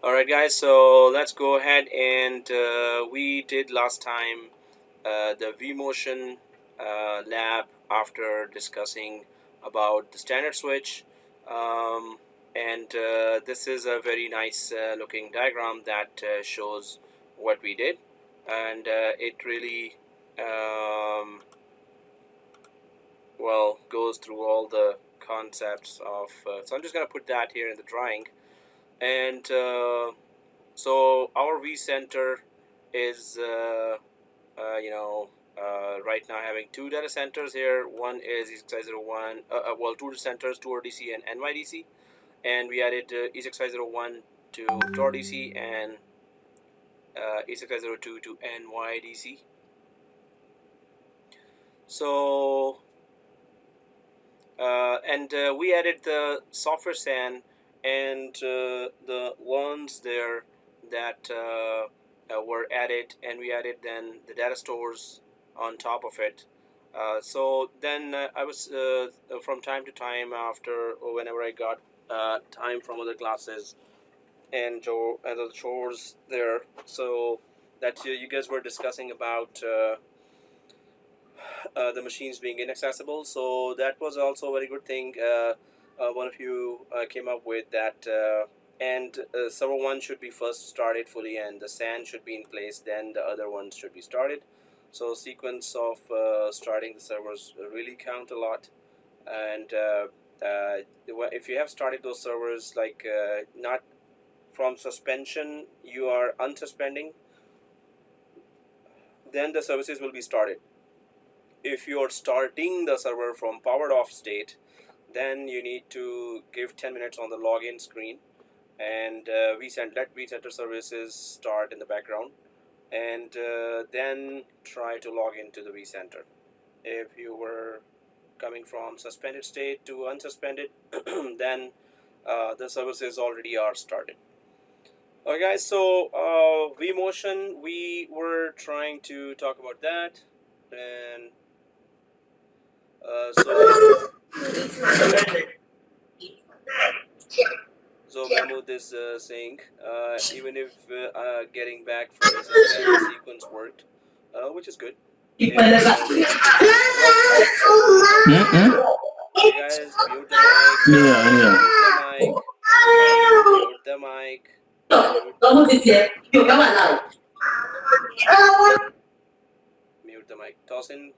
Alright guys, so let's go ahead and we did last time the vMotion lab after discussing about the standard switch, and this is a very nice looking diagram that shows what we did, and it really well goes through all the concepts of so I'm just gonna put that here in the drawing. And so our vCenter is right now having two data centers here. One is ESXi01, well, two centers, to RDC and NYDC, and we added ESXi01 to TORDC and ESXi02 to NYDC. So we added the software SAN and the ones there that were added, and we added then the data stores on top of it. So then I was from time to time, after or whenever I got time from other classes and the chores there, so that you guys were discussing about the machines being inaccessible. So that was also a very good thing. One of you came up with that, and server 1 should be first started fully, and the SAN should be in place, then the other ones should be started. So sequence of starting the servers really count a lot. And if you have started those servers like not from suspension, you are unsuspending, then the services will be started. If you're starting the server from powered off state, then you need to give 10 minutes on the login screen, and let vCenter services start in the background, and then try to log into the vCenter. If you were coming from suspended state to unsuspended, then the services already are started. Okay guys, so vMotion, we were trying to talk about that, and so Mahmoud is saying, even if getting back from the suspended sequence worked, which is good. If, hey guys, mute the mic. Yeah. Mute the mic. Mute the mic. Toss in.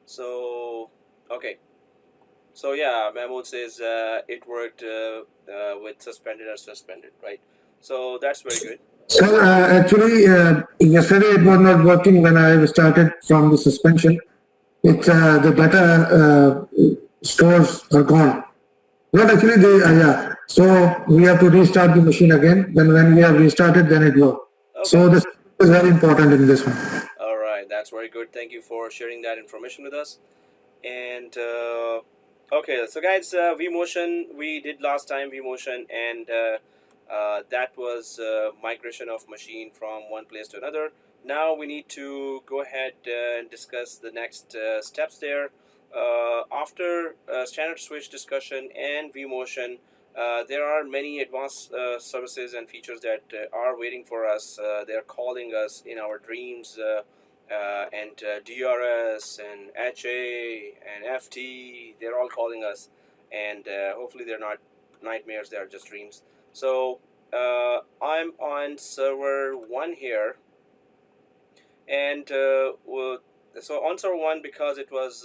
So, okay. So yeah, Mahmoud says it worked with suspended or suspended, right? So that's very good. So actually, yesterday it was not working when I started from the suspension. It's the data stores are gone. Not actually, they yeah. So we have to restart the machine again. Then when we have restarted, then it works. Okay. So this is very important in this one. All right, that's very good. Thank you for sharing that information with us. And okay, so guys, vMotion, we did last time vMotion, and that was migration of machine from one place to another. Now we need to go ahead and discuss the next steps there. After standard switch discussion and vMotion, there are many advanced services and features that are waiting for us. They're calling us in our dreams, and DRS and HA and FT, they're all calling us, and hopefully they're not nightmares, they're just dreams. So I'm on server 1 here, and so on server 1, because it was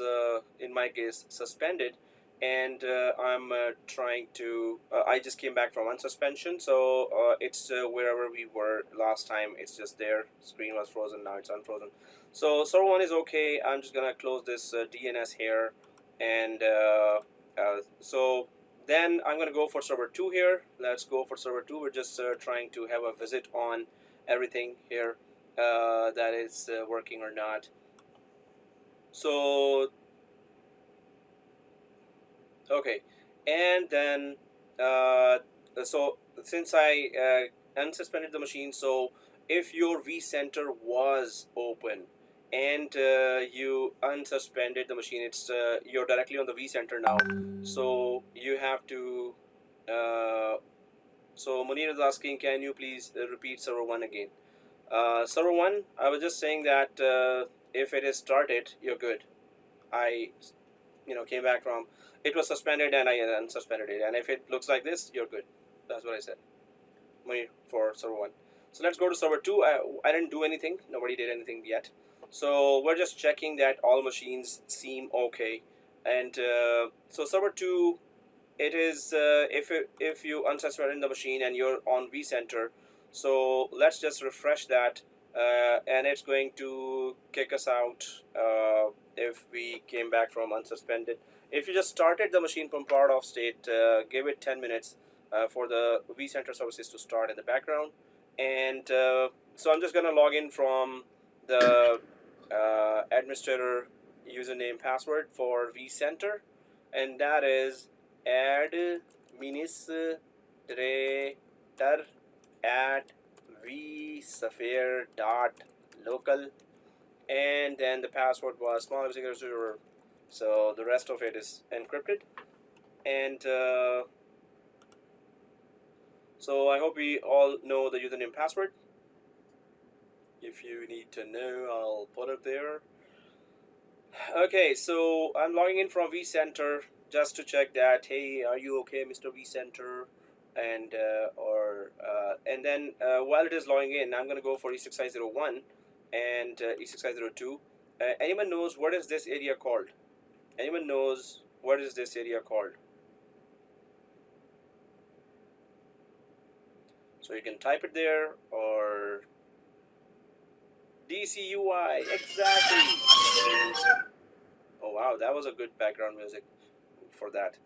in my case suspended, and I'm trying to I just came back from unsuspension, so it's wherever we were last time. It's just there, screen was frozen, now it's unfrozen. So server 1 is okay. I'm just gonna close this DNS here, and so then I'm gonna go for server 2 here. Let's go for server 2. We're just trying to have a visit on everything here, that is working or not. So okay, and then so since I unsuspended the machine, so if your vCenter was open and you unsuspended the machine, it's you're directly on the vCenter now, so you have to So Munir is asking, can you please repeat server 1 again? Server 1, I was just saying that if it is started, you're good. I came back from, it was suspended and I unsuspended it, and if it looks like this, you're good. That's what I said. Munir for server 1. So let's go to server 2. I didn't do anything. Nobody did anything yet. So we're just checking that all machines seem okay. And so server 2, it is if you unsuspended the machine and you're on vCenter. So let's just refresh that, and it's going to kick us out if we came back from unsuspended. If you just started the machine from powered off state, give it 10 minutes for the vCenter services to start in the background. And so I'm just going to log in from the administrator username password for vCenter, and that is administrator at vsphere.local, and then the password was small zero. So the rest of it is encrypted. And so I hope we all know the username password. If you need to know, I'll put it there. Okay, so I'm logging in from vCenter just to check that, hey, are you okay, Mr. vCenter? And and then while it is logging in, I'm going to go for E6501 and E6502. Anyone knows what is this area called? Anyone knows what is this area called? So you can type it there, or DCUI, exactly. Oh wow, that was a good background music for that.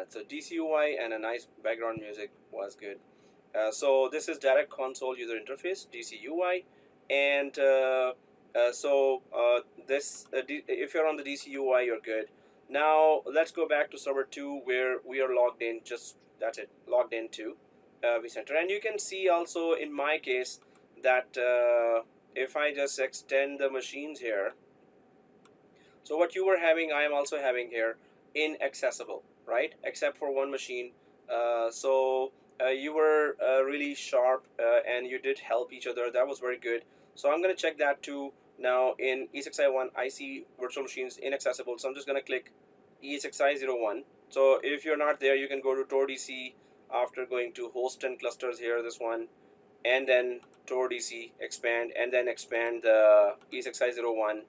So DCUI and a nice background music was good. So this is Direct Console User Interface, DCUI, and if you're on the DCUI, you're good. Now let's go back to server 2 where we are logged in. Just that's it, logged into vCenter, and you can see also in my case that if I just extend the machines here, so what you were having, I am also having here, inaccessible, right? Except for one machine. You were really sharp and you did help each other. That was very good. So I'm going to check that too. Now in E6i1, I see virtual machines inaccessible. So I'm just going to click E6i01. So if you're not there, you can go to TorDC after going to host and clusters here, this one, and then TorDC, expand, and then expand the E6i01.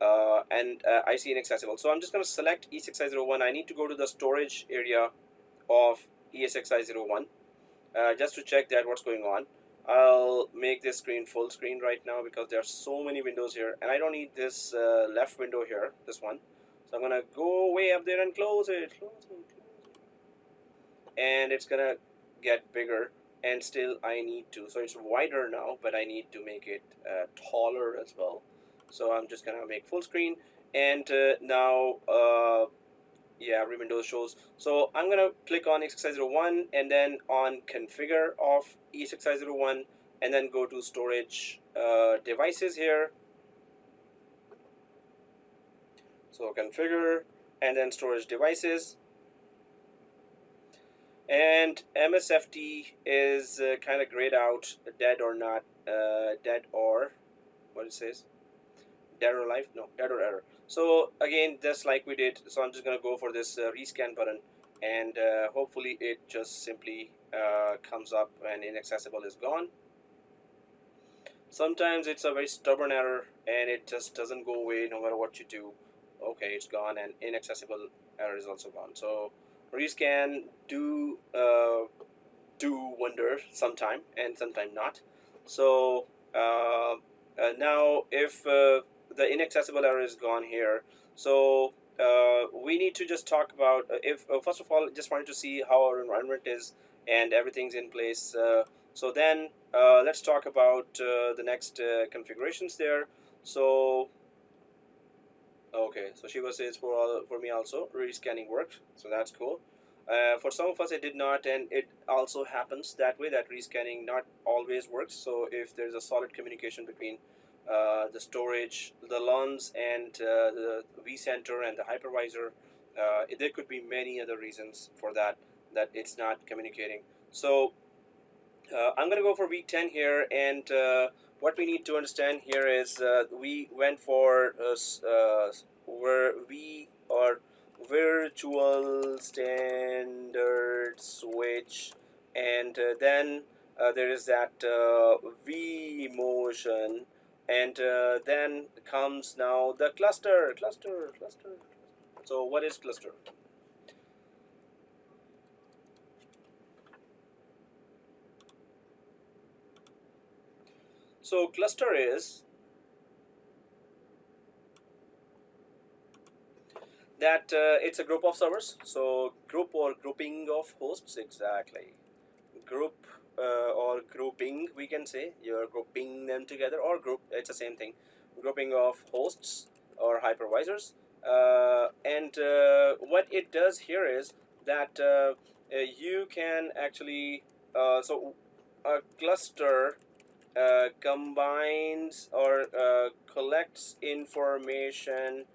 I see inaccessible. So I'm just going to select E6i01. I need to go to the storage area of E6i01 just to check that what's going on. I'll make this screen full screen right now because there are so many windows here, and I don't need this left window here, this one. So I'm going to go way up there and close it. And it's going to get bigger, and still I need to. So it's wider now, but I need to make it taller as well. So I'm just gonna make full screen, and now every window shows. So I'm gonna click on E6i01 and then on configure of E6i01, and then go to storage devices here. So configure and then storage devices. And MSFT is kind of grayed out, dead or not, dead or what it says. Dead or alive? No, dead or error. So again, just like we did, so I'm just going to go for this rescan button, and hopefully it just simply comes up and inaccessible is gone. Sometimes it's a very stubborn error and it just doesn't go away no matter what you do. Okay, it's gone, and inaccessible error is also gone. So rescan do wonder sometime and sometime not. So now if the inaccessible error is gone here, so we need to just talk about if first of all, just wanted to see how our environment is and everything's in place. So then let's talk about the next configurations there. So okay, so Shiva says for me also rescanning worked, so that's cool. For some of us it did not, and it also happens that way, that rescanning not always works. So if there's a solid communication between the storage, the LUNs, and the vCenter and the hypervisor, there could be many other reasons for that it's not communicating. So I'm going to go for week 10 here, and what we need to understand here is we went for where we are virtual standard switch, and then there is that V motion, and then comes now the cluster. So what is cluster? So cluster is that it's a group of servers. So group or grouping of hosts, exactly. Group or grouping, we can say. You're grouping them together, or group, it's the same thing. Grouping of hosts or hypervisors. And what it does here is that you can actually, so a cluster combines or collects information.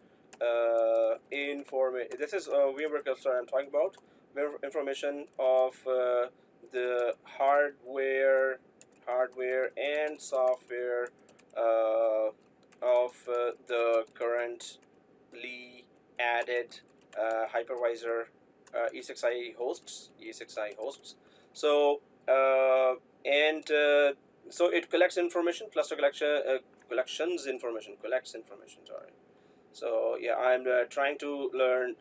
This is VMware cluster I'm talking about. Information of the hardware and software of the currently added hypervisor E6i hosts. So and so it collects information. Cluster collections information collects information. Sorry. So yeah, I'm trying to learn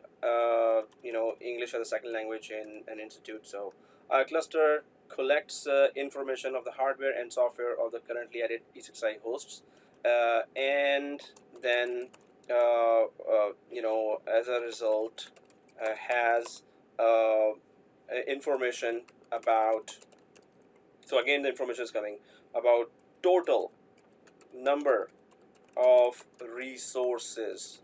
English as a second language in an institute. So a cluster collects information of the hardware and software of the currently added E6i hosts, and then as a result has information about. So again, the information is coming about total number of resources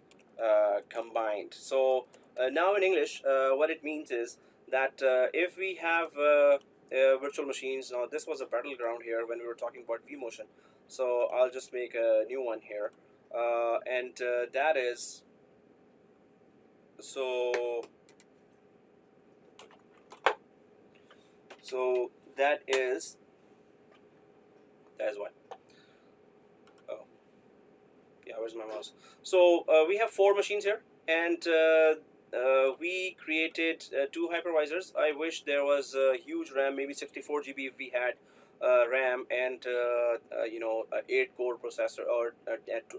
combined. So now in English, what it means is that if we have virtual machines, now this was a battleground here when we were talking about vMotion. So I'll just make a new one here, and that is so. So that is as what? Oh, yeah, where's my mouse? So we have 4 machines here, and we created 2 hypervisors. I wish there was a huge RAM, maybe 64 GB if we had RAM, and 8 core processor or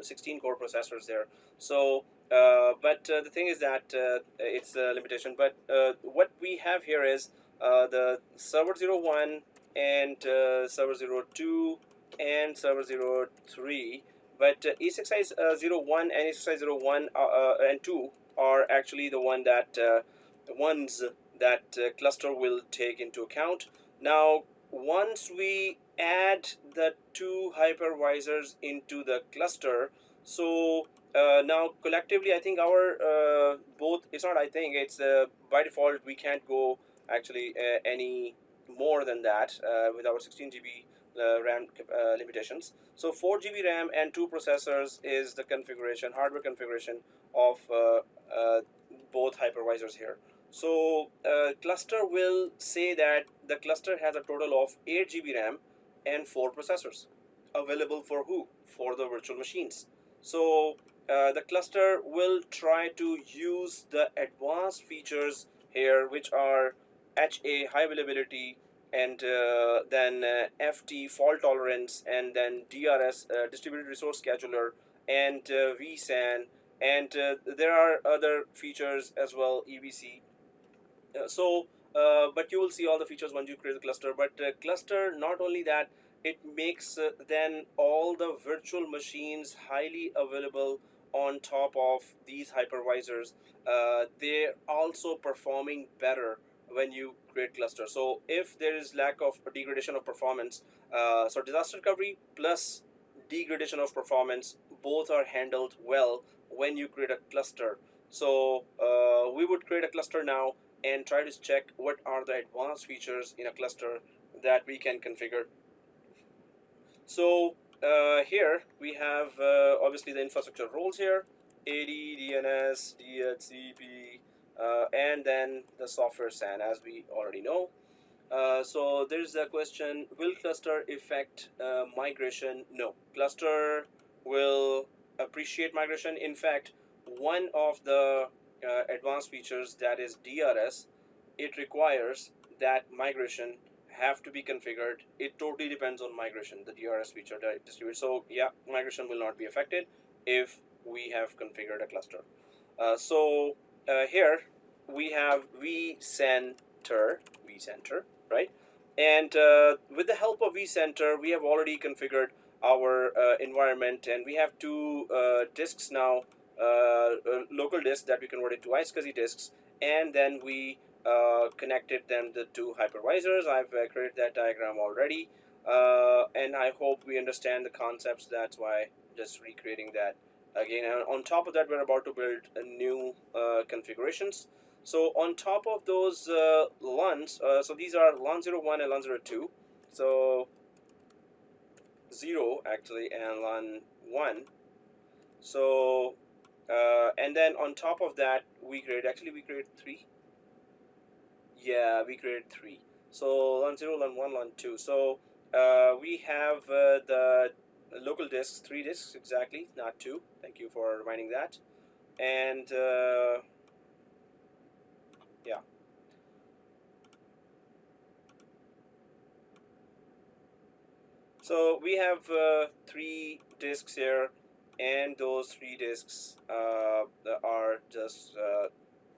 16 core processors there. So but the thing is that it's a limitation. But what we have here is the server 01 and server 02 and server 03. But E6i 01 and E6i 01 and 2 are actually the ones that cluster will take into account. Now, once we add the 2 hypervisors into the cluster, so now collectively, I think our both. It's not. I think it's by default we can't go actually any more than that with our 16 GB RAM limitations. So 4 GB RAM and 2 processors is the configuration, hardware configuration of both hypervisors here. So cluster will say that the cluster has a total of 8 GB RAM and 4 processors available for who? For the virtual machines. So the cluster will try to use the advanced features here, which are HA, high availability, and then FT, fault tolerance, and then DRS, distributed resource scheduler, and vSAN, and there are other features as well, EVC. But you will see all the features once you create the cluster. But cluster, not only that, it makes then all the virtual machines highly available on top of these hypervisors. They're also performing better when you create cluster. So if there is lack of degradation of performance, so disaster recovery plus degradation of performance, both are handled well when you create a cluster. So we would create a cluster now and try to check what are the advanced features in a cluster that we can configure. So here we have obviously the infrastructure roles here: AD, DNS, DHCP, and then the software SAN, as we already know. So there's a question, will cluster affect migration? No, cluster will appreciate migration. In fact, one of the advanced features, that is DRS, it requires that migration have to be configured. It totally depends on migration, the DRS feature that distributes. So yeah, migration will not be affected if we have configured a cluster. Here we have vCenter, right? And with the help of vCenter, we have already configured our environment, and we have two disks now, local disks that we converted to iSCSI disks, and then we connected them to two hypervisors. I've created that diagram already, and I hope we understand the concepts. That's why just recreating that again. And on top of that, we're about to build a new configurations. So on top of those LUNs, so these are LUN01 and LUN02. So 0 actually and LUN1. So and then on top of that, we created 3. Yeah, we created 3. So LUN0, LUN1, LUN2. So we have the local disks, 3 disks exactly, not 2. Thank you for reminding that. And yeah. So we have 3 disks here, and those 3 disks are just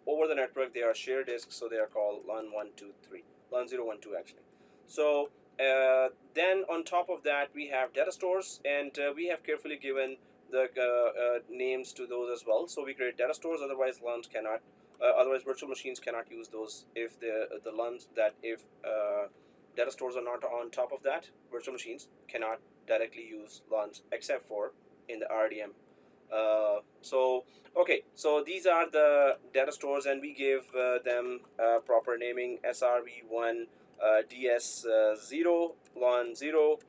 over the network. They are shared disks, so they are called LUN1, 2, 3, LUN0, 1, 2 actually. So then on top of that, we have data stores, and we have carefully given the names to those as well. So we create data stores, otherwise LUNs cannot, otherwise virtual machines cannot use those if the LUNs that if data stores are not on top of that, virtual machines cannot directly use LUNs except for in the RDM. Okay, so these are the data stores, and we give them proper naming: SRV1, DS0, LUN0,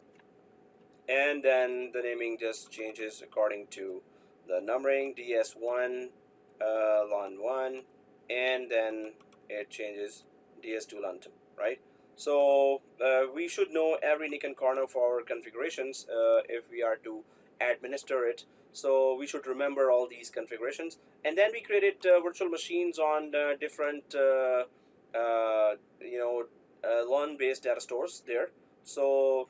and then the naming just changes according to the numbering: DS1, LUN1, and then it changes DS2, LUN2, right? So we should know every nick and corner for our configurations if we are to administer it. So we should remember all these configurations. And then we created virtual machines on different LUN based data stores there. So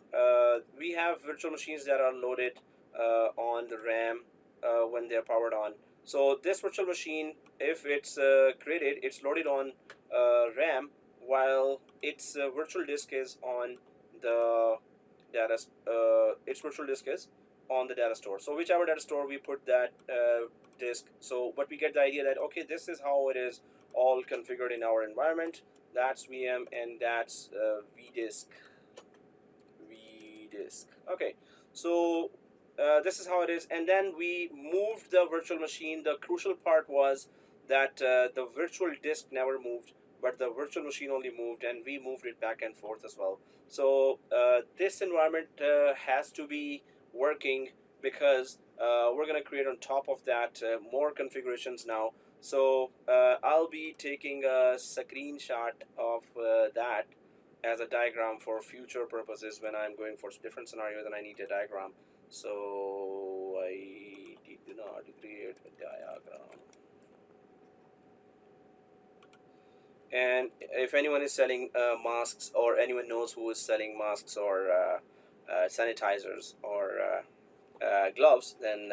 we have virtual machines that are loaded on the RAM when they're powered on. So this virtual machine, if it's created, it's loaded on RAM, while its virtual disk is on the data. Its virtual disk is on the data store. So whichever data store we put that disk. So, but we get the idea that okay, this is how it is all configured in our environment. That's VM, and that's vdisk. Okay, so this is how it is. And then we moved the virtual machine. The crucial part was that the virtual disk never moved, but the virtual machine only moved, and we moved it back and forth as well. So this environment has to be working, because we're going to create on top of that more configurations now. So I'll be taking a screenshot of that as a diagram for future purposes. When I'm going for different scenarios and I need a diagram, so I did not create a diagram. And if anyone is selling masks, or anyone knows who is selling masks or sanitizers or gloves, then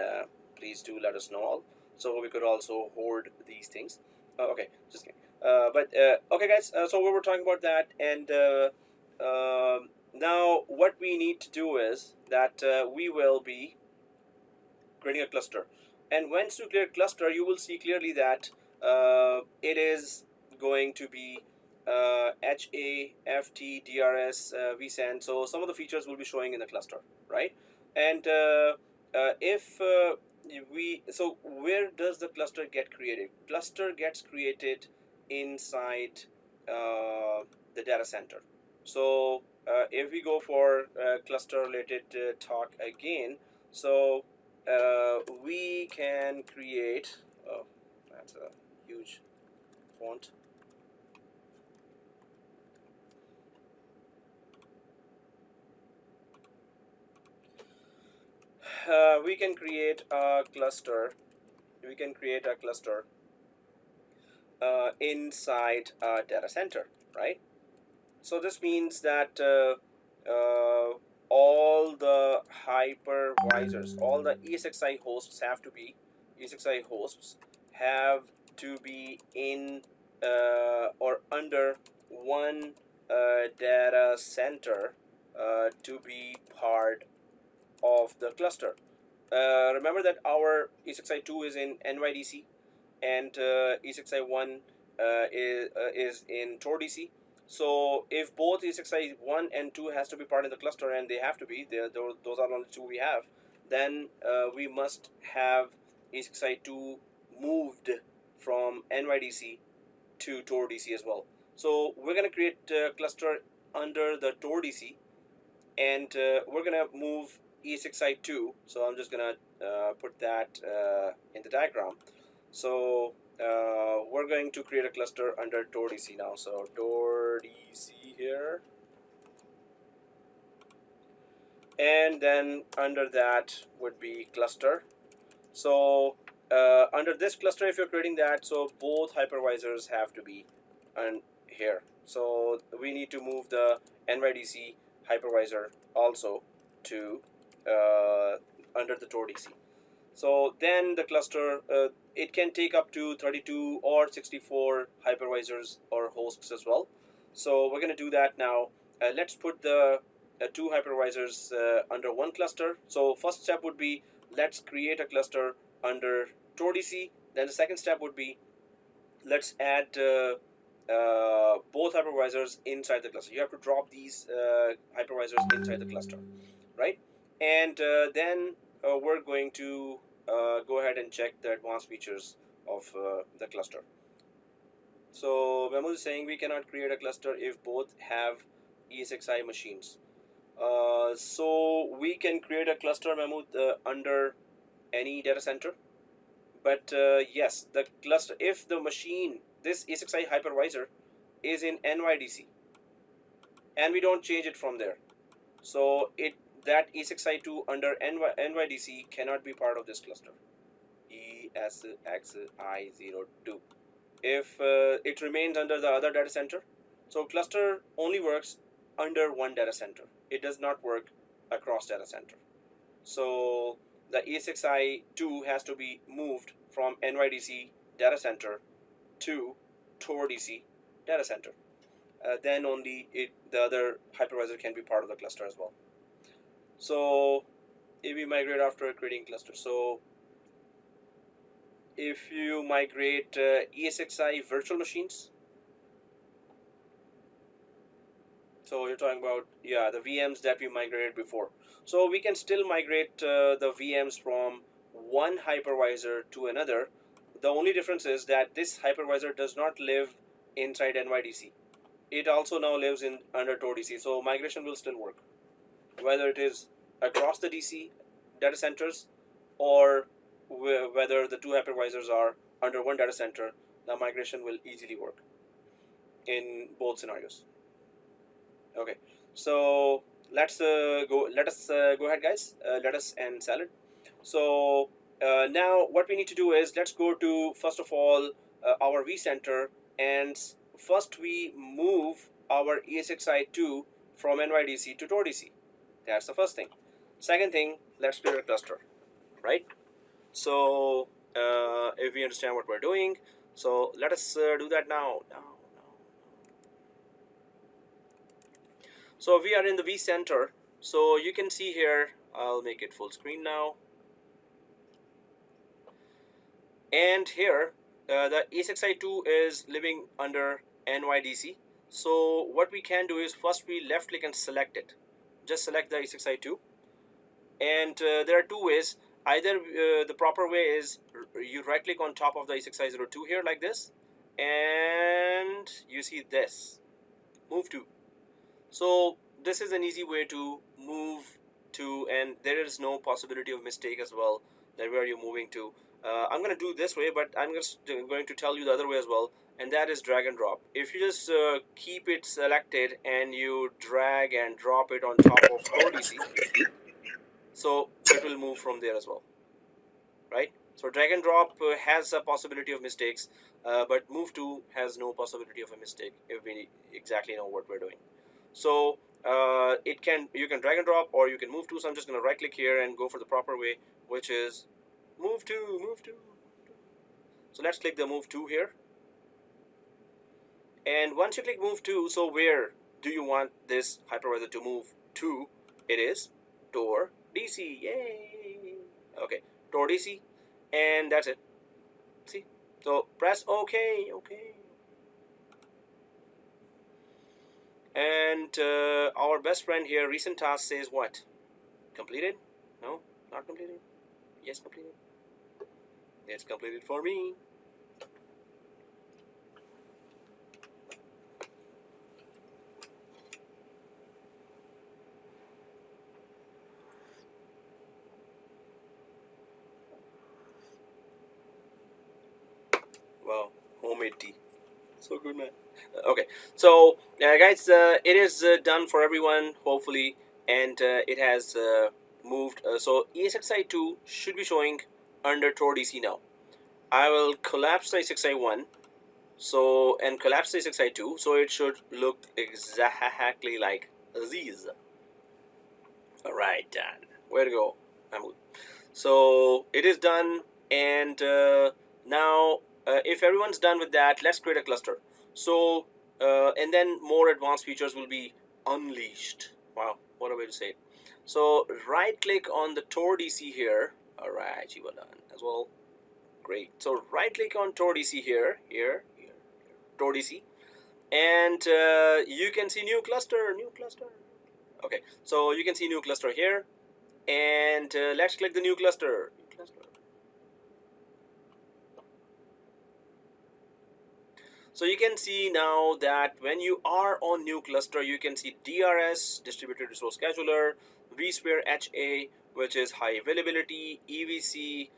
please do let us know all, so we could also hoard these things. Okay, just kidding. Okay, guys. So we were talking about that, and now what we need to do is that we will be creating a cluster, and once you create a cluster, you will see clearly that it is going to be HAFT, DRS, vSAN. So some of the features will be showing in the cluster, right? And if so where does the cluster get created? Cluster gets created inside the data center. So if we go for cluster related talk again, so we can create, oh, that's a huge font. we can create a cluster. We can create a cluster inside a data center, right? So this means that all the hypervisors, all the ESXi hosts have to be ESXi hosts have to be in or under one data center to be part of the cluster. Remember that our ESXi2 is in NYDC and ESXi1 is in TORDC. So if both ESXi1 and 2 has to be part of the cluster, and they have to be, those are only two we have, then we must have ESXi2 moved from NYDC to TORDC as well. So we're going to create a cluster under the TORDC, and we're going to move ESXi2. So I'm just going to put that in the diagram. So we're going to create a cluster under TORDC now. So TORDC here, and then under that would be cluster. So under this cluster, if you're creating that, so both hypervisors have to be on here. So we need to move the NYDC hypervisor also to under the TORDC. So then the cluster, it can take up to 32 or 64 hypervisors or hosts as well. So we're going to do that now. Let's put the two hypervisors under one cluster. So first step would be, let's create a cluster under TORDC. Then the second step would be, let's add both hypervisors inside the cluster. You have to drop these hypervisors inside the cluster, right? And then we're going to go ahead and check the advanced features of the cluster. So Memo is saying we cannot create a cluster if both have ESXi machines. So we can create a cluster, Memo, under any data center. But yes, the cluster, if the machine, this ESXi hypervisor is in NYDC, and we don't change it from there, so that ESXi2 under NYDC cannot be part of this cluster, ESXi02, if it remains under the other data center. So cluster only works under one data center. It does not work across data center. So the ESXi2 has to be moved from NYDC data center to TORDC data center. Then only the other hypervisor can be part of the cluster as well. So if we migrate after creating cluster, so if you migrate ESXi virtual machines, so you're talking about, yeah, the VMs that we migrated before. So we can still migrate the VMs from one hypervisor to another. The only difference is that this hypervisor does not live inside NYDC. It also now lives in under TORDC. So migration will still work, whether it is across the DC data centers or whether the two hypervisors are under one data center. The migration will easily work in both scenarios. Okay, so let's go. Let us go ahead, guys. Lettuce and salad. So now what we need to do is, let's go to first of all our vCenter, and first we move our ESXi2 from NYDC to TORDC. That's the first thing. Second thing, let's create a cluster, right? So if we understand what we're doing, so let us do that now. So we are in the vCenter. So you can see here, I'll make it full screen now. And here, the ESXi2 is living under NYDC. So what we can do is, first we left click and select it. Just select the ESXi2. And there are two ways. Either the proper way is you right click on top of the ESXi02 here like this, and you see this, move to. So this is an easy way to move to, and there is no possibility of mistake as well, that where you're moving to. I'm going to do this way, but I'm just going to tell you the other way as well, and that is drag and drop. If you just keep it selected and you drag and drop it on top of TORDC, so it will move from there as well, right? So drag and drop has a possibility of mistakes, but move to has no possibility of a mistake if we exactly know what we're doing. So you can drag and drop or you can move to. So I'm just going to right click here and go for the proper way, which is move to, move to. So let's click the move to here. And once you click move to, so where do you want this hypervisor to move to? It is Tor DC. Yay! Okay, Tor DC, and that's it. See? So press OK. OK. And our best friend here, recent task, says what? Completed? No, not completed. Yes, completed. It's completed for me. Wow, homemade tea. So good, man. Okay, so guys, it is done for everyone, hopefully, and it has moved. So ESXi2 should be showing under Tor DC now. I will collapse the ESXi1, so and collapse the ESXi2, so it should look exactly like these. All right, done. Way to go, Mahmoud. So it is done, and now if everyone's done with that, let's create a cluster. So and then more advanced features will be unleashed. Wow, what a way to say it. So right click on the Tor DC here. All right, you were done as well. Great. So right click on Tor DC here, Tor DC, and you can see new cluster. Okay, so you can see new cluster here, and let's click the new cluster. So you can see now that when you are on new cluster, you can see DRS, Distributed Resource Scheduler, Vsphere HA, which is high availability, EVC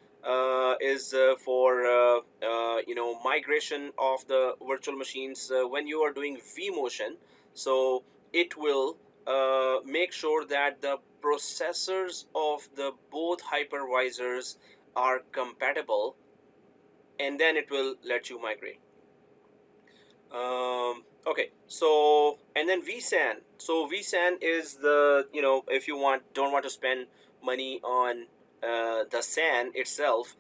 is for migration of the virtual machines when you are doing vMotion. So it will make sure that the processors of the both hypervisors are compatible, and then it will let you migrate. Okay, so and then vSAN. So vSAN is the, if you don't want to spend money on the SAN itself,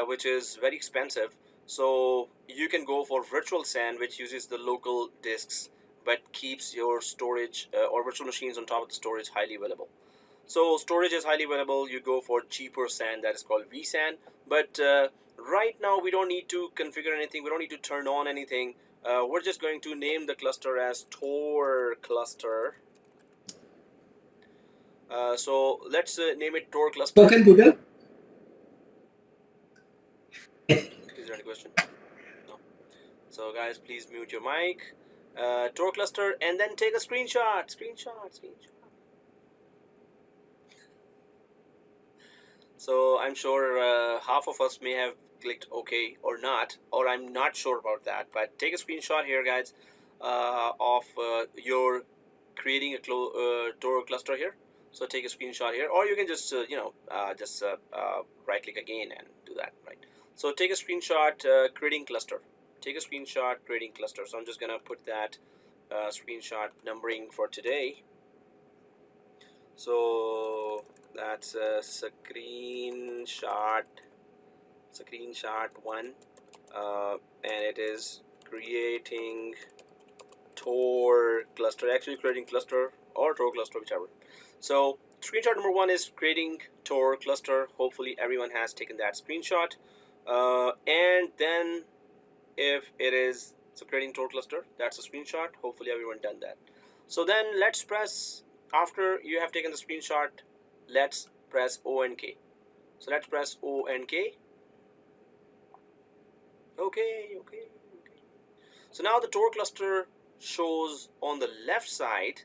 which is very expensive, so you can go for virtual SAN, which uses the local disks but keeps your storage or virtual machines on top of the storage highly available. So storage is highly available. You go for cheaper SAN, that is called vSAN. But right now we don't need to configure anything. We don't need to turn on anything. We're just going to name the cluster as Tor cluster. So let's name it Tor cluster. Okay, Google. Is there any question? No. So guys, please mute your mic. Tor cluster, and then take a screenshot. So I'm sure half of us may have clicked OK or not, or I'm not sure about that. But take a screenshot here, guys, of your creating a Tor cluster here. So take a screenshot here, or you can just right click again and do that, right? So take a screenshot creating cluster. Take a screenshot creating cluster. So I'm just gonna put that screenshot numbering for today. So that's a screenshot 1, and it is creating Tor cluster, actually creating cluster or Tor cluster, whichever. So screenshot number 1 is creating Tor cluster. Hopefully everyone has taken that screenshot, and then if it is creating Tor cluster, that's a screenshot. Hopefully everyone done that. So then let's press, after you have taken the screenshot, let's press O and K. So let's press O and K. Okay. So now the Tor cluster shows on the left side,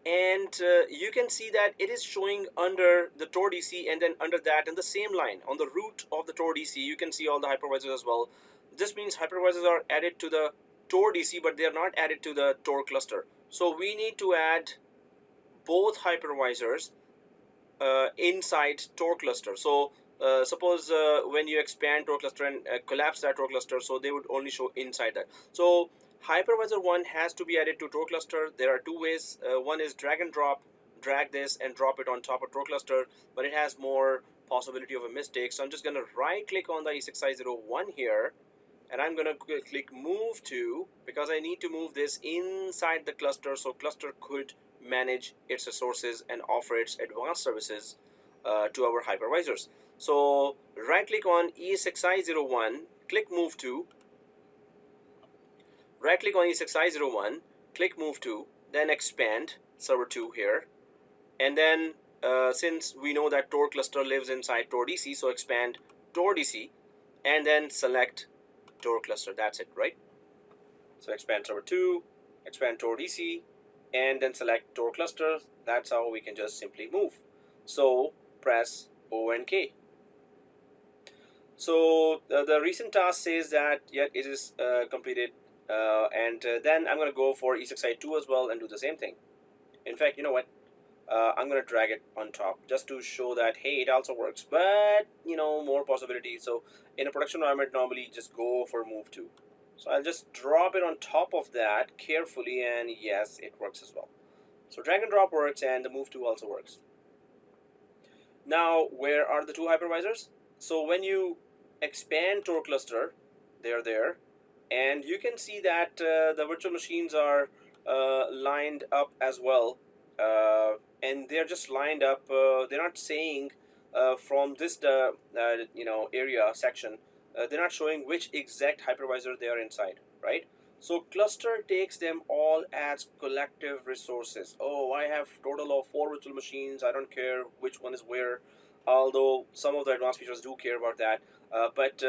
and you can see that it is showing under the Tor DC, and then under that in the same line on the root of the Tor DC you can see all the hypervisors as well. This means hypervisors are added to the Tor DC, but they are not added to the Tor cluster. So we need to add both hypervisors inside Tor cluster. So suppose when you expand Tor cluster and collapse that Tor cluster, so they would only show inside that. So Hypervisor 1 has to be added to Tor cluster. There are two ways. One is drag and drop, drag this and drop it on top of Tor cluster, but it has more possibility of a mistake. So I'm just going to right click on the E6I01 here, and I'm going to click move to, because I need to move this inside the cluster so cluster could manage its resources and offer its advanced services to our hypervisors. So right click on E6I01, click move to, right click on E6I01, click move to, then expand server 2 here, and then since we know that Tor cluster lives inside Tor DC, so expand Tor DC and then select Tor cluster. That's it, right? So expand server 2, expand Tor DC, and then select Tor cluster. That's how we can just simply move. So press O and K. So the recent task says that yet it is completed, and then I'm going to go for E6I2 as well and do the same thing. In fact, you know what? I'm going to drag it on top just to show that, hey, it also works, but, you know, more possibilities. So in a production environment, normally just go for move to. So I'll just drop it on top of that carefully, and yes, it works as well. So drag and drop works, and the move to also works. Now, where are the two hypervisors? So when you expand Tor cluster, they're there, and you can see that the virtual machines are lined up as well. And they're just lined up. They're not saying from this area section. They're not showing which exact hypervisor they are inside, right? So cluster takes them all as collective resources. Oh, I have total of 4 virtual machines. I don't care which one is where, although some of the advanced features do care about that. But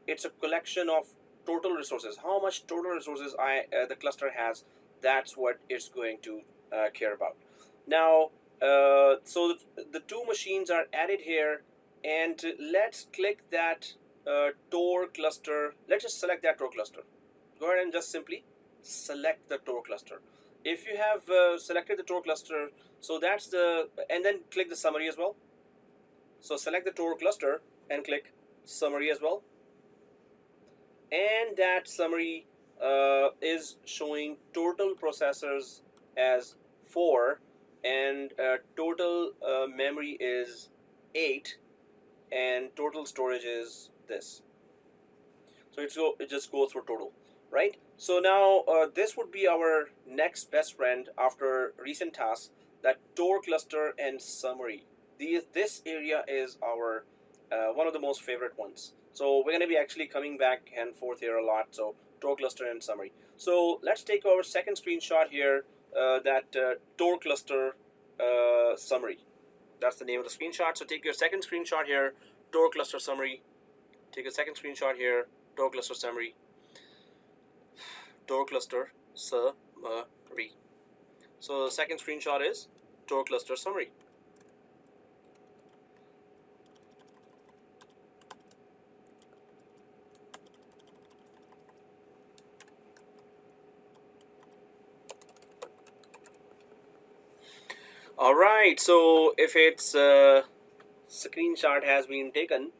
it's a collection of total resources. How much total resources the cluster has, that's what it's going to care about. Now, so the two machines are added here, and let's click that Tor cluster. Let's just select that Tor cluster. Go ahead and just simply select the Tor cluster. If you have selected the Tor cluster, so that's the, and then click the summary as well. So select the Tor cluster and click summary as well. And that summary is showing total processors as 4, and total memory is 8, and total storage is this. So it just goes for total, right? So now this would be our next best friend after recent tasks, that Tor cluster and summary. This area is our one of the most favorite ones. So we're going to be actually coming back and forth here a lot. So Tor cluster and summary. So let's take our second screenshot here, that Tor cluster summary. That's the name of the screenshot. So take your second screenshot here, Tor cluster summary. Take a second screenshot here, Tor cluster summary. Tor cluster summary. So the second screenshot is Tor cluster summary. All right, so if its screenshot has been taken,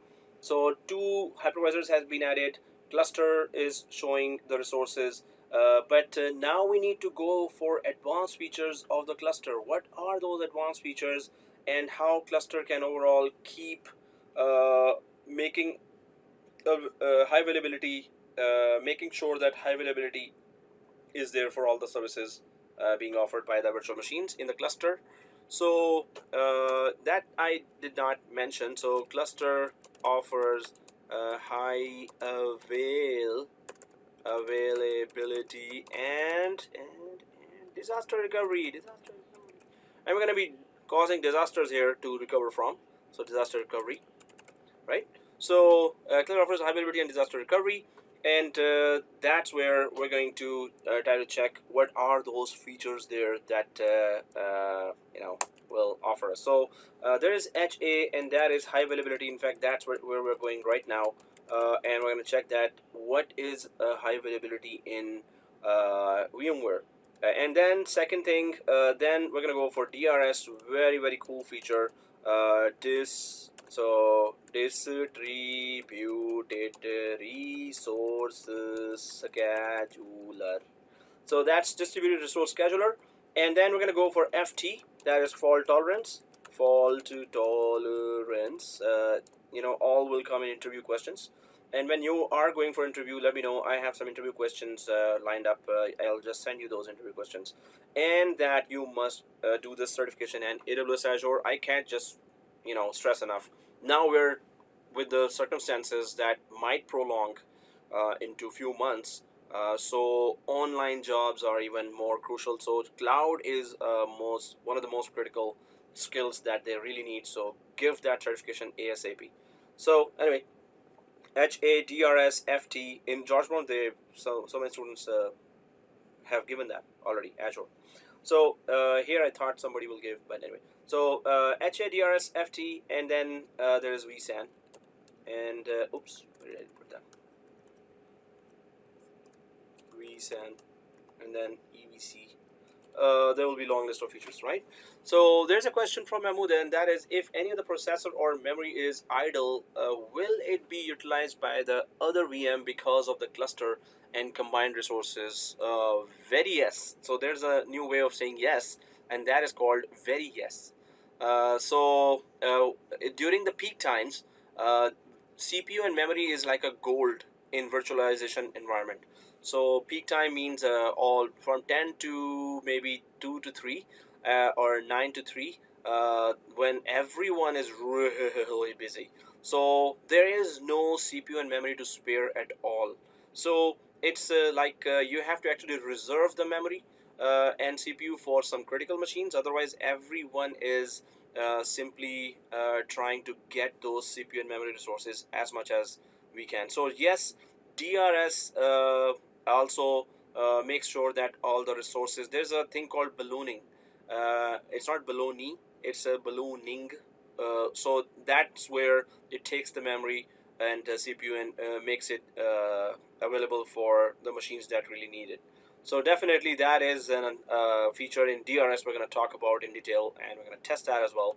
so 2 hypervisors has been added, cluster is showing the resources, but now we need to go for advanced features of the cluster. What are those advanced features, and how cluster can overall keep making high availability, making sure that high availability is there for all the services being offered by the virtual machines in the cluster. So that I did not mention. So cluster offers high availability and disaster recovery. And we're going to be causing disasters here to recover from. So disaster recovery, right? So cluster offers high availability and disaster recovery. And that's where we're going to try to check what are those features there that will offer us. So there is HA, and that is high availability. In fact, that's where we're going right now, and we're going to check that what is high availability in VMware. And then second thing, then we're gonna go for DRS. Very cool feature. Distributed resources scheduler. So that's distributed resource scheduler. And then we're gonna go for FT, that is fault tolerance. Fault tolerance. All will come in interview questions. And when you are going for interview, let me know. I have some interview questions lined up. I'll just send you those interview questions. And that you must do this certification and AWS Azure. I can't just stress enough. Now we're with the circumstances that might prolong into few months. So online jobs are even more crucial. So cloud is one of the most critical skills that they really need. So give that certification ASAP. So anyway, HADRS in George Brown, so many students have given that already, Azure. So here I thought somebody will give, but anyway. So HADRS and then there is vSAN, and oops, where did I put that? vSAN, and then EVC. There will be long list of features, right? So there's a question from Mahmoud, and that is, if any of the processor or memory is idle, will it be utilized by the other VM because of the cluster and combined resources? Very yes. So there's a new way of saying yes, and that is called very yes. During the peak times, CPU and memory is like a gold in virtualization environment. So peak time means all from 10 to maybe 2 to 3 or 9 to 3 when everyone is really busy. So there is no CPU and memory to spare at all. So it's you have to actually reserve the memory and CPU for some critical machines. Otherwise, everyone is simply trying to get those CPU and memory resources as much as we can. So yes, DRS also makes sure that all the resources, there's a thing called ballooning. It's not baloney, it's a ballooning. So that's where it takes the memory and CPU and makes it available for the machines that really need it. So definitely that is a feature in DRS we're going to talk about in detail, and we're going to test that as well.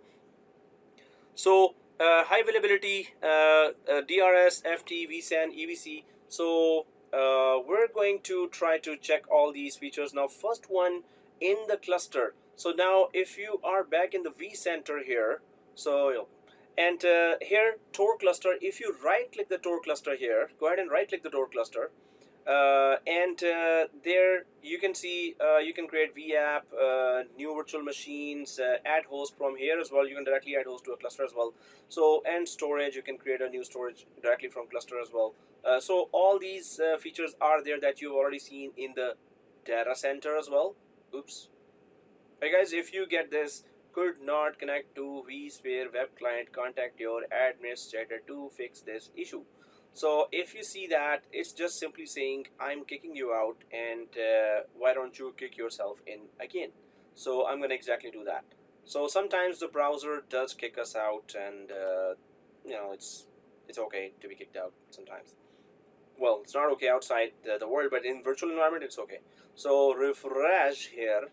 So high availability, DRS, FT, vSAN, EVC. So we're going to try to check all these features. Now first one, in the cluster. So now if you are back in the vCenter here, and here Tor cluster, if you right click the Tor cluster here, go ahead and right click the Tor cluster. There you can see you can create VApp, new virtual machines, add host from here as well. You can directly add host to a cluster as well. So, and storage, you can create a new storage directly from cluster as well. So all these features are there that you've already seen in the data center as well. Oops. Hey guys, if you get this, could not connect to vSphere web client, contact your administrator to fix this issue. So if you see that, it's just simply saying I'm kicking you out, and why don't you kick yourself in again. So I'm going to exactly do that. So sometimes the browser does kick us out, and it's okay to be kicked out sometimes. Well, it's not okay outside the world, but in virtual environment it's okay. So refresh here,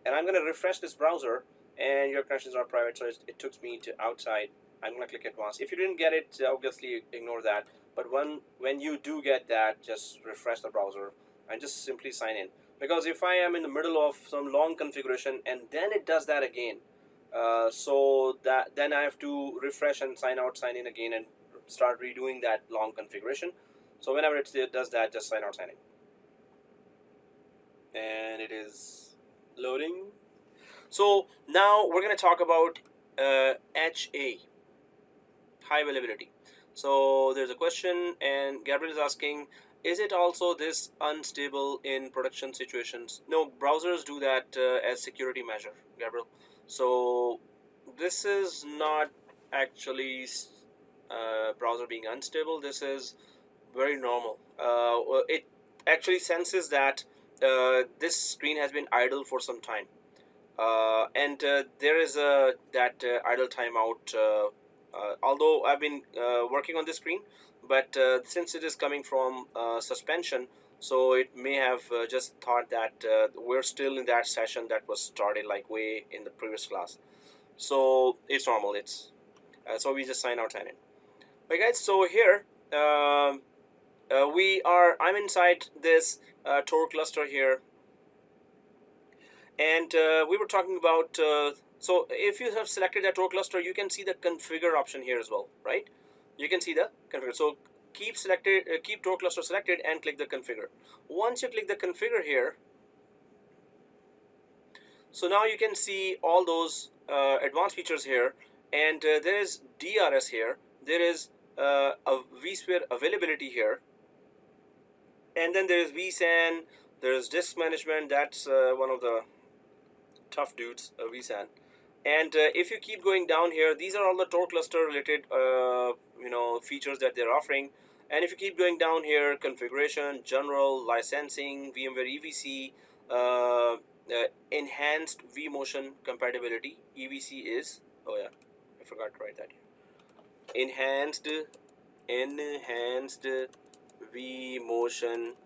and I'm going to refresh this browser, and your connection is not private, so it took me to outside. I'm going to click advanced. If you didn't get it, obviously ignore that. But when you do get that, just refresh the browser and just simply sign in. Because if I am in the middle of some long configuration and then it does that again, then I have to refresh and sign out, sign in again, and start redoing that long configuration. So whenever it does that, just sign out, sign in. And it is loading. So now we're going to talk about HA, high availability. So there's a question, and Gabriel is asking, is it also this unstable in production situations? No, browsers do that as security measure, Gabriel. So this is not actually browser being unstable. This is very normal. It actually senses that this screen has been idle for some time. And there is that idle timeout. Although I've been working on this screen, but since it is coming from suspension, So it may have just thought that we're still in that session that was started like way in the previous class. So it's normal. It's so we just sign out, sign in. Okay, guys. So here I'm inside this Tor cluster here, and we were talking about. So if you have selected that Tor cluster, you can see the configure option here as well, right? You can see the configure. So keep Tor cluster selected and click the configure. Once you click the configure here, so now you can see all those advanced features here, and there is DRS here. There is a vSphere availability here, and then there is vSAN. There is disk management. That's one of the tough dudes, vSAN. And if you keep going down here, these are all the Tor cluster related features that they're offering. And if you keep going down here, configuration, general, licensing, VMware EVC, enhanced vMotion compatibility. EVC is, oh yeah, I forgot to write that here. Enhanced vMotion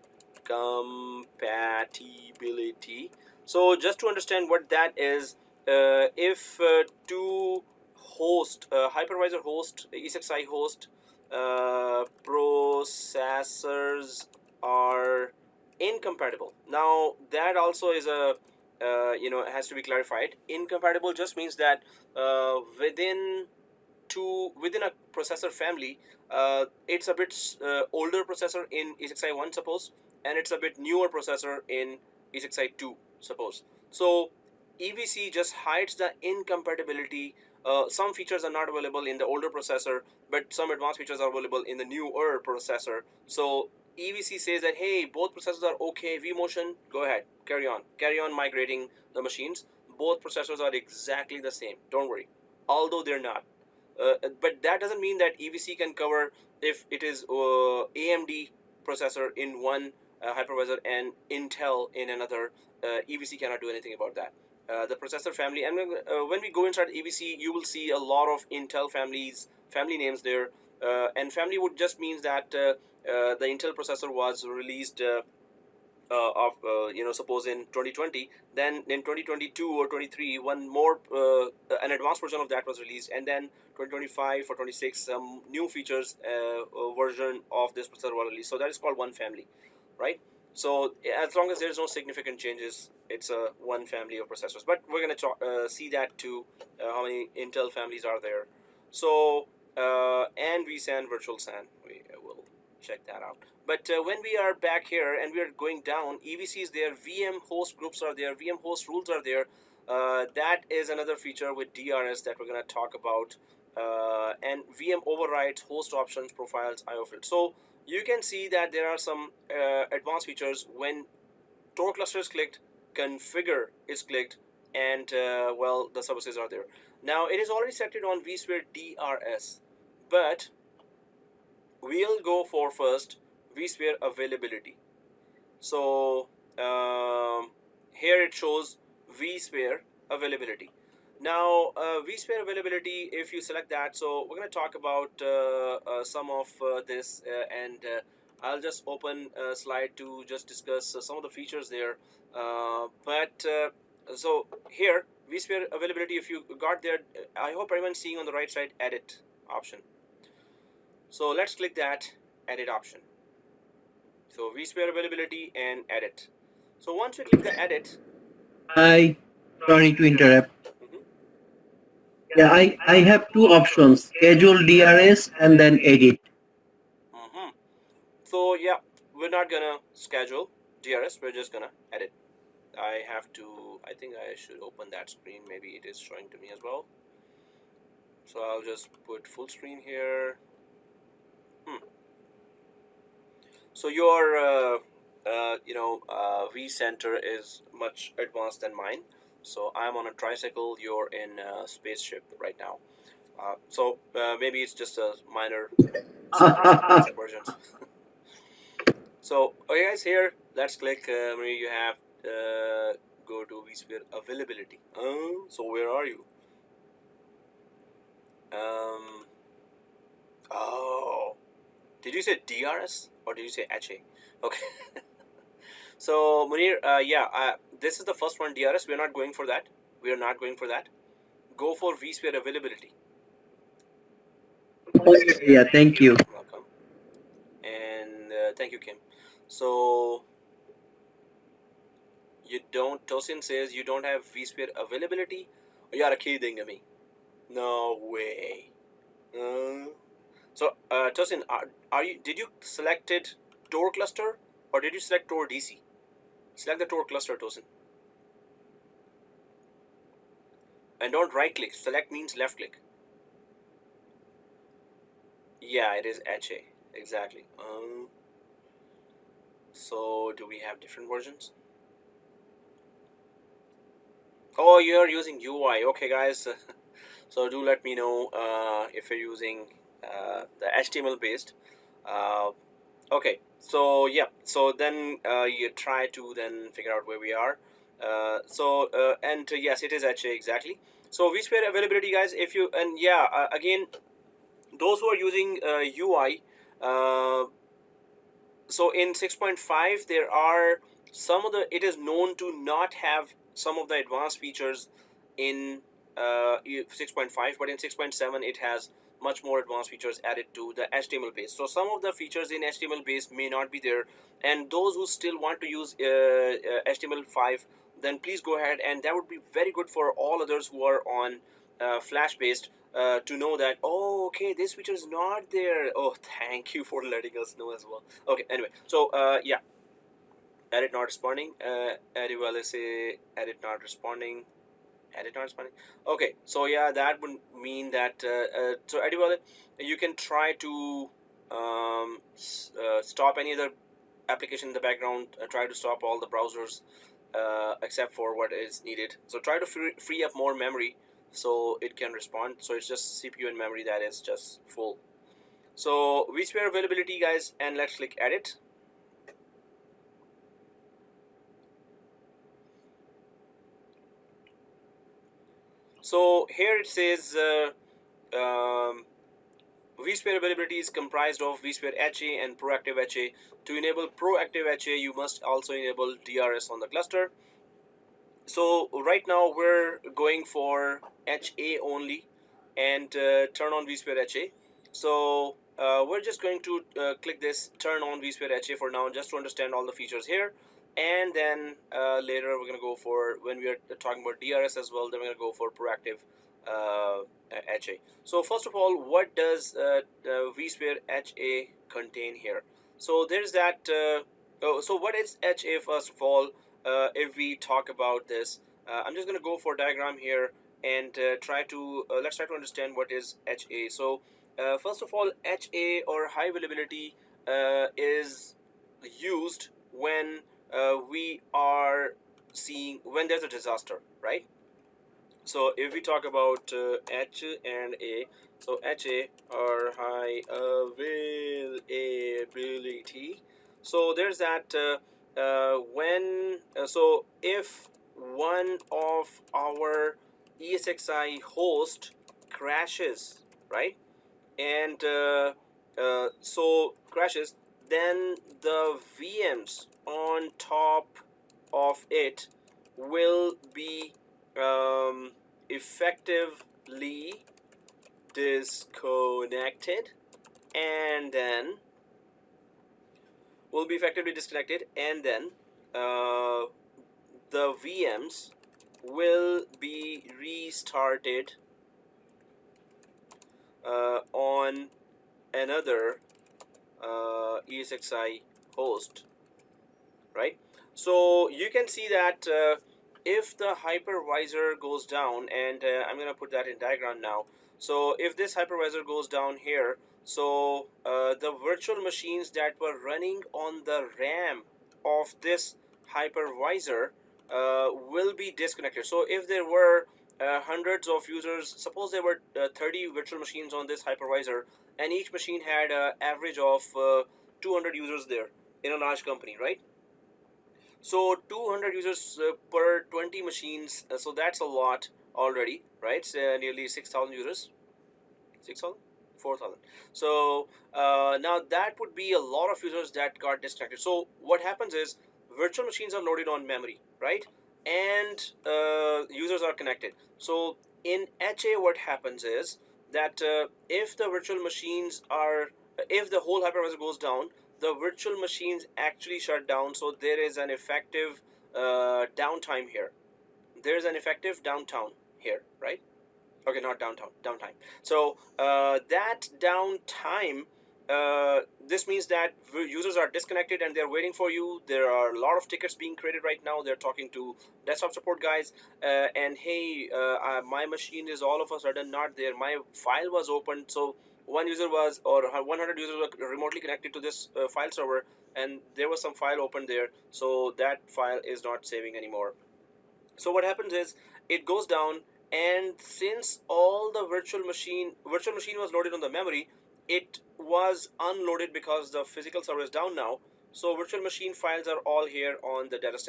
compatibility. So just to understand what that is, if two host, hypervisor host, ESXi host processors are incompatible. Now that also is a has to be clarified. Incompatible just means that within a processor family, it's a bit older processor in ESXi 1, suppose, and it's a bit newer processor in ESXi 2, suppose. So EVC just hides the incompatibility. Some features are not available in the older processor, but some advanced features are available in the newer processor. So EVC says that, hey, both processors are okay. vMotion, go ahead, carry on migrating the machines. Both processors are exactly the same. Don't worry, although they're not. But that doesn't mean that EVC can cover if it is AMD processor in one hypervisor and Intel in another. EVC cannot do anything about that. The processor family, and when we go inside EVC, you will see a lot of Intel family names there, and family would just means that the Intel processor was released suppose in 2020, then in 2022 or 23 one more an advanced version of that was released, and then 2025 or 26 some new features version of this processor was released. So that is called one family, right? So as long as there's no significant changes, it's a one family of processors. But we're going to see that too, how many Intel families are there. So and vSAN, virtual SAN, we will check that out. But when we are back here and we are going down, EVC is there, VM host groups are there, VM host rules are there. That is another feature with DRS that we're going to talk about. And VM overrides, host options, profiles, IO fields. So you can see that there are some advanced features when Tor cluster is clicked, configure is clicked, and well, the services are there. Now it is already selected on vSphere DRS, but we'll go for first vSphere availability. So here it shows vSphere availability. Now vSphere availability, if you select that, so we're going to talk about some of this, and I'll just open a slide to just discuss some of the features there. So here vSphere availability, if you got there, I hope everyone's seeing on the right side edit option. So let's click that edit option. So vSphere availability and edit. So once we click the edit, Sorry to interrupt. Yeah, I have two options, schedule DRS and then edit. So yeah, we're not gonna schedule DRS, we're just gonna edit. I think I should open that screen, maybe it is showing to me as well. So I'll just put full screen here. So your vCenter is much advanced than mine. So I'm on a tricycle, you're in a spaceship right now. So maybe it's just a minor versions. So okay guys, here let's click where you have go to vSphere availability. So where are you? Oh, did you say DRS or did you say HA? Okay. So Munir, this is the first one, DRS. We're not going for that. We are not going for that. Go for Vsphere availability. Yeah, thank you. Welcome. And thank you, Kim. So you don't, Tosin says you don't have Vsphere availability. You are kidding me. No way. So Tosin, are you, did you selected Tor cluster or did you select Tor DC? Select the Tor cluster, Tosin. And don't right click. Select means left click. Yeah, it is HA. Exactly. So do we have different versions? Oh, you're using UI. Okay, guys. So do let me know if you're using the HTML based. Okay, so yeah, so then you try to then figure out where we are. Yes, it is HA exactly. So vSphere availability, guys. If you again, those who are using UI. So in 6.5 there are some of the, it is known to not have some of the advanced features in 6.5, but in 6.7 it has much more advanced features added to the HTML base. So some of the features in HTML base may not be there, and those who still want to use HTML5, then please go ahead, and that would be very good for all others who are on Flash based to know that, oh, okay, this feature is not there. Oh, thank you for letting us know as well. Okay, anyway, so yeah, edit not responding. Say edit not responding. Edit not responding. Okay, so yeah, that would mean that so Ediwale, you can try to stop any other application in the background. Try to stop all the browsers except for what is needed. So try to free up more memory so it can respond. So it's just CPU and memory that is just full. So vSphere availability, guys, and let's click edit. So here it says vSphere availability is comprised of vSphere HA and proactive HA. To enable proactive HA, you must also enable DRS on the cluster. So right now we're going for HA only and turn on vSphere HA. So we're just going to click this turn on vSphere HA for now, just to understand all the features here. And then later we're going to go for, when we are talking about DRS as well, then we're going to go for proactive HA. So first of all, what does vSphere HA contain here? So there's that. So what is HA first of all? If we talk about this, I'm just going to go for diagram here and let's try to understand what is HA. So first of all, HA or high availability is used when we are seeing, when there's a disaster, right? So if we talk about H and A, so HA or high availability. So there's that so if one of our ESXi host crashes, right, and so crashes, then the VMs on top of it will be effectively disconnected, and then the VMs will be restarted on another ESXi host, right? So you can see that if the hypervisor goes down, and I'm going to put that in diagram now. So if this hypervisor goes down here, so the virtual machines that were running on the RAM of this hypervisor will be disconnected. So if there were hundreds of users, suppose there were 30 virtual machines on this hypervisor, and each machine had an average of 200 users there in a large company, right? So 200 users per 20 machines, so that's a lot already, right? So nearly 6,000 users. 6,000? 4,000. So now that would be a lot of users that got disconnected. So what happens is virtual machines are loaded on memory, right? And users are connected. So in HA, what happens is that if the virtual machines are, if the whole hypervisor goes down, the virtual machines actually shut down. So there is an effective downtime here. There is an effective downtime here, right? Okay, not downtown, downtime. So that downtime, this means that users are disconnected and they're waiting for you. There are a lot of tickets being created right now. They're talking to desktop support guys, and hey, my machine is all of a sudden not there. My file was opened, so one user was, or 100 users were remotely connected to this file server, and there was some file open there, so that file is not saving anymore. So what happens is it goes down, and since all the virtual machine was loaded on the memory, it was unloaded because the physical server is down now. So virtual machine files are all here on the data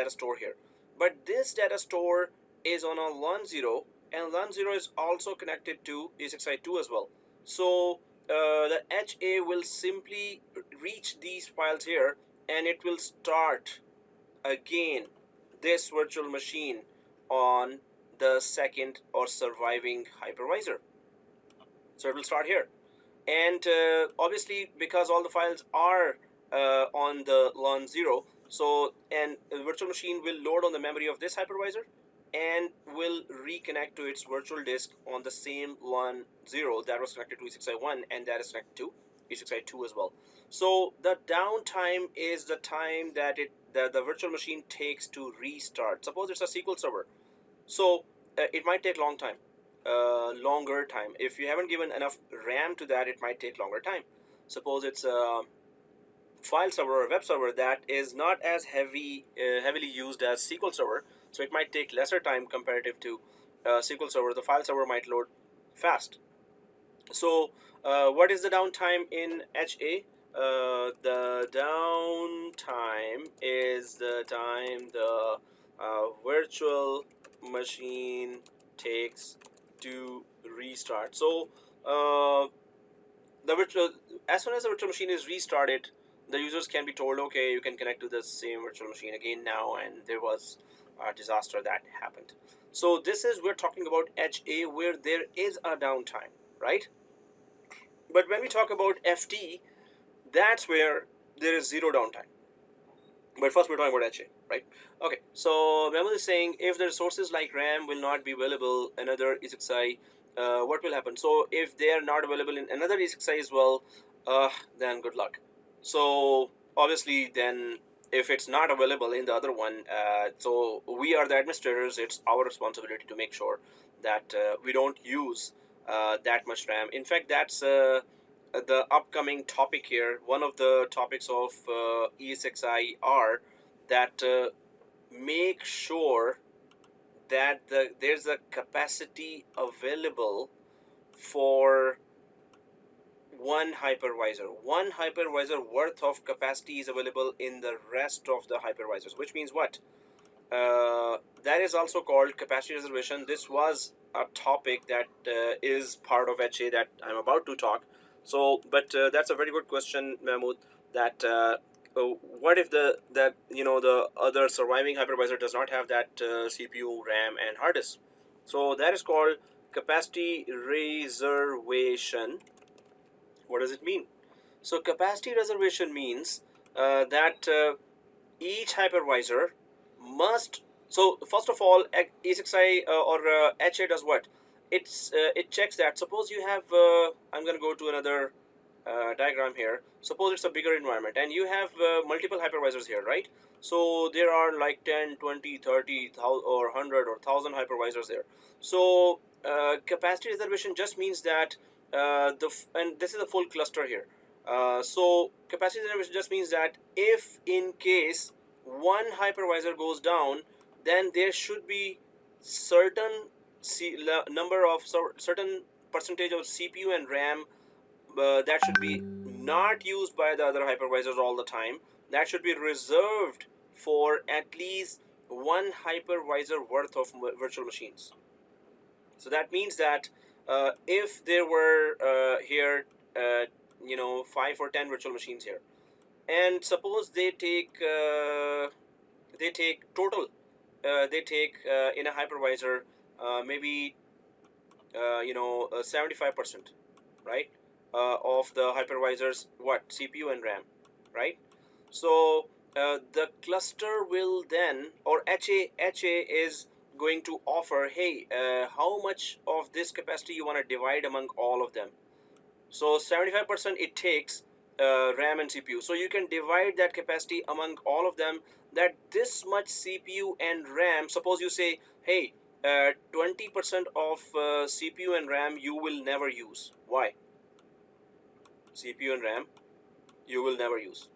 store here. But this data store is on a LAN 0, and LAN 0 is also connected to ESXi2 as well. So the HA will simply reach these files here, and it will start again this virtual machine on the second or surviving hypervisor. So it will start here, and obviously because all the files are on the LAN 0, so and the virtual machine will load on the memory of this hypervisor and will reconnect to its virtual disk on the same LAN 0 that was connected to E6i1 and that is connected to E6i2 as well. So the downtime is the time that the virtual machine takes to restart. Suppose it's a SQL server, so it might take longer time. If you haven't given enough RAM to that, it might take longer time. Suppose it's a file server or web server that is not as heavily used as SQL server, so it might take lesser time comparative to SQL server. The file server might load fast. So what is the downtime in HA? The downtime is the time the virtual machine takes to restart. So as soon as the virtual machine is restarted, the users can be told, okay, you can connect to the same virtual machine again now, and there was a disaster that happened. So this is, we're talking about HA where there is a downtime, right? But when we talk about FT, that's where there is zero downtime. But first we're talking about HA, right? Okay, so Memo is saying if the resources like RAM will not be available in another ESXi, what will happen? So if they are not available in another ESXi as well, then good luck. So obviously then if it's not available in the other one, so we are the administrators, it's our responsibility to make sure that we don't use that much RAM. In fact, that's the upcoming topic here. One of the topics of ESXi are that make sure that there's a capacity available for one hypervisor. One hypervisor worth of capacity is available in the rest of the hypervisors, which means what? That is also called capacity reservation. This was a topic that is part of HA that I'm about to talk. So, but that's a very good question, Mahmood. That what if the other surviving hypervisor does not have that CPU, RAM, and hard disk? So that is called capacity reservation. What does it mean? So capacity reservation means that each hypervisor must. So first of all, ESXi or HA does what? It checks that. Suppose you have. I'm going to go to another diagram here. Suppose it's a bigger environment and you have multiple hypervisors here, right? So there are like 10, 20, 30, or 100 or 1000 hypervisors there. So capacity reservation just means that and this is a full cluster here. So capacity reservation just means that if in case one hypervisor goes down, then there should be certain number of certain percentage of CPU and RAM that should be not used by the other hypervisors all the time. That should be reserved for at least one hypervisor worth of virtual machines. So that means that if there were here 5 or 10 virtual machines here, and suppose they take total, they take in a hypervisor maybe 75%, right, of the hypervisor's what CPU and RAM, right? So the cluster will then, or HA is going to offer, hey, how much of this capacity you want to divide among all of them. So 75% it takes RAM and CPU. So you can divide that capacity among all of them, that this much CPU and RAM, suppose you say, hey, 20% of CPU and RAM you will never use. Why? CPU and RAM you will never use.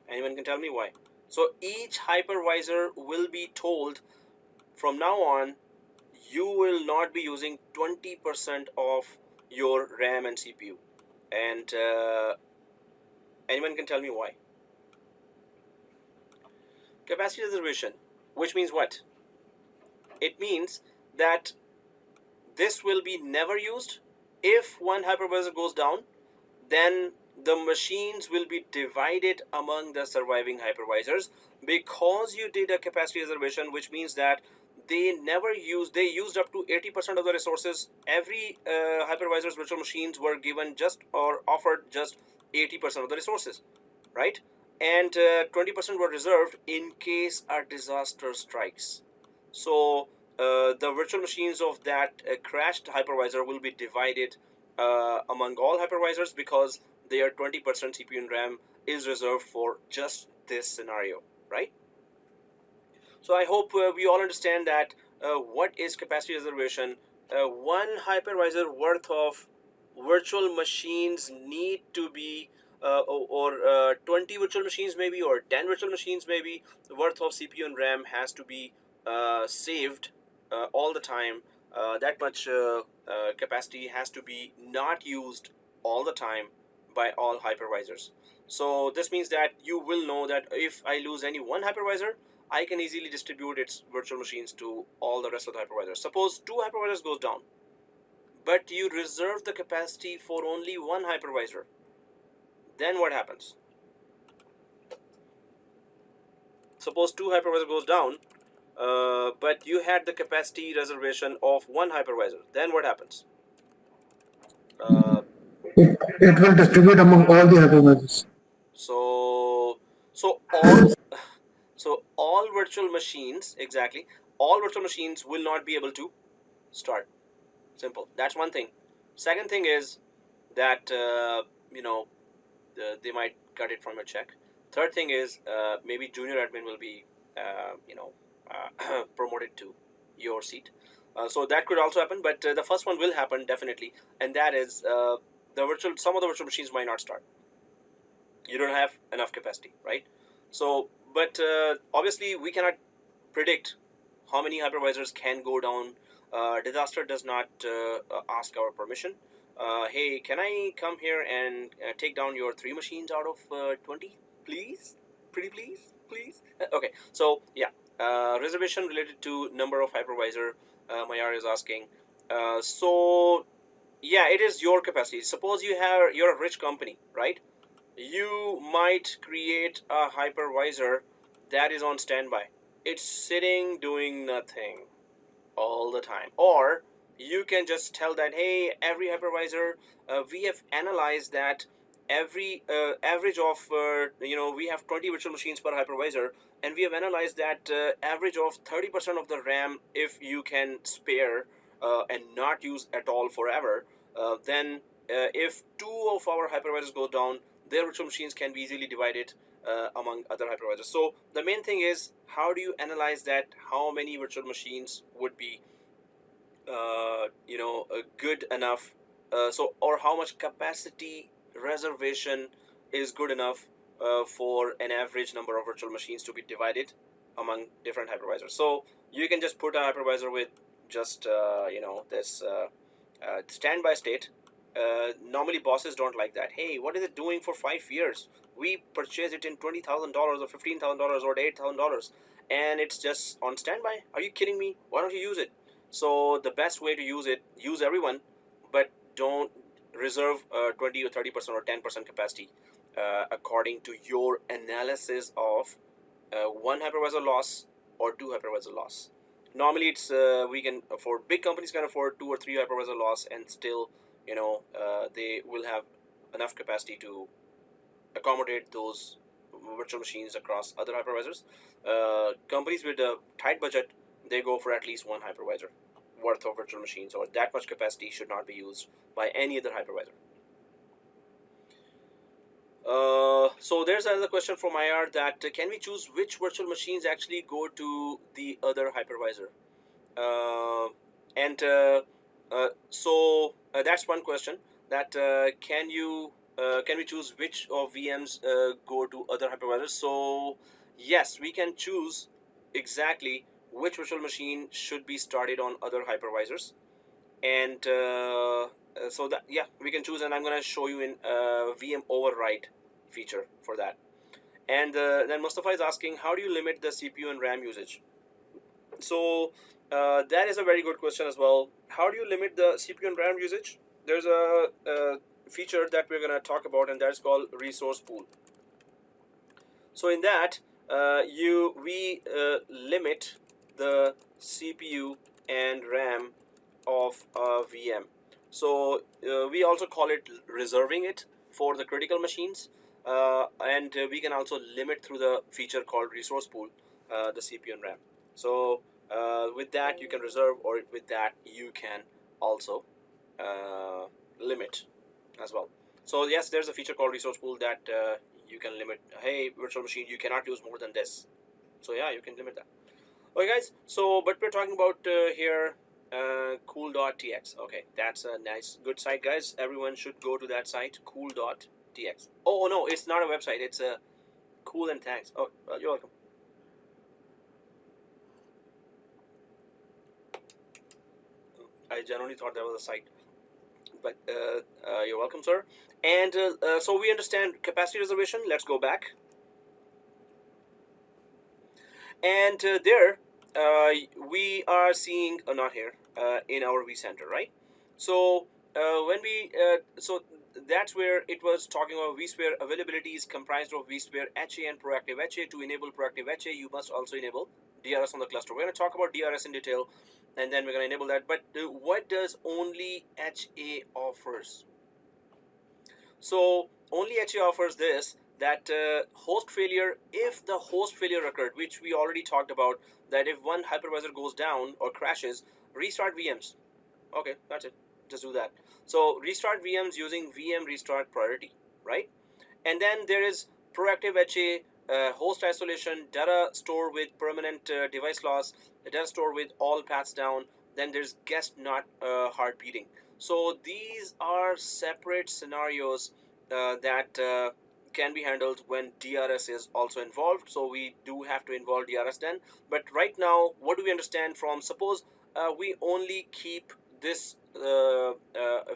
Anyone can tell me why? So each hypervisor will be told from now on, you will not be using 20% of your RAM and CPU. And anyone can tell me why? Capacity reservation, which means what? It means that this will be never used. If one hypervisor goes down, then the machines will be divided among the surviving hypervisors, because you did a capacity reservation, which means that they used up to 80% of the resources. Every hypervisor's virtual machines were given just, or offered just 80% of the resources, right? And 20% were reserved in case a disaster strikes. So the virtual machines of that crashed hypervisor will be divided among all hypervisors, because their 20% CPU and RAM is reserved for just this scenario, right? So I hope we all understand that what is capacity reservation. One hypervisor worth of virtual machines need to be, or 20 virtual machines maybe, or 10 virtual machines maybe, worth of CPU and RAM has to be saved all the time. That much capacity has to be not used all the time by all hypervisors. So this means that you will know that if I lose any one hypervisor, I can easily distribute its virtual machines to all the rest of the hypervisors. Suppose two hypervisors goes down, but you reserve the capacity for only one hypervisor. Then what happens? Suppose two hypervisor goes down, but you had the capacity reservation of one hypervisor. Then what happens? It will distribute among all the hypervisors. So all virtual machines, exactly, all virtual machines will not be able to start. Simple. That's one thing. Second thing is that they might cut it from your check. Third thing is maybe junior admin will be promoted to your seat. So that could also happen, but the first one will happen definitely, and that is some of the virtual machines might not start. You don't have enough capacity, right? So, but obviously we cannot predict how many hypervisors can go down. Disaster does not ask our permission. Hey, can I come here and take down your 3 machines out of 20, please? Pretty please. Okay, so yeah, reservation related to number of hypervisor. Mayar is asking. So yeah, it is your capacity. Suppose you're a rich company, right? You might create a hypervisor that is on standby. It's sitting doing nothing all the time. Or you can just tell that, hey, every hypervisor, we have analyzed that every average of, we have 20 virtual machines per hypervisor, and we have analyzed that average of 30% of the RAM, if you can spare and not use at all forever, then if 2 of our hypervisors go down, their virtual machines can be easily divided among other hypervisors. So the main thing is, how do you analyze that? How many virtual machines would be, good enough? Or how much capacity reservation is good enough for an average number of virtual machines to be divided among different hypervisors? So you can just put a hypervisor with just this standby state. Normally bosses don't like that. Hey, what is it doing for 5 years? We purchased it in $20,000 or $15,000 or $8,000, and it's just on standby. Are you kidding me? Why don't you use it? So the best way to use it, use everyone, but don't reserve 20 or 30% or 10% capacity. according to your analysis of one hypervisor loss or two hypervisor loss. Normally, it's we can afford, big companies can afford 2 or 3 hypervisor loss, and still, they will have enough capacity to accommodate those virtual machines across other hypervisors. Companies with a tight budget, they go for at least one hypervisor worth of virtual machines, or that much capacity should not be used by any other hypervisor. So there's another question from IR that can we choose which virtual machines actually go to the other hypervisor? So that's one question, that can we choose which of VMs go to other hypervisors? So yes, we can choose exactly which virtual machine should be started on other hypervisors, and so that, yeah, we can choose, and I'm going to show you in VM override feature for that. And then Mustafa is asking, how do you limit the CPU and RAM usage? So that is a very good question as well. How do you limit the CPU and RAM usage? There's a feature that we're going to talk about, and that's called resource pool. So in that, we limit the CPU and RAM of a VM. So we also call it reserving it for the critical machines, and we can also limit through the feature called resource pool the CPU and RAM. So with that you can reserve, or with that you can also limit as well. So yes, there's a feature called resource pool that you can limit. Hey, virtual machine, you cannot use more than this. So yeah, you can limit that. Okay guys, so but we're talking about here cool.tx. Okay, that's a nice good site, guys. Everyone should go to that site, cool.tx. Oh no, it's not a website, it's a cool and thanks. Oh, you're welcome. I genuinely thought that was a site, but you're welcome, sir. And so we understand capacity reservation. Let's go back. And there we are seeing not here in our vCenter, right? So when we so that's where it was talking about vSphere availability is comprised of vSphere HA and proactive HA. To enable proactive HA, you must also enable DRS on the cluster. We're going to talk about DRS in detail, and then we're going to enable that. But what does only HA offers? So only HA offers this, that host failure, if the host failure occurred, which we already talked about, that if one hypervisor goes down or crashes, restart VMs. Okay, that's it. Just do that. So restart VMs using VM restart priority, right? And then there is proactive HA, host isolation, data store with permanent device loss, data store with all paths down. Then there's guest not hard beating. So these are separate scenarios that can be handled when DRS is also involved. So we do have to involve DRS then. But right now, what do we understand from, suppose we only keep this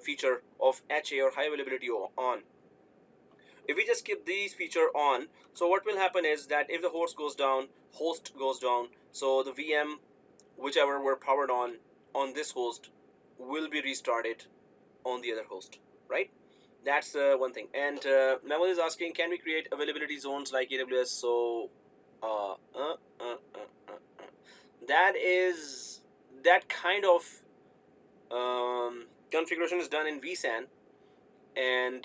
feature of HA or high availability on. If we just keep these feature on, so what will happen is that if the host goes down, so the VM, whichever were powered on this host, will be restarted on the other host, right? That's one thing. And Memo is asking, can we create availability zones like AWS? So that kind of configuration is done in vSAN, and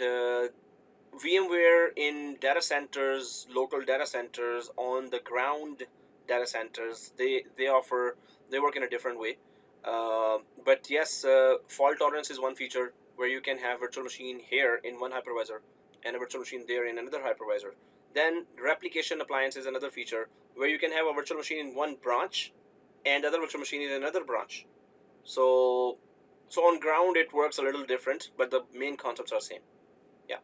VMware in data centers, local data centers, on the ground data centers, they work in a different way. But yes, fault tolerance is one feature where you can have virtual machine here in one hypervisor and a virtual machine there in another hypervisor. Then replication appliance is another feature where you can have a virtual machine in one branch and other virtual machine in another branch. So on ground it works a little different, but the main concepts are same. Yeah.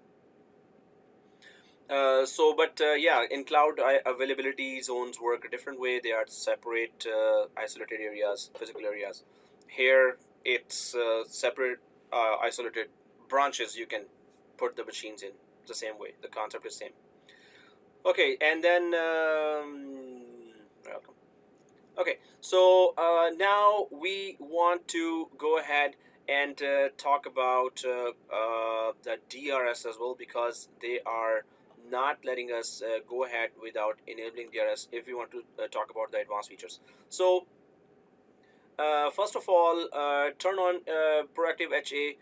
Yeah, in cloud, availability zones work a different way. They are separate, isolated areas, physical areas. Here, it's separate, isolated branches. You can put the machines in the same way. The concept is same. Okay, and then welcome. Okay, so now we want to go ahead and talk about the DRS as well, because they are not letting us go ahead without enabling DRS if we want to talk about the advanced features. So first of all, turn on proactive HA.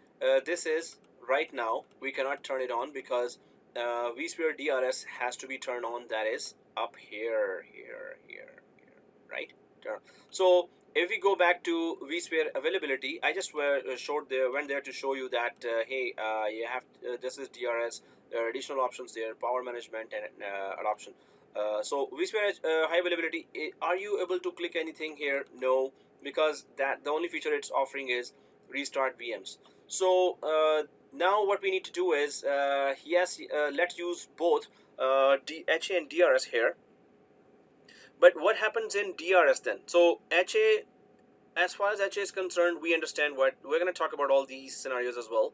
This is right now we cannot turn it on because Vsphere DRS has to be turned on. That is up here, right? So if we go back to Vsphere availability, I just went there to show you that hey, you have this is DRS. There are additional options there, power management and adoption. So Vsphere high availability. Are you able to click anything here? No, because that the only feature it's offering is restart VMs. So now what we need to do is yes, let's use both HA and DRS here. But what happens in DRS then? So HA, as far as HA is concerned, we understand what we're going to talk about all these scenarios as well.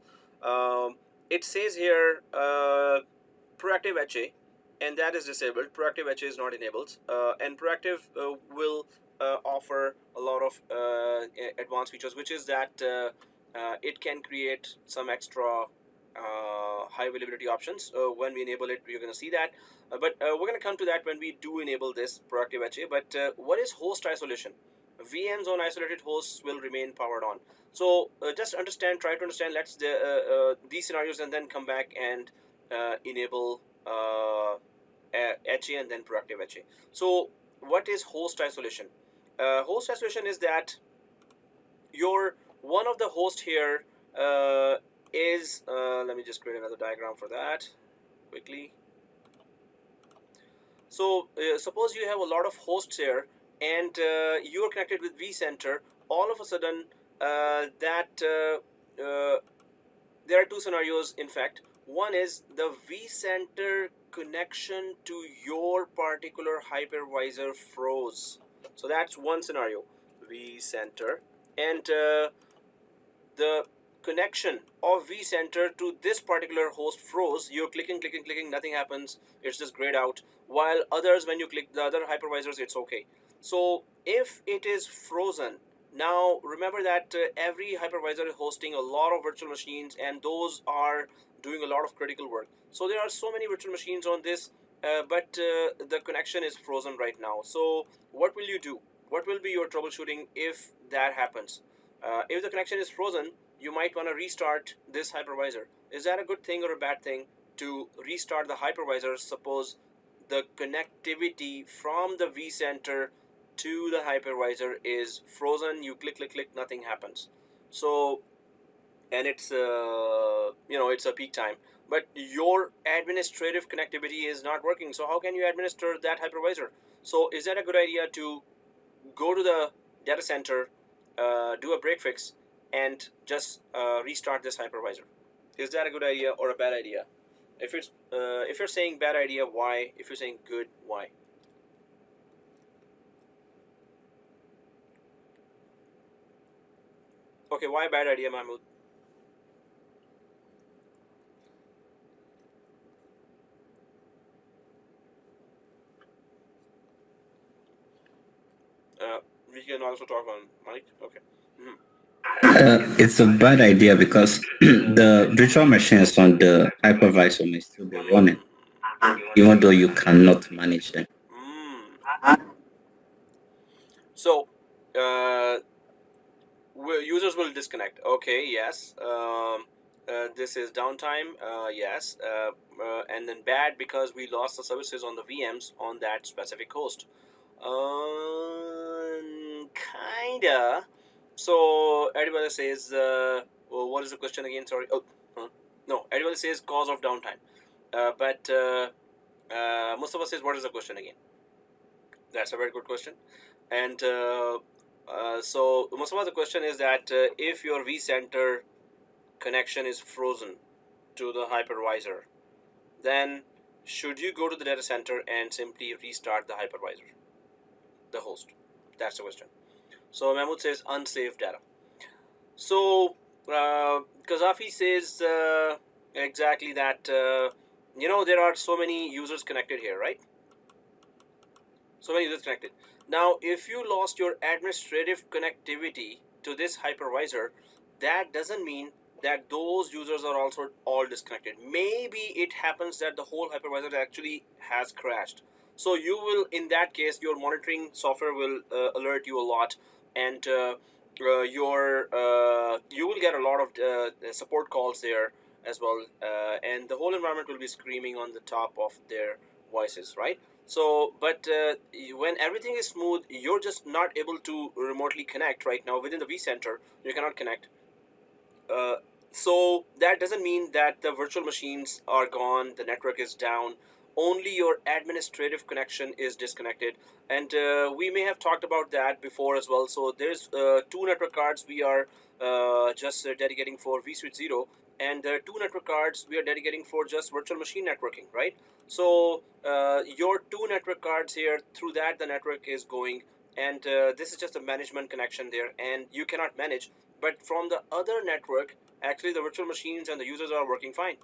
It says here proactive HA, and that is disabled. Proactive HA is not enabled, and proactive will offer a lot of advanced features, which is that it can create some extra high availability options. When we enable it, you're going to see that. But we're going to come to that when we do enable this proactive HA. But what is host isolation? VMs on isolated hosts will remain powered on. So just try to understand. Let's these scenarios and then come back and enable HA and then proactive HA. So what is host isolation? Host isolation is that your one of the host here is let me just create another diagram for that quickly. So suppose you have a lot of hosts here and you are connected with vCenter. All of a sudden there are two scenarios in fact. One is the vCenter connection to your particular hypervisor froze. So that's one scenario, vCenter, and the connection of vCenter to this particular host froze. You're clicking, nothing happens. It's just grayed out. While others, when you click the other hypervisors, it's okay. So if it is frozen, now remember that every hypervisor is hosting a lot of virtual machines, and those are doing a lot of critical work. So there are so many virtual machines on this, but the connection is frozen right now. So what will you do? What will be your troubleshooting if that happens? If the connection is frozen, you might want to restart this hypervisor. Is that a good thing or a bad thing to restart the hypervisor? Suppose the connectivity from the vCenter to the hypervisor is frozen. You click, nothing happens. So, and it's it's a peak time, but your administrative connectivity is not working. So how can you administer that hypervisor? So is that a good idea to go to the data center, do a break fix, and just restart this hypervisor? Is that a good idea or a bad idea? If you're saying bad idea, why? If you're saying good, why? Okay, why bad idea, Mahmoud? We can also talk on mic. Okay. It's a bad idea because the virtual machines on the hypervisor may still be running, even though you cannot manage them. So, users will disconnect. Okay, yes. This is downtime. Yes. And then bad because we lost the services on the VMs on that specific host. Kinda. So everybody says, well, what is the question again? Sorry. Oh, no. Everybody says cause of downtime. But Mustafa says, what is the question again? That's a very good question. And so Mustafa, the question is that if your vCenter connection is frozen to the hypervisor, then should you go to the data center and simply restart the hypervisor, the host? That's the question. So Mahmoud says unsafe data. So Kazafi says exactly that. There are so many users connected here, right? So many users connected. Now, if you lost your administrative connectivity to this hypervisor, that doesn't mean that those users are also all disconnected. Maybe it happens that the whole hypervisor actually has crashed. So you will, in that case, your monitoring software will alert you a lot, and you will get a lot of support calls there as well, and the whole environment will be screaming on the top of their voices, right? So, but when everything is smooth, you're just not able to remotely connect right now within the vCenter. You cannot connect. Uh, so that doesn't mean that the virtual machines are gone, the network is down. Only your administrative connection is disconnected, and we may have talked about that before as well. So there's two network cards we are just dedicating for vSuite 0, and there are two network cards we are dedicating for just virtual machine networking, right? So your two network cards here, through that the network is going, and this is just a management connection there, and you cannot manage. But from the other network, actually the virtual machines and the users are working fine.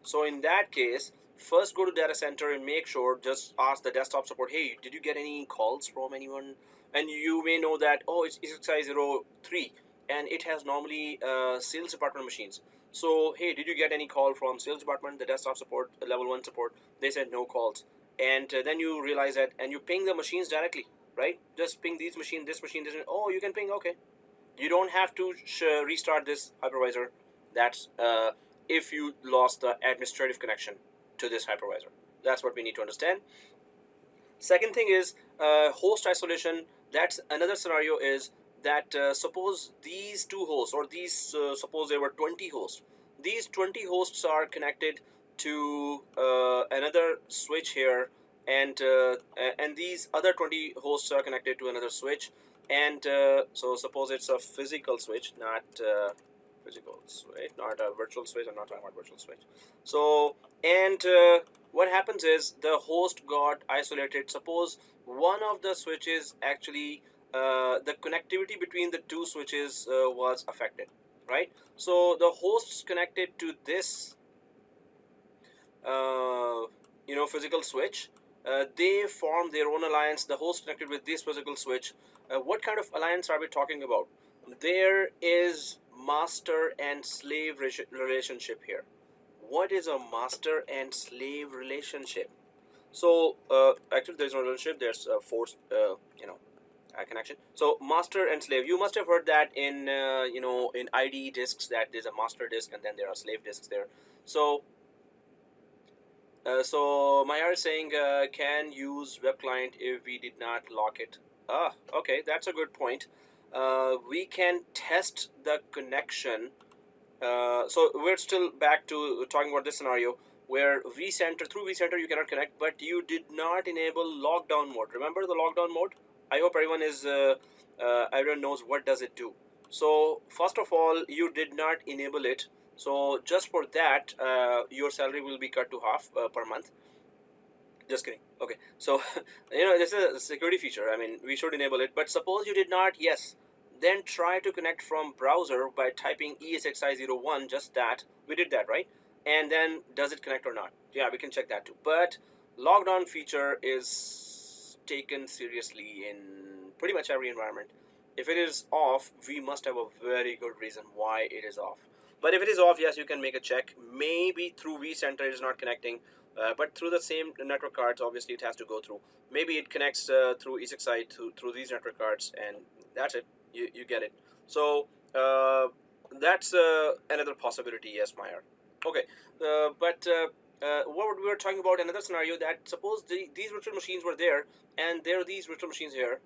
So in that case, first go to data center and make sure, just ask the desktop support, hey, did you get any calls from anyone? And you may know that, oh, it's ESXi03, and it has normally sales department machines. So, hey, did you get any call from sales department, the desktop support, level 1 support? They said no calls. And then you realize that, and you ping the machines directly, right? Just ping these machines, this machine, this machine. Oh, you can ping, okay. You don't have to restart this hypervisor. That's if you lost the administrative connection to this hypervisor. That's what we need to understand. Second thing is host isolation. That's another scenario, is that suppose these two hosts, or these suppose there were 20 hosts. These 20 hosts are connected to another switch here, and these other 20 hosts are connected to another switch. And so suppose it's a physical switch, not physical switch, not a virtual switch. I'm not talking about virtual switch. So, and what happens is the host got isolated. Suppose one of the switches actually, the connectivity between the two switches was affected, right? So the hosts connected to this physical switch, they form their own alliance. The host connected with this physical switch. What kind of alliance are we talking about? There is master and slave relationship here. What is a master and slave relationship? So actually there's no relationship, there's a forced connection. So master and slave, you must have heard that in in IDE disks, that there's a master disk and then there are slave disks there. So Mayar is saying can use web client if we did not lock it. Okay, that's a good point. We can test the connection. So we're still back to talking about this scenario where through vCenter you cannot connect, but you did not enable lockdown mode. Remember the lockdown mode? I hope everyone knows what does it do. So first of all, you did not enable it. So just for that, your salary will be cut to half per month. Just kidding. Okay, so this is a security feature. I mean, we should enable it. But suppose you did not, yes, then try to connect from browser by typing ESXi01. Just that, we did that, right? And then does it connect or not? Yeah, we can check that too. But lockdown feature is taken seriously in pretty much every environment. If it is off, we must have a very good reason why it is off. But if it is off, yes, you can make a check. Maybe through vCenter it is not connecting, but through the same network cards, obviously it has to go through. Maybe it connects through ESXi through these network cards, and that's it. You get it. So that's another possibility, yes, Meyer. Okay, but what we were talking about, another scenario, that suppose these virtual machines were there, and there are these virtual machines here.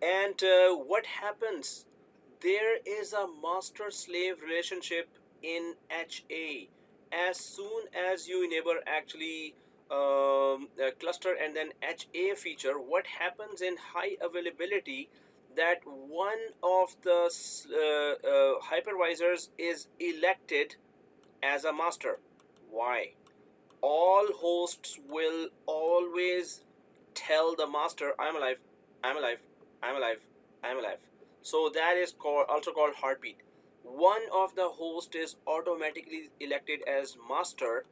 And what happens? There is a master-slave relationship in HA. As soon as you enable actually cluster and then HA feature, what happens in high availability, that one of the hypervisors is elected as a master. Why? All hosts will always tell the master, I'm alive, I'm alive, I'm alive, I'm alive. So that is also called heartbeat. One of the hosts is automatically elected as master,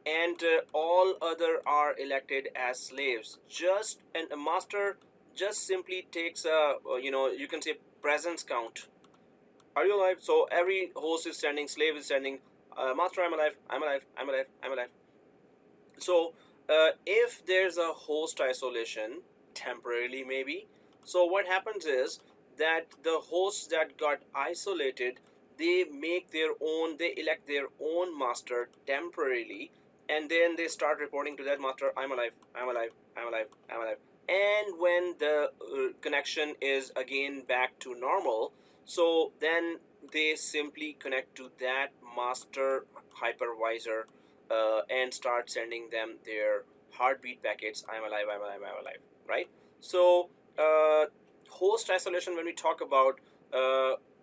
and all other are elected as slaves. And a master just simply takes a you can say presence count. Are you alive? So every host is sending, slave is sending, master, I'm alive, I'm alive, I'm alive, I'm alive. So if there's a host isolation temporarily, maybe, so what happens is that the hosts that got isolated, they elect their own master temporarily, and then they start reporting to that master, I'm alive, I'm alive, I'm alive, I'm alive. And when the connection is again back to normal, so then they simply connect to that master hypervisor and start sending them their heartbeat packets. I'm alive, I'm alive, I'm alive, right? So host isolation, when we talk about,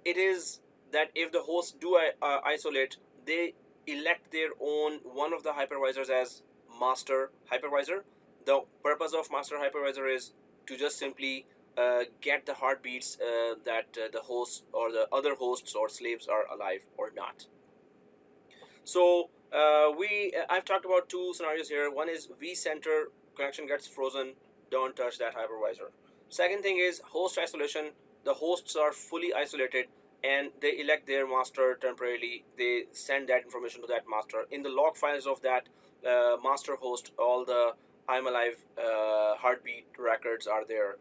it is that if the hosts do isolate, they elect their own one of the hypervisors as master hypervisor. The purpose of master hypervisor is to just simply get the heartbeats that the hosts or the other hosts or slaves are alive or not. So I've talked about two scenarios here. One is vCenter connection gets frozen, don't touch that hypervisor. Second thing is host isolation. The hosts are fully isolated and they elect their master temporarily. They send that information to that master. In the log files of that master host, all the I'm alive heartbeat records are there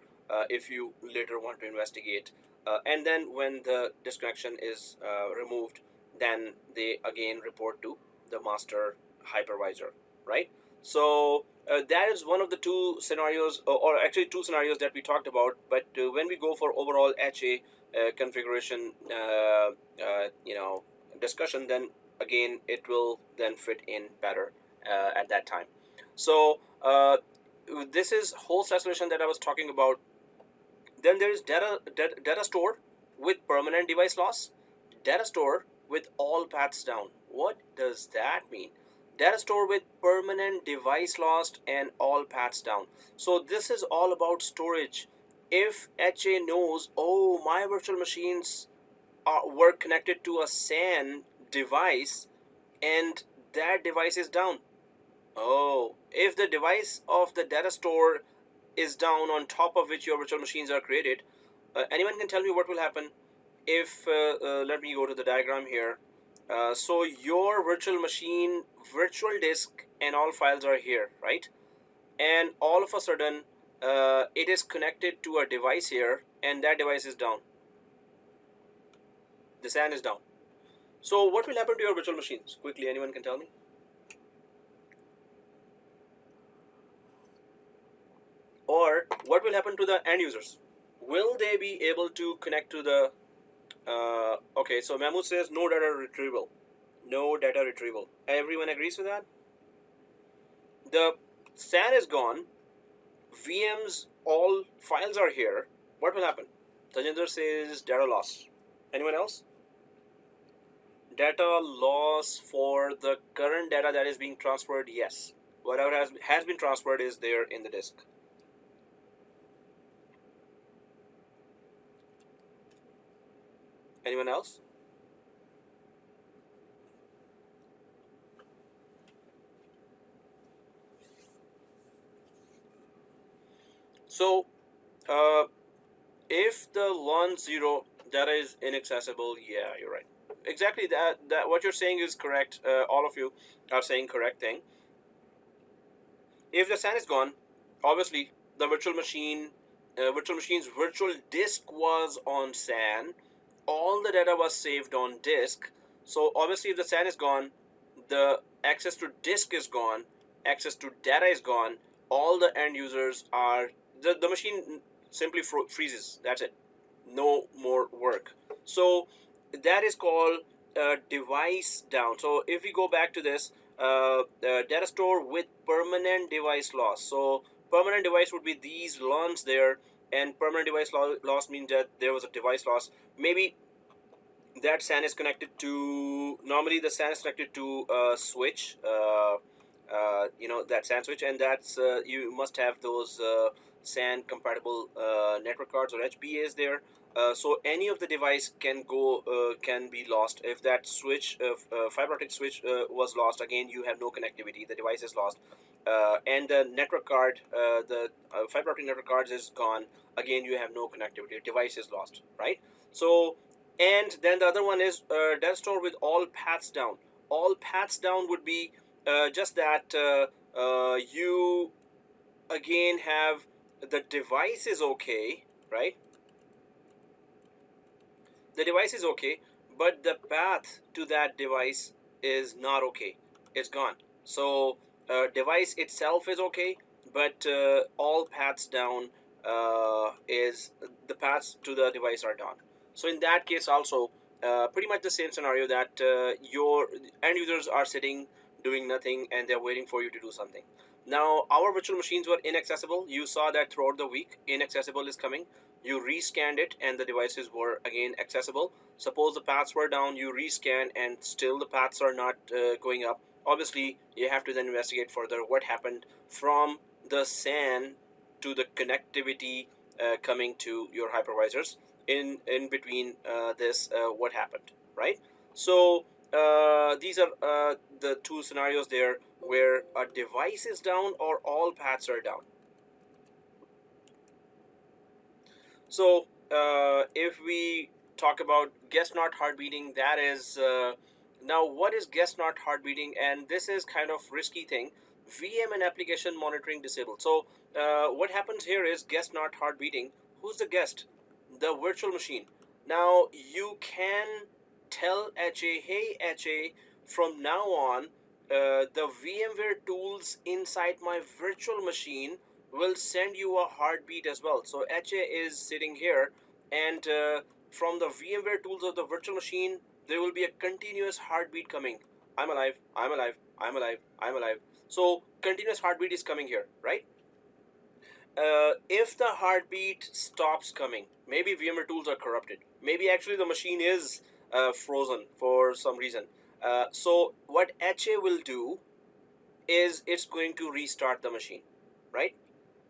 if you later want to investigate. And then when the disconnection is removed, then they again report to the master hypervisor, right? So that is one of the two scenarios, or actually two scenarios that we talked about. But when we go for overall HA configuration, discussion, then again it will then fit in better at that time. So this is host isolation that I was talking about. Then there is data store with permanent device loss, data store with all paths down. What does that mean? Data store with permanent device lost and all paths down. So this is all about storage. If HA knows, oh, my virtual machines were connected to a SAN device and that device is down. Oh, if the device of the data store is down on top of which your virtual machines are created, anyone can tell me what will happen if, let me go to the diagram here. So your virtual machine, virtual disk and all files are here, right? And all of a sudden, it is connected to a device here and that device is down. The SAN is down. So what will happen to your virtual machines? Quickly, anyone can tell me? Or what will happen to the end users? Will they be able to connect to the okay, so Mahmood says no data retrieval. No data retrieval. Everyone agrees with that? The SAN is gone. VMs, all files are here. What will happen? Tajinder says data loss. Anyone else? Data loss for the current data that is being transferred, yes. Whatever has been transferred is there in the disk. Anyone else? So, if the LON 0 data is inaccessible, yeah, you're right. Exactly that what you're saying is correct. All of you are saying correct thing. If the SAN is gone, obviously the virtual machine's virtual disk was on SAN. All the data was saved on disk. So obviously if the SAN is gone, the access to disk is gone, access to data is gone, all the end users are, the machine simply freezes. That's it. No more work. So that is called device down. So if we go back to this, data store with permanent device loss. So permanent device would be these LONs there, and permanent device loss means that there was a device loss. Maybe that SAN is connected to, normally the SAN is connected to a switch, that SAN switch, and that's you must have those SAN compatible network cards or HBAs there. So any of the device can be lost. If that switch, fiber optic switch was lost, again you have no connectivity. The device is lost, and the network card, the fiber optic network cards is gone. Again, you have no connectivity. Device is lost, right? So And then the other one is data store with all paths down. All paths down would be just that you again have the device is okay, right? The device is okay, but the path to that device is not okay. It's gone. So device itself is okay, but all paths down is the paths to the device are done. So in that case also, pretty much the same scenario that your end users are sitting doing nothing and they're waiting for you to do something. Now our virtual machines were inaccessible. You saw that throughout the week, inaccessible is coming. You rescanned it and the devices were again accessible. Suppose the paths were down, you rescan and still the paths are not going up. Obviously you have to then investigate further what happened from the SAN to the connectivity coming to your hypervisors. In between this, what happened, right? So these are the two scenarios there where a device is down or all paths are down. So if we talk about guest not heart beating, that is now what is guest not heart beating, and this is kind of risky thing. VM and application monitoring disabled. So what happens here is guest not heart beating. Who's the guest? The virtual machine. Now you can tell HA, hey HA, from now on the VMware tools inside my virtual machine will send you a heartbeat as well. So HA is sitting here, and from the VMware tools of the virtual machine, there will be a continuous heartbeat coming. I'm alive, I'm alive, I'm alive, I'm alive. So continuous heartbeat is coming here, right? If the heartbeat stops coming, maybe VMware tools are corrupted. Maybe actually the machine is frozen for some reason. So what HA will do is it's going to restart the machine, right?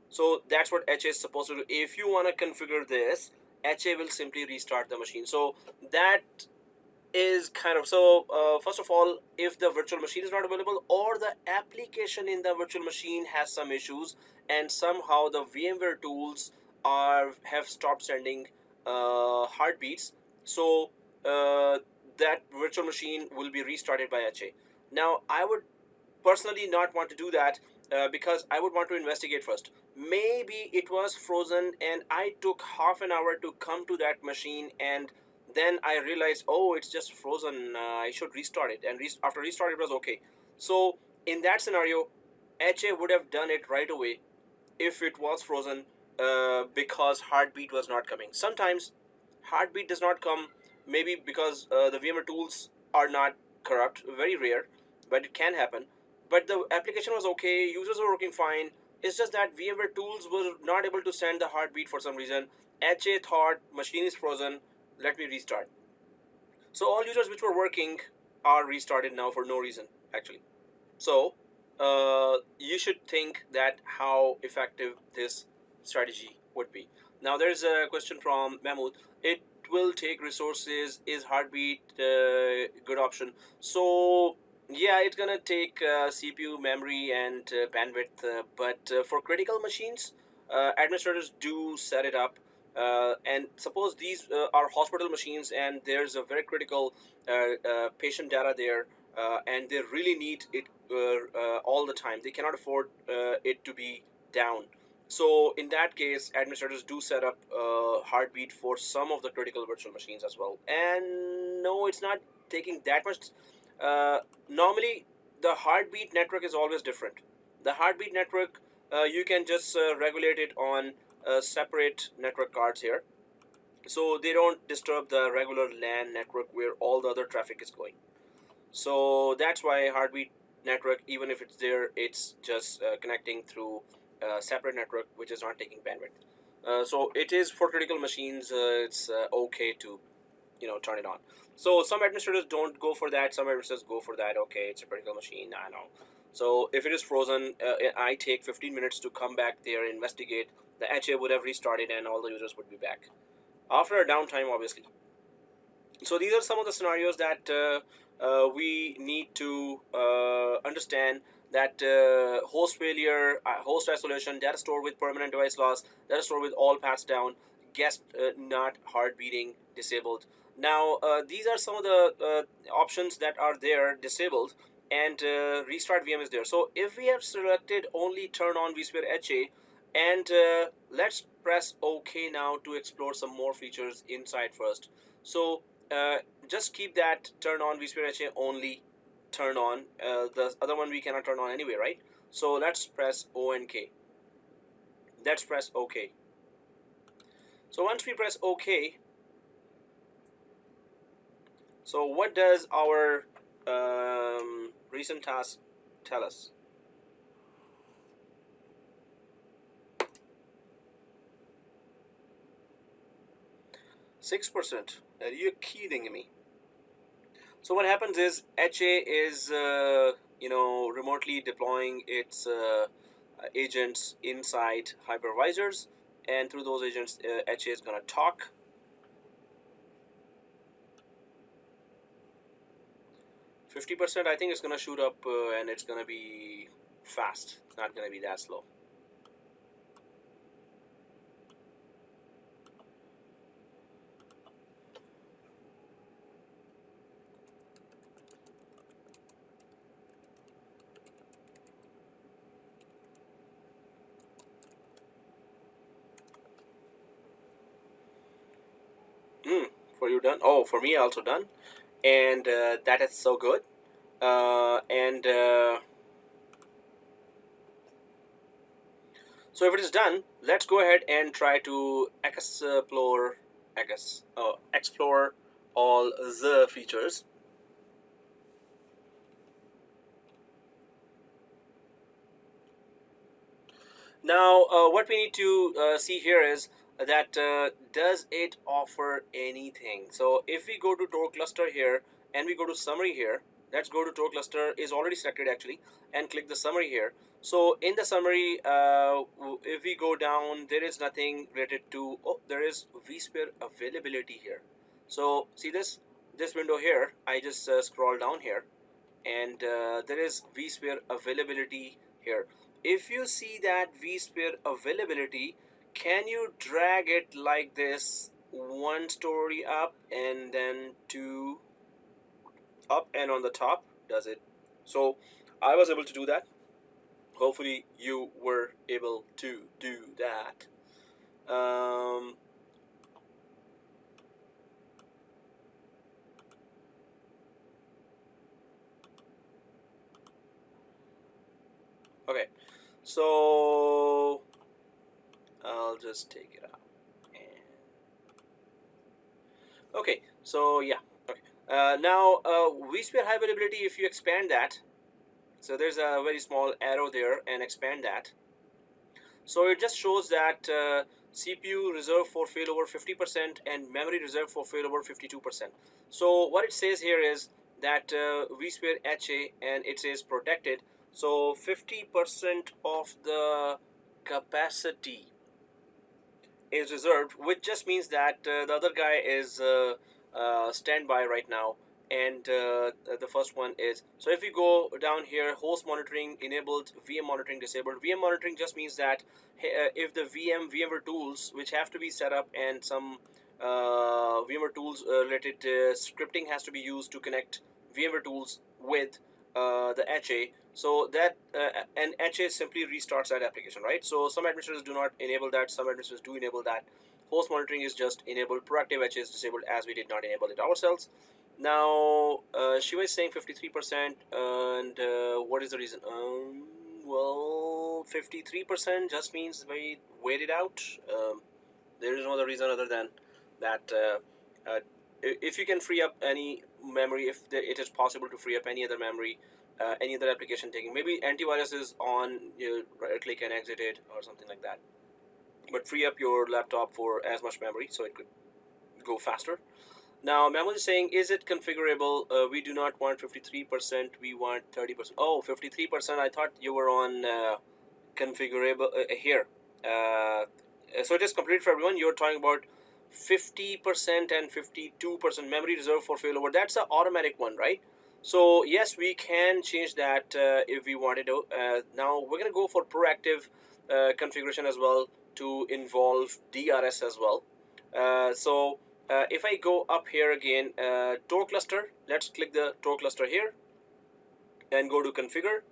So that's what HA is supposed to do. If you want to configure this, HA will simply restart the machine. So that is kind of, so first of all, if the virtual machine is not available or the application in the virtual machine has some issues and somehow the VMware tools have stopped sending heartbeats, so that virtual machine will be restarted by HA. Now I would personally not want to do that because I would want to investigate first. Maybe it was frozen and I took half an hour to come to that machine, and then I realized, oh, it's just frozen. I should restart it, and after restart it was okay. So in that scenario, HA would have done it right away if it was frozen because heartbeat was not coming. Sometimes heartbeat does not come, maybe because the VMware tools are not corrupt, very rare, but it can happen. But the application was okay, users were working fine. It's just that VMware tools were not able to send the heartbeat for some reason. HA thought machine is frozen, let me restart. So all users which were working are restarted now for no reason, actually. So you should think that how effective this strategy would be. Now there's a question from Mahmood. It will take resources. Is heartbeat good option? So yeah, it's gonna take CPU, memory, and bandwidth. But for critical machines, administrators do set it up. And suppose these are hospital machines, and there's a very critical patient data there, and they really need it all the time. They cannot afford it to be down. So in that case, administrators do set up heartbeat for some of the critical virtual machines as well. And no, it's not taking that much. Normally, the heartbeat network is always different. The heartbeat network, you can just regulate it on separate network cards here. So they don't disturb the regular LAN network where all the other traffic is going. So that's why heartbeat network, even if it's there, it's just connecting through a separate network which is not taking bandwidth. So it is for critical machines. It's okay to turn it on. So some administrators don't go for that. Some administrators go for that. Okay, it's a critical machine. I know. So if it is frozen, I take 15 minutes to come back there, investigate. The HA would have restarted and all the users would be back after a downtime, obviously. So these are some of the scenarios that we need to understand, that host failure, host isolation, data store with permanent device loss, data store with all paths down, guest not heart beating disabled. Now, these are some of the options that are there disabled, and restart VM is there. So if we have selected only turn on Vsphere HA, and let's press OK now to explore some more features inside first. So just keep that turn on Vsphere HA only turn on. The other one we cannot turn on anyway, right? So let's press O and K. Let's press OK. So once we press OK, so what does our recent task tell us? %. Are you kidding me? So what happens is HA is remotely deploying its agents inside hypervisors, and through those agents HA is going to talk. 50%, I think it's going to shoot up and it's going to be fast. It's not going to be that slow. For you done? Oh, for me also done. And that is so good. So if it is done, let's go ahead and try to explore all the features. Now, what we need to see here is that does it offer anything? So if we go to Tor cluster here and we go to summary here, let's go to Tor cluster, is already selected actually, and click the summary here. So in the summary, if we go down, there is nothing related to, there is Vsphere availability here. So see this window here, I just scroll down here, and there is Vsphere availability here. If you see that Vsphere availability, can you drag it like this, one story up and then two up, and on the top? Does it? So I was able to do that. Hopefully you were able to do that. Okay, so I'll just take it out. Okay, so yeah. Okay. Now Vsphere high availability, if you expand that, so there's a very small arrow there, and expand that. So it just shows that CPU reserved for failover 50% and memory reserved for failover 52%. So what it says here is that Vsphere HA, and it says protected. So 50% of the capacity is reserved, which just means that the other guy is standby right now, and the first one is. So if we go down here, host monitoring enabled, VM monitoring disabled. VM monitoring just means that if the VMware tools which have to be set up, and some VMware tools related scripting has to be used to connect VMware tools with the HA, so that and HA simply restarts that application, right? So some administrators do not enable that, some administrators do enable that. Host monitoring is just enabled, proactive HA is disabled, as we did not enable it ourselves. Now Shiva is saying 53%, and what is the reason? Well, 53% just means we wait it out. There is no other reason other than that. If you can free up any memory, if it is possible to free up any other memory, any other application taking, maybe antivirus is on, right click and exit it or something like that, but free up your laptop for as much memory so it could go faster. Now Mehmood is saying, is it configurable? We do not want 53%, we want 30%. Oh, 53%, I thought you were on configurable here. So it is complete for everyone. You're talking about 50% and 52% memory reserved for failover. That's an automatic one, right? So yes, we can change that if we wanted to. Now we're going to go for proactive configuration as well, to involve DRS as well. So if I go up here again, Tor cluster, let's click the Tor cluster here and go to configure.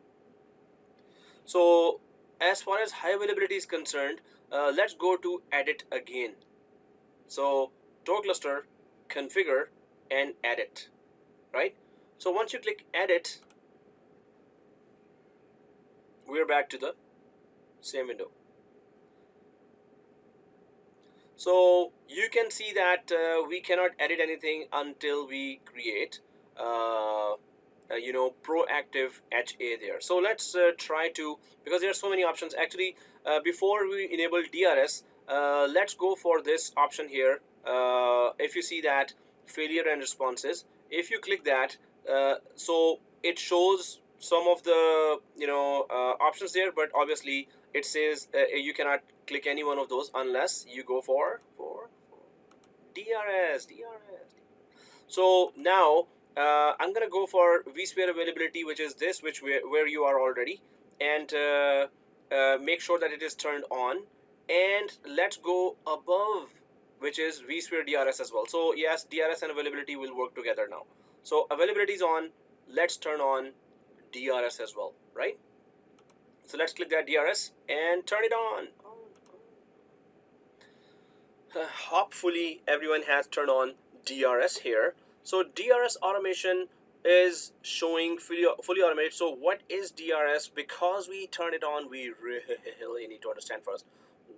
So as far as high availability is concerned, let's go to edit again. So Tor cluster, configure, and edit, right? So once you click edit, we're back to the same window. So you can see that we cannot edit anything until we create proactive HA there. So let's try to, because there are so many options actually. Before we enable DRS, let's go for this option here. If you see that failure and responses, if you click that, so it shows some of the options there, but obviously it says you cannot click any one of those unless you go for DRS. So now I'm gonna go for Vsphere Availability, which is this, where you are already, and make sure that it is turned on, and let's go above, which is Vsphere DRS as well. So yes, DRS and availability will work together now. So availability is on, let's turn on DRS as well, right? So let's click that DRS and turn it on. Hopefully everyone has turned on DRS here. So DRS automation is showing fully automated. So what is DRS? Because we turned it on, we really need to understand first,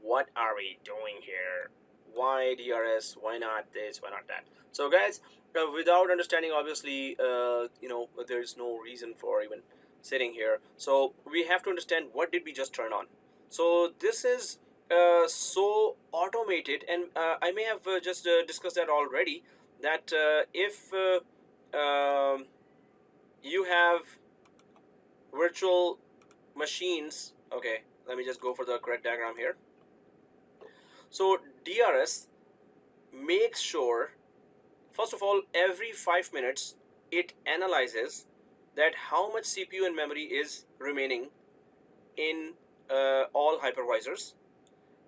what are we doing here? Why DRS? Why not this? Why not that? So guys, without understanding, obviously, there's no reason for even sitting here. So we have to understand, what did we just turn on? So this is so automated, and I may have just discussed that already, that if you have virtual machines, okay, let me just go for the correct diagram here. So DRS makes sure, first of all, every 5 minutes it analyzes that how much CPU and memory is remaining in all hypervisors,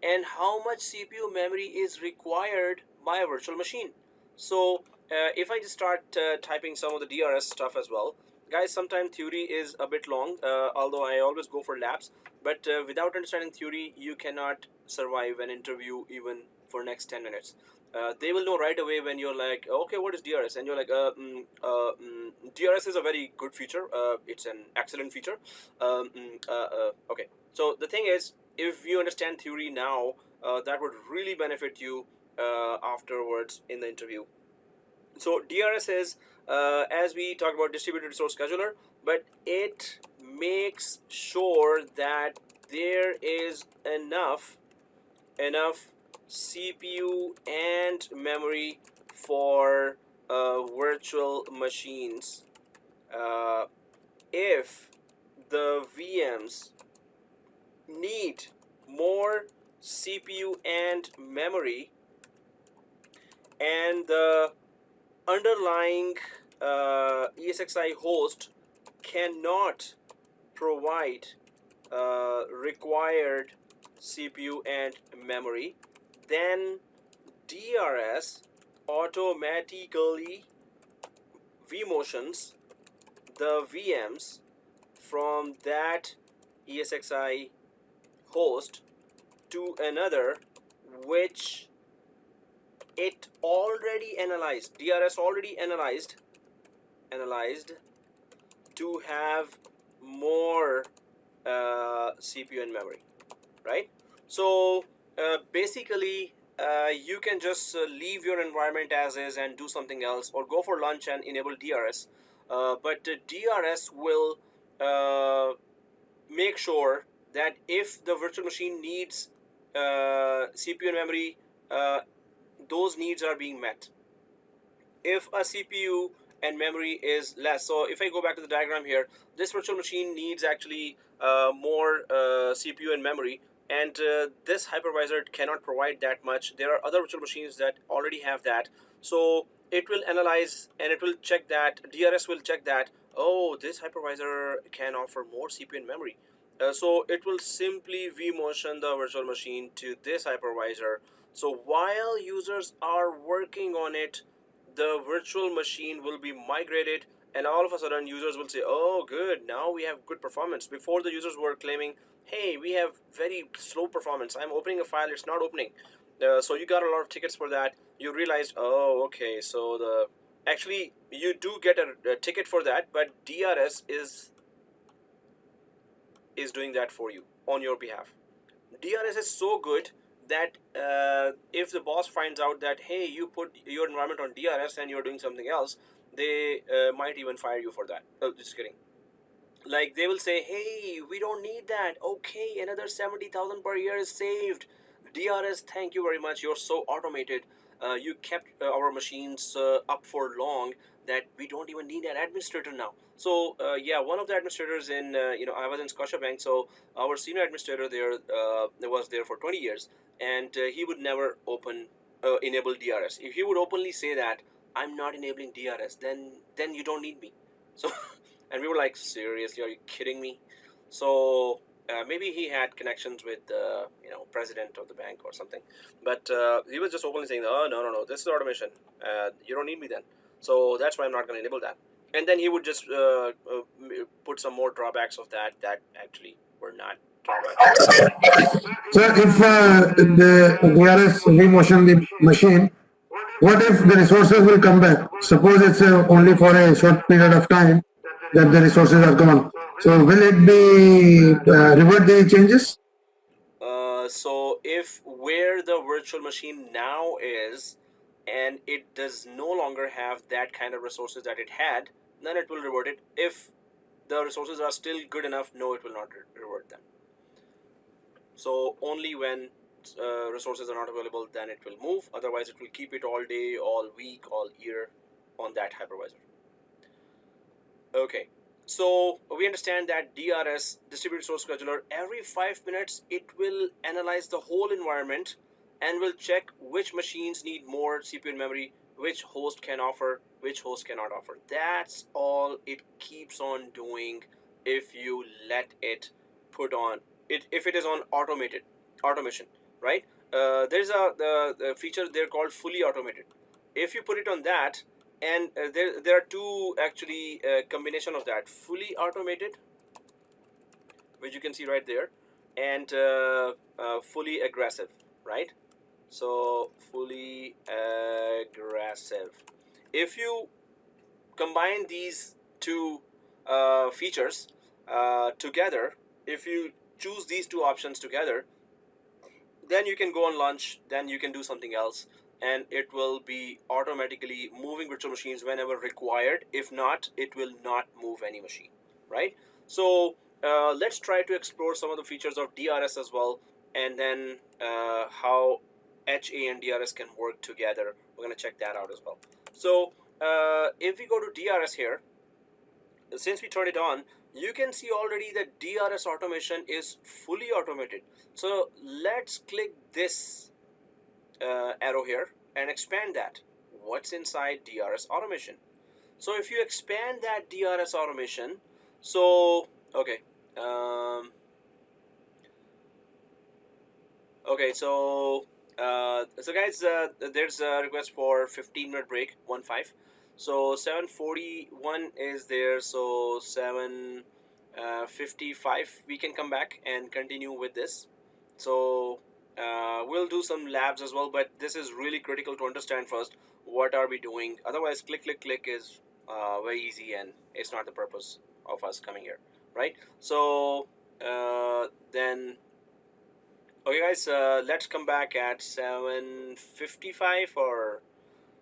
and how much CPU memory is required by a virtual machine. So if I just start typing some of the DRS stuff as well, guys, sometimes theory is a bit long, although I always go for labs, but without understanding theory, you cannot survive an interview even for next 10 minutes. They will know right away when you're like, okay, what is DRS? And you're like, DRS is a very good feature. It's an excellent feature. Okay. So the thing is, if you understand theory now, that would really benefit you afterwards in the interview. So DRS is, as we talked about, distributed resource scheduler, but it makes sure that there is enough CPU and memory for virtual machines. If the VMs need more CPU and memory, and the underlying ESXi host cannot provide required CPU and memory, then DRS automatically vmotions the VMs from that ESXi host to another, which it already analyzed. DRS already analyzed to have more CPU and memory, right? So basically, you can just leave your environment as is and do something else, or go for lunch and enable DRS. But DRS will make sure that if the virtual machine needs CPU and memory, those needs are being met. If a CPU and memory is less, so if I go back to the diagram here, this virtual machine needs actually more CPU and memory, and this hypervisor cannot provide that much. There are other virtual machines that already have that, so it will analyze and it will check that, DRS will check that, oh, this hypervisor can offer more CPU and memory. So it will simply vmotion the virtual machine to this hypervisor So while users are working on it, the virtual machine will be migrated, and all of a sudden users will say, oh good, now we have good performance. Before, the users were claiming, hey, we have very slow performance, I'm opening a file, it's not opening. So you got a lot of tickets for that. You realized, oh okay, so the actually you do get a ticket for that, but DRS is doing that for you on your behalf. DRS is so good that if the boss finds out that, hey, you put your environment on DRS and you're doing something else, they might even fire you for that. Oh, just kidding. Like, they will say, hey, we don't need that. Okay, another 70,000 per year is saved. DRS, thank you very much. You're so automated. You kept our machines up for long that we don't even need an administrator now. So yeah, one of the administrators in I was in Scotiabank, so our senior administrator there was there for 20 years, and he would never enable DRS. If he would openly say that I'm not enabling DRS, then you don't need me. So and we were like, seriously, are you kidding me? So maybe he had connections with the president of the bank or something, but he was just openly saying, oh no, this is automation, you don't need me then. So that's why I'm not going to enable that. And then he would just put some more drawbacks of that actually were not drawbacks. So if the DRS remotion the machine, what if the resources will come back? Suppose it's only for a short period of time that the resources are gone. So will it be revert the changes? So if where the virtual machine now is, and it does no longer have that kind of resources that it had, then it will revert it. If the resources are still good enough, no, it will not revert them. So only when resources are not available, then it will move. Otherwise, it will keep it all day, all week, all year on that hypervisor. Okay, so we understand that DRS, distributed source scheduler, every 5 minutes it will analyze the whole environment and will check which machines need more CPU and memory, which host can offer, which host cannot offer. That's all it keeps on doing if you let it put on it, if it is on automation, right? There's the feature there called fully automated. If you put it on that, and there are two actually combination of that, fully automated, which you can see right there, and fully aggressive, right? So fully aggressive. If you combine these two features together, if you choose these two options together, then you can go on lunch, then you can do something else, and it will be automatically moving virtual machines whenever required. If not, it will not move any machine, right? So let's try to explore some of the features of DRS as well, and then how HA and DRS can work together. We're going to check that out as well. So if we go to DRS here, since we turned it on, you can see already that DRS automation is fully automated. So let's click this arrow here and expand that. What's inside DRS automation? So if you expand that DRS automation, so okay, okay, so guys, there's a request for 15-minute break, 1-5. So 7:41 is there, so 7:55 we can come back and continue with this. So we'll do some labs as well, but this is really critical to understand first what are we doing. Otherwise, click is very easy, and it's not the purpose of us coming here, right? So then okay guys, let's come back at 7:55 or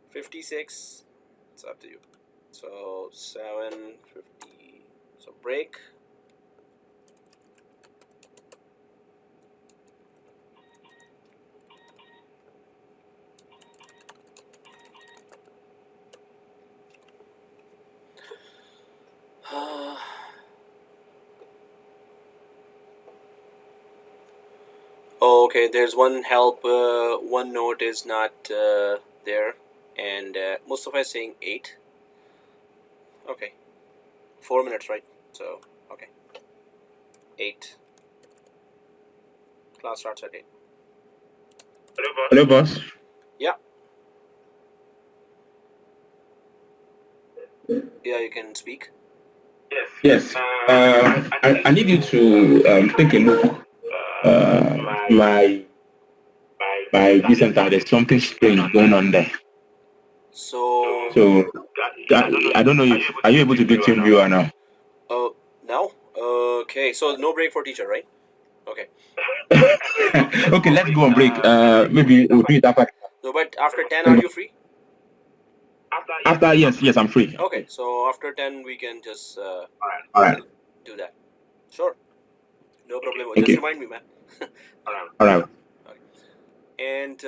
56. It's up to you. So 7:50. So break. Oh, okay, there's one help. One note is not there, and Mustafa is saying 8. Okay, 4 minutes, right? So okay, 8. Class starts at 8. Hello, boss. Yeah. Yeah, you can speak. Yes. I need you to take a look. My vCenter, there's something strange going on there. So, So I don't know if are you able to do team viewer now? now? Okay, so no break for teacher, right? Okay. Okay, let's go on break. Maybe we'll do it after. So, but after 10, are you free? After yes, I'm free. Okay, so after 10, we can just All right. do that. Sure. No problem. Thank Just you. remind me, man. All right. And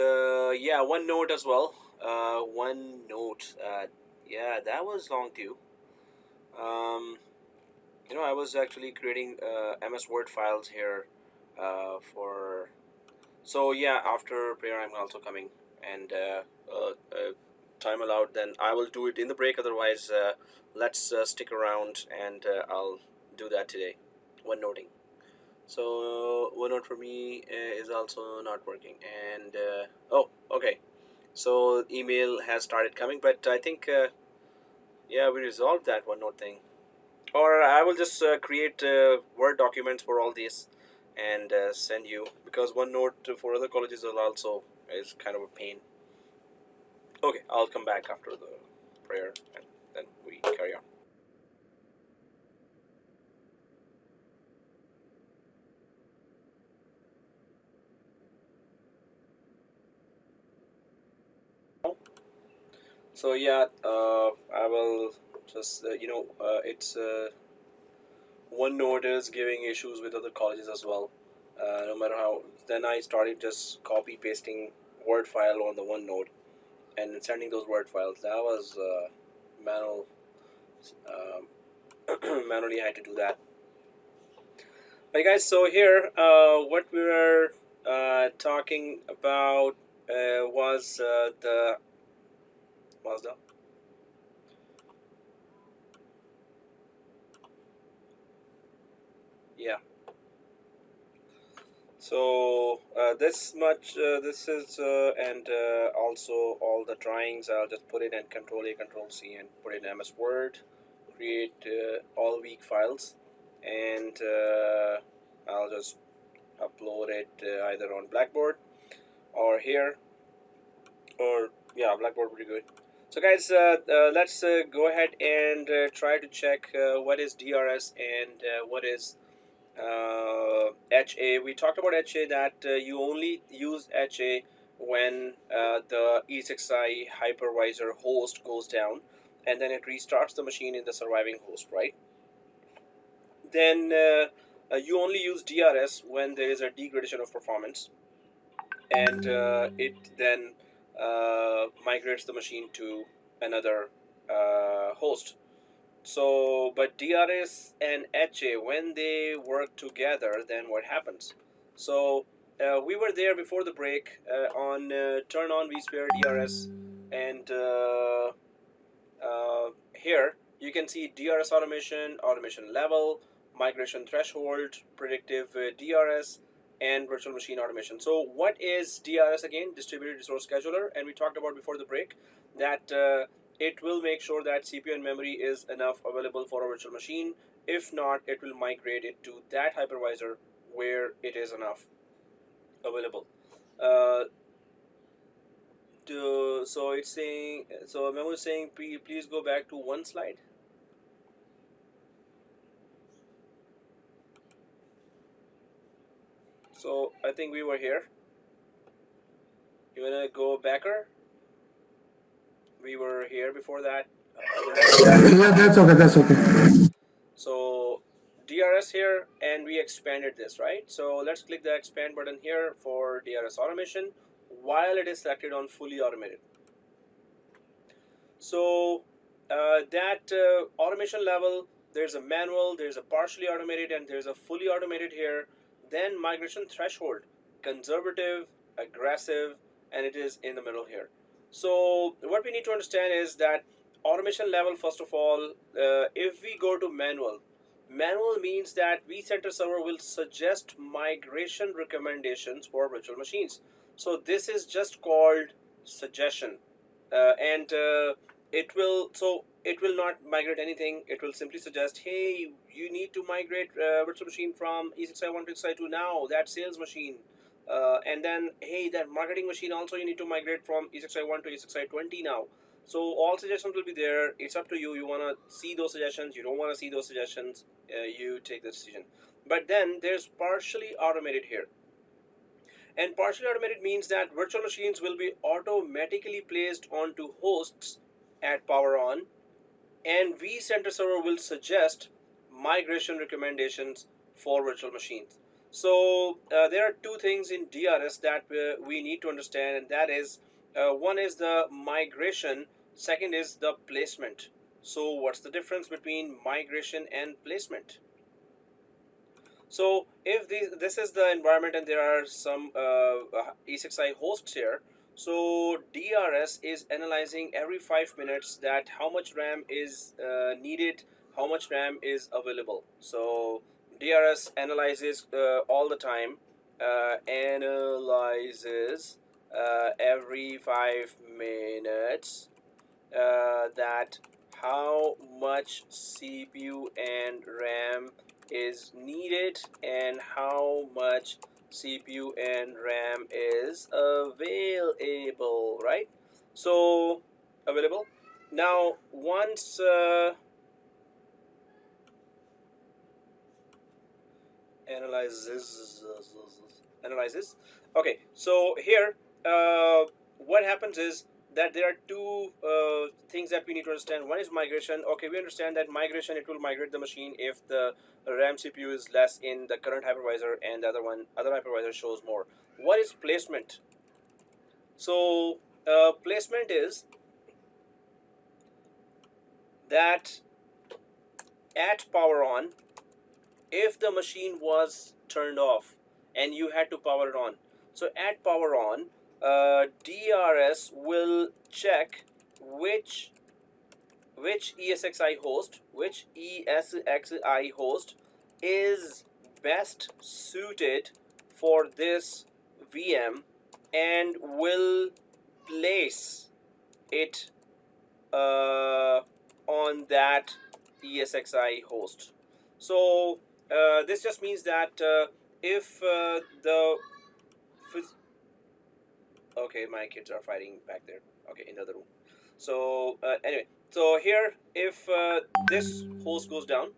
yeah, one note as well. One note. Yeah, that was long too. I was actually creating MS Word files here for. So yeah, after prayer, I'm also coming, and time allowed, then I will do it in the break. Otherwise, let's stick around, and I'll do that today. One noting. So OneNote for me is also not working, and oh, okay. So email has started coming, but I think yeah, we resolved that OneNote thing. Or I will just create Word documents for all these and send you, because OneNote for other colleges is kind of a pain. Okay, I'll come back after the prayer and then we carry on. So yeah, I will just it's OneNote is giving issues with other colleges as well. No matter how, then I started just copy pasting Word file on the OneNote and sending those Word files. That was manual. Manually, I had to do that. Hey guys, so here, what we were talking about was the yeah. So this much, this is, and also all the drawings. I'll just put it in Control A, Control C, and put it in MS Word. Create all weak files, and I'll just upload it either on Blackboard or here, or yeah, Blackboard would be good. So guys, let's go ahead and try to check what is DRS and what is HA. We talked about HA, that you only use HA when the E6i hypervisor host goes down, and then it restarts the machine in the surviving host, right? Then you only use DRS when there is a degradation of performance, and it then migrates the machine to another host. So, but DRS and HA, when they work together, then what happens? So, we were there before the break on turn on Vsphere DRS, and here you can see DRS automation, automation level, migration threshold, predictive DRS, and virtual machine automation. So, what is DRS again? Distributed Resource Scheduler, and we talked about before the break that it will make sure that CPU and memory is enough available for a virtual machine. If not, it will migrate it to that hypervisor where it is enough available. So it's saying, so Memo is saying, please go back to one slide. So I think we were here. You wanna go backer? We were here before that. Yeah, that's okay. That's okay. So DRS here, and we expanded this, right? So let's click the expand button here for DRS automation while it is selected on fully automated. So that automation level, there's a manual, there's a partially automated, and there's a fully automated here. Then migration threshold, conservative, aggressive, and it is in the middle here. So what we need to understand is that automation level, first of all, if we go to manual means that vCenter server will suggest migration recommendations for virtual machines. So this is just called suggestion, and it will not migrate anything. It will simply suggest, hey, you need to migrate virtual machine from E6i1 to E6i2 now. That sales machine, and then hey, that marketing machine also you need to migrate from E6i1 to E6i20 now. So all suggestions will be there. It's up to you. You want to see those suggestions, you don't want to see those suggestions, you take the decision. But then there's partially automated here. And partially automated means that virtual machines will be automatically placed onto hosts at power on, and vCenter server will suggest migration recommendations for virtual machines. So there are two things in DRS that we need to understand, and that is one is the migration, second is the placement. So what's the difference between migration and placement? So if this is the environment and there are some E6i hosts here, so DRS is analyzing every 5 minutes that how much RAM is needed, how much RAM is available. So DRS analyzes all the time, analyzes every 5 minutes that how much CPU and RAM is needed and how much CPU and RAM is available, right? So available. Now once analyzes. Okay, so here what happens is that there are two things that we need to understand. One is migration. Okay, we understand that migration, it will migrate the machine if the RAM CPU is less in the current hypervisor and the other hypervisor shows more. What is placement? So placement is that at power on, if the machine was turned off and you had to power it on, so at power on, DRS will check which ESXi host is best suited for this VM and will place it on that ESXi host. So this just means that if the okay, my kids are fighting back there. Okay, in the other room. So anyway, so here if this host goes down,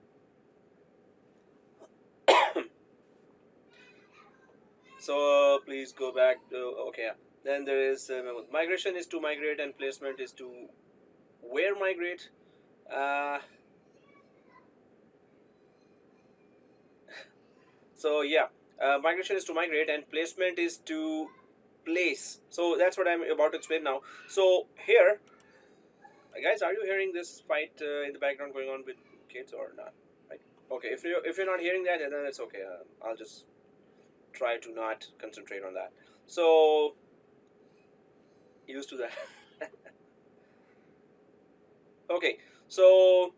so please go back to, okay, then there is migration is to migrate and placement is to where migrate. So yeah, migration is to migrate and placement is to place. So that's what I'm about to explain now. So here, guys, are you hearing this fight in the background going on with kids or not? Right? Okay, if you're not hearing that, then it's okay. I'll just try to not concentrate on that. So used to that. Okay, so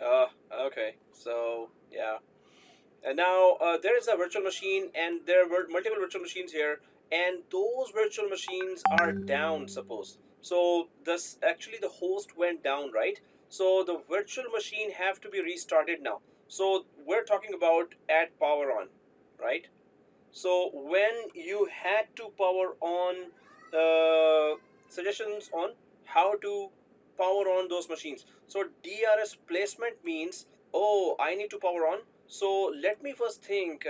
okay, so yeah. And now there is a virtual machine and there were multiple virtual machines here, and those virtual machines are down, suppose. So this actually the host went down, right? So the virtual machine have to be restarted now. So we're talking about at power on, right? So when you had to power on, suggestions on how to power on those machines. So DRS placement means, oh, I need to power on. So let me first think,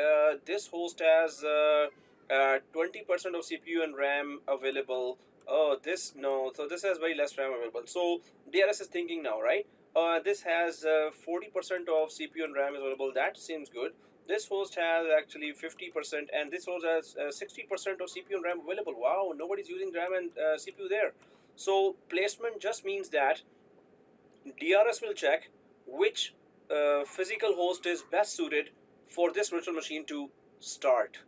this host has 20% of CPU and RAM available. Oh, this, no, so this has very less RAM available. So DRS is thinking now, right? This has 40% of CPU and RAM is available. That seems good. This host has actually 50% and this host has 60% of CPU and RAM available. Wow, nobody's using RAM and CPU there. So placement just means that DRS will check which physical host is best suited for this virtual machine to start.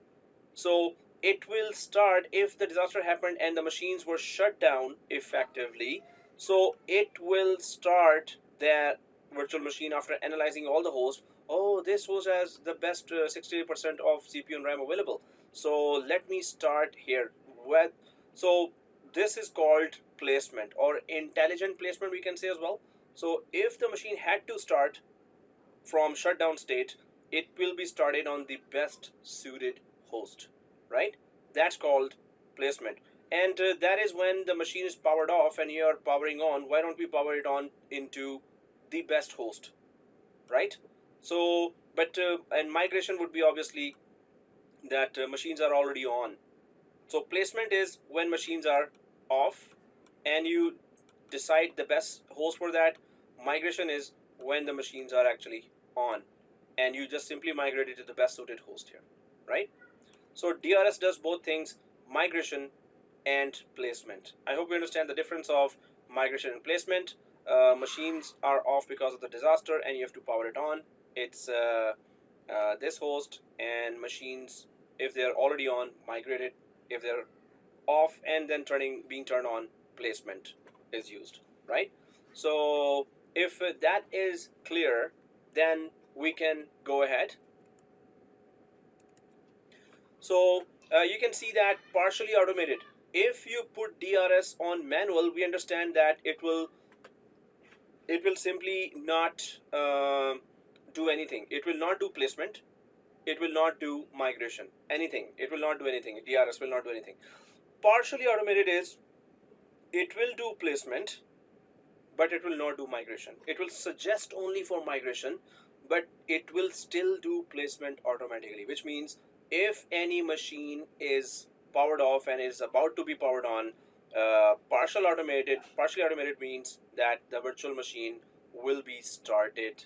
So it will start if the disaster happened and the machines were shut down effectively. So it will start that virtual machine after analyzing all the hosts. Oh, this host has the best 60% of CPU and RAM available. So let me start here. So this is called placement or intelligent placement, we can say as well. So if the machine had to start from shutdown state, it will be started on the best suited host, right? That's called placement. And that is when the machine is powered off and you are powering on. Why don't we power it on into the best host, right? So and migration would be obviously that machines are already on. So placement is when machines are off and you decide the best host for that. Migration is when the machines are actually on and you just simply migrate it to the best suited host here, right? So DRS does both things, migration and placement. I hope you understand the difference of migration and placement. Machines are off because of the disaster and you have to power it on. It's this host, and machines, if they're already on, migrated. If they're off and then being turned on, placement is used, right? So if that is clear, then we can go ahead. So you can see that partially automated. If you put DRS on manual, we understand that it will simply not do anything. It will not do placement. It will not do migration. Anything. It will not do anything. DRS will not do anything. Partially automated is it will do placement, but it will not do migration. It will suggest only for migration, but it will still do placement automatically, which means if any machine is powered off and is about to be powered on, partially automated means that the virtual machine will be started,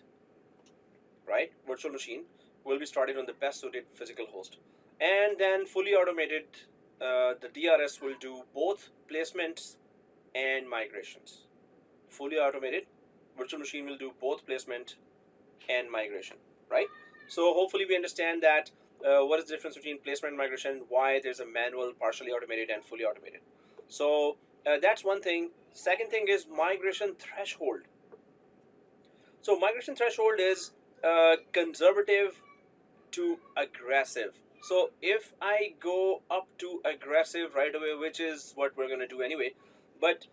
right? Virtual machine will be started on the best suited physical host. And then fully automated, the DRS will do both placements and migrations. Fully automated virtual machine will do both placement and migration, right? So hopefully we understand that what is the difference between placement and migration, why there's a manual, partially automated, and fully automated. So that's one thing. Second thing is migration threshold. So migration threshold is conservative to aggressive. So if I go up to aggressive right away, which is what we're going to do anyway, but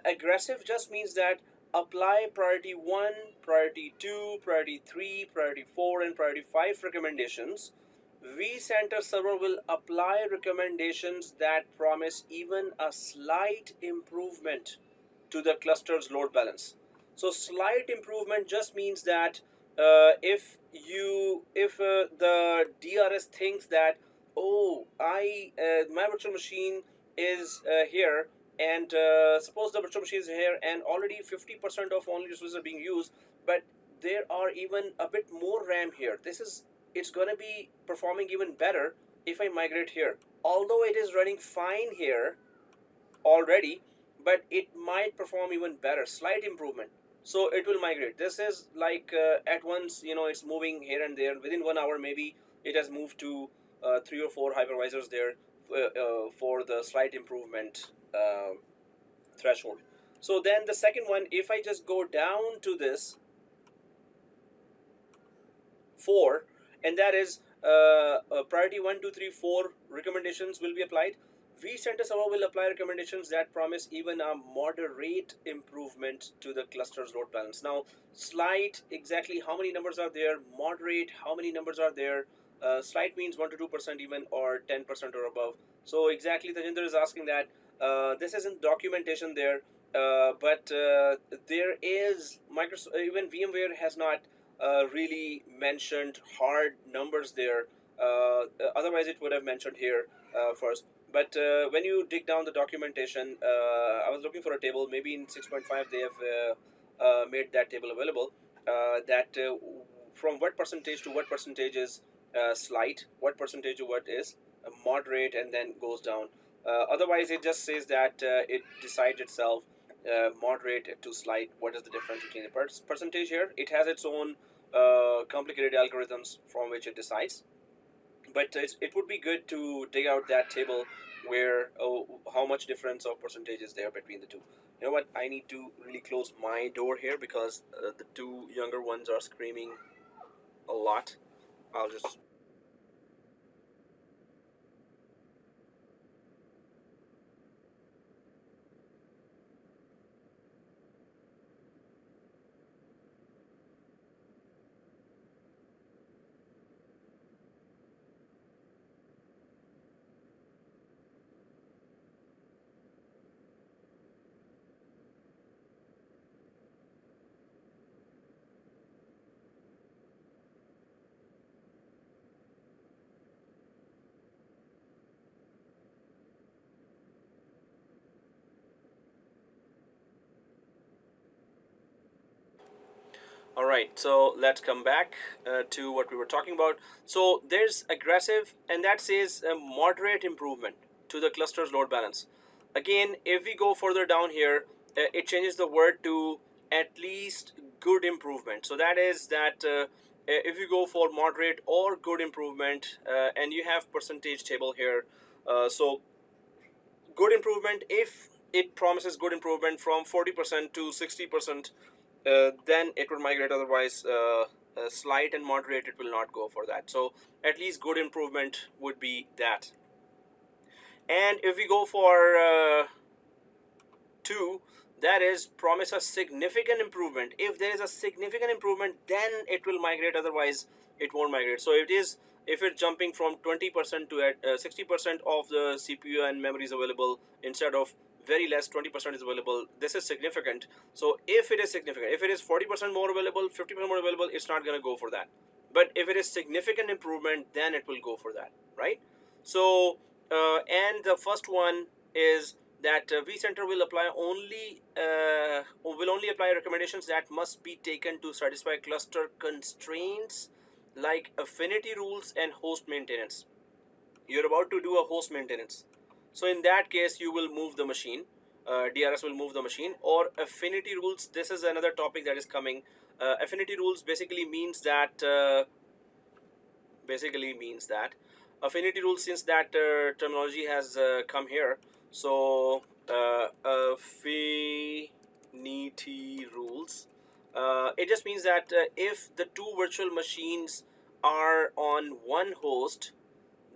aggressive just means that apply priority 1, priority 2, priority 3, priority 4, and priority 5 recommendations. vCenter server will apply recommendations that promise even a slight improvement to the cluster's load balance. So slight improvement just means that if the DRS thinks that, oh, my virtual machine is here, and suppose the virtual machine is here and already 50% of only resources are being used, but there are even a bit more RAM here. It's going to be performing even better if I migrate here. Although it is running fine here already, but it might perform even better, slight improvement. So it will migrate. This is like at once, it's moving here and there. Within 1 hour, maybe it has moved to 3 or 4 hypervisors there for the slight improvement threshold. So then the second one, if I just go down to this 4, and that is priority 1, 2, 3, 4 recommendations will be applied. vCenter server will apply recommendations that promise even a moderate improvement to the cluster's load balance. Now, slight, exactly how many numbers are there? Moderate, how many numbers are there? Slight means 1 to 2% even, or 10% or above. So exactly, Tajinder is asking that. This isn't documentation there, but there is Microsoft, even VMware has not really mentioned hard numbers there. Otherwise, it would have mentioned here first. But when you dig down the documentation, I was looking for a table. Maybe in 6.5 they have made that table available. That from what percentage to what percentage is slight, what percentage to what is moderate, and then goes down. Otherwise, it just says that it decides itself moderate to slight. What is the difference between the percentage here? It has its own complicated algorithms from which it decides. But it would be good to dig out that table where how much difference of percentage is there between the two. You know what? I need to really close my door here because the two younger ones are screaming a lot. I'll just All right, so let's come back to what we were talking about. So there's aggressive, and that says moderate improvement to the cluster's load balance. Again, if we go further down here, it changes the word to at least good improvement. So that is that if you go for moderate or good improvement, and you have percentage table here, so good improvement, if it promises good improvement from 40% to 60%, then it would migrate. Otherwise, slight and moderate, it will not go for that. So at least good improvement would be that. And if we go for 2, that is promise a significant improvement. If there is a significant improvement, then it will migrate. Otherwise, it won't migrate. So if it's jumping from 20% to 60% of the CPU and memory is available instead of very less, 20% is available, this is significant. So if it is significant, if it is 40% more available, 50% more available, it's not going to go for that. But if it is significant improvement, then it will go for that, right? So and the first one is that vCenter will only apply recommendations that must be taken to satisfy cluster constraints like affinity rules and host maintenance. You're about to do a host maintenance, so in that case you will move the machine. DRS will move the machine. Or affinity rules, this is another topic that is coming. Affinity rules basically means that affinity rules, since that terminology has come here, so affinity rules, it just means that if the two virtual machines are on one host,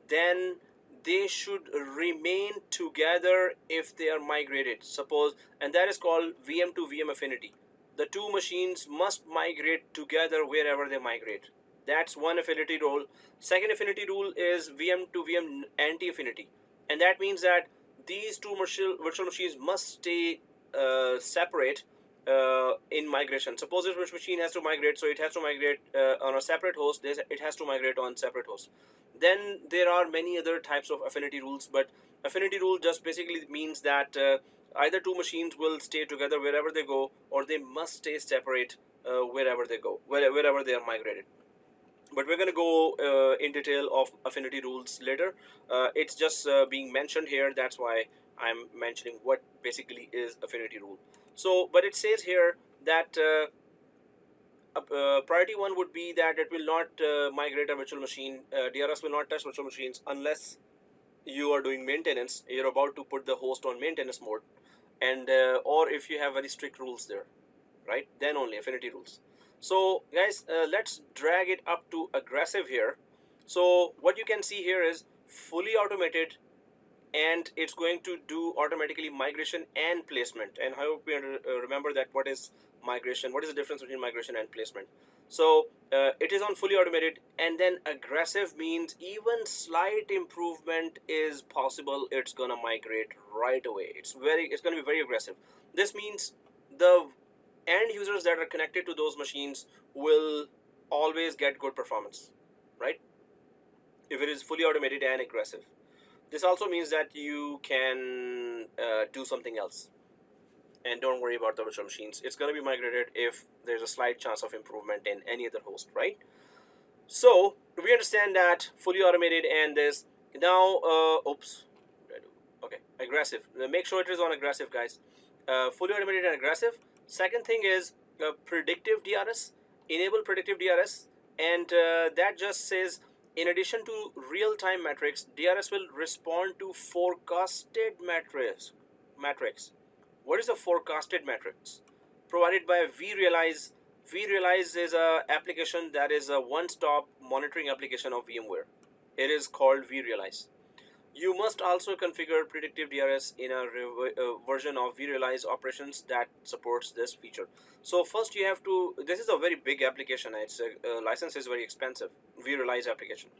then they should remain together if they are migrated. Suppose, and that is called VM to VM affinity. The two machines must migrate together wherever they migrate. That's one affinity rule. Second affinity rule is VM to VM anti-affinity, and that means that these two virtual machines must stay separate in migration. Suppose this virtual machine has to migrate, so it has to migrate on a separate host. It has to migrate on separate host. Then there are many other types of affinity rules, but affinity rule just basically means that either two machines will stay together wherever they go, or they must stay separate wherever they go, wherever they are migrated. But we're going to go in detail of affinity rules later. It's just being mentioned here. That's why I'm mentioning what basically is affinity rule. So, but it says here that priority 1 would be that it will not migrate a virtual machine. DRS will not touch virtual machines unless you are doing maintenance. You're about to put the host on maintenance mode, and or if you have very strict rules there, right? Then only affinity rules. So guys, let's drag it up to aggressive here. So what you can see here is fully automated, and it's going to do automatically migration and placement. And I hope we remember that what is migration, what is the difference between migration and placement. So it is on fully automated, and then aggressive means even slight improvement is possible, it's gonna migrate right away. It's gonna be very aggressive. This means the end users that are connected to those machines will always get good performance, right? If it is fully automated and aggressive. This also means that you can do something else, and don't worry about the virtual machines. It's going to be migrated if there's a slight chance of improvement in any other host, right? So we understand that fully automated and this. Now, okay, aggressive. Make sure it is on aggressive, guys. Fully automated and aggressive. Second thing is predictive DRS. Enable predictive DRS, and that just says, in addition to real-time metrics, DRS will respond to forecasted metrics. What is a forecasted metrics? Provided by vRealize. vRealize is a application that is a one-stop monitoring application of VMware. It is called vRealize. You must also configure predictive DRS in a version of vRealize operations that supports this feature. So first you have to, this is a very big application. Its license is very expensive, vRealize application.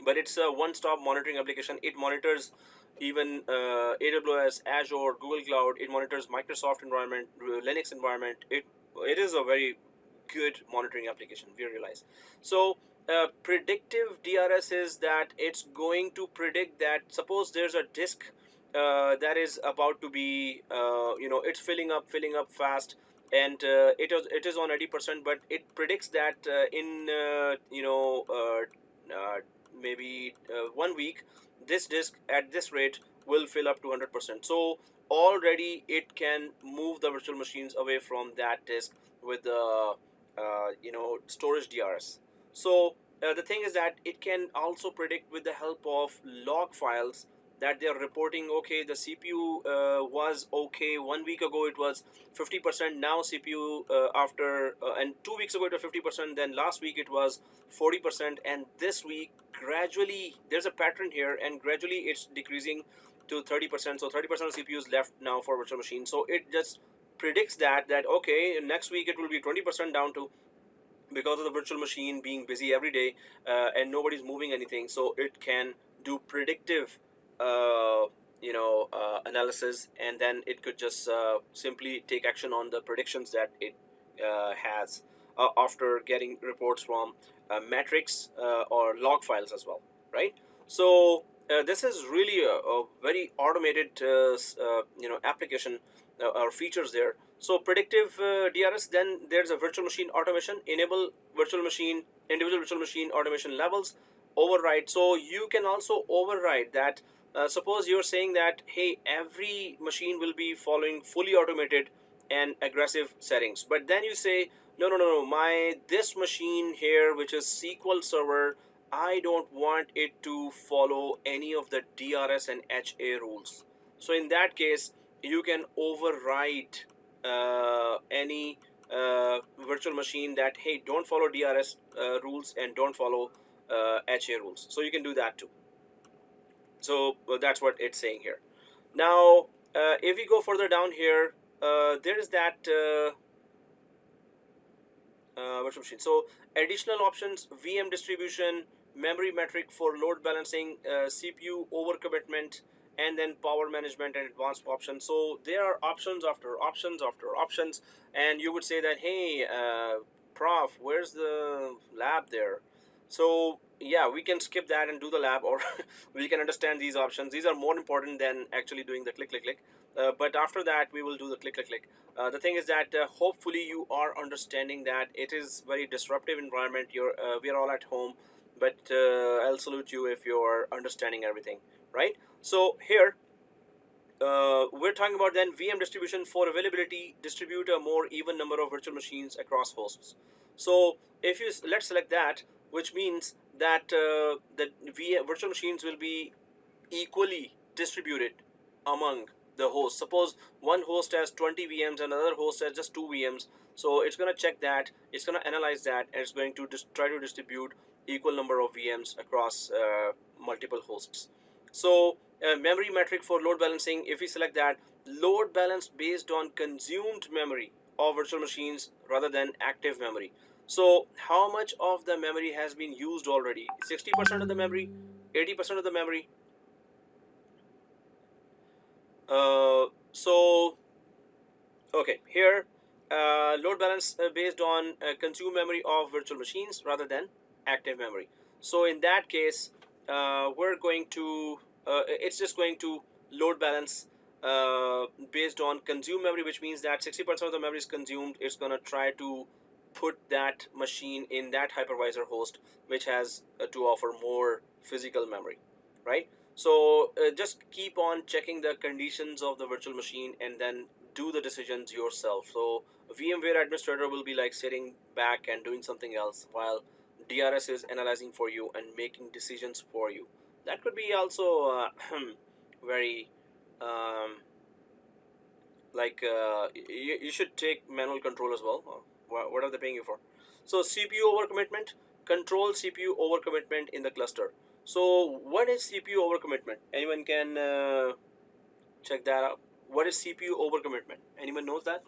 But it's a one-stop monitoring application. It monitors even AWS, Azure, Google Cloud. It monitors Microsoft environment, Linux environment. It is a very good monitoring application, vRealize. So predictive DRS is that it's going to predict that suppose there's a disk that is about to be, it's filling up fast, and it is on 80%, but it predicts that in maybe 1 week, this disk at this rate will fill up to 100%. So already it can move the virtual machines away from that disk with the storage DRS. So the thing is that it can also predict with the help of log files that they are reporting, okay, the CPU was okay 1 week ago, it was 50%, now CPU after and 2 weeks ago it was 50%, then last week it was 40%, and this week gradually there's a pattern here, and gradually it's decreasing to 30%. So 30% of CPU is left now for virtual machine. So it just predicts that okay, next week it will be 20% down to, because of the virtual machine being busy every day and nobody's moving anything. So it can do predictive analysis, and then it could just simply take action on the predictions that it has after getting reports from metrics or log files as well, right? So this is really a very automated application or features there. So predictive DRS, then there's a virtual machine automation, enable virtual machine, individual virtual machine automation levels, override. So you can also override that. Suppose you're saying that, hey, every machine will be following fully automated and aggressive settings, but then you say, no, my this machine here, which is SQL Server, I don't want it to follow any of the DRS and HA rules. So in that case, you can override any virtual machine that, hey, don't follow DRS rules and don't follow HA rules. So you can do that too. So that's what it's saying here. Now, if we go further down here, there is that virtual machine. So additional options: VM distribution, memory metric for load balancing, CPU overcommitment, and then power management and advanced options. So there are options after options after options, and you would say that, hey, prof, where's the lab there? So yeah, we can skip that and do the lab, or we can understand these options. These are more important than actually doing the click click click. But after that we will do the click click click. The thing is that hopefully you are understanding that it is very disruptive environment. We are all at home, but I'll salute you if you're understanding everything, right? So here we're talking about then VM distribution for availability, distribute a more even number of virtual machines across hosts. So if you let's select that, which means that the virtual machines will be equally distributed among the hosts. Suppose one host has 20 VMs and another host has just 2 VMs. So it's going to check that, it's going to analyze that, and it's going to try to distribute equal number of VMs across multiple hosts. So memory metric for load balancing, if we select that, load balance based on consumed memory of virtual machines rather than active memory. So how much of the memory has been used already? 60% of the memory, 80% of the memory. So okay, here load balance based on consumed memory of virtual machines rather than active memory. So in that case, we're going to it's just going to load balance based on consumed memory, which means that 60% of the memory is consumed. It's going to try to put that machine in that hypervisor host, which has to offer more physical memory, right? So just keep on checking the conditions of the virtual machine and then do the decisions yourself. So VMware administrator will be like sitting back and doing something else while DRS is analyzing for you and making decisions for you. That could be also very you should take manual control as well. What are they paying you for? So CPU overcommitment, control CPU overcommitment in the cluster. So what is CPU overcommitment? Anyone can check that out. What is CPU overcommitment? Anyone knows that?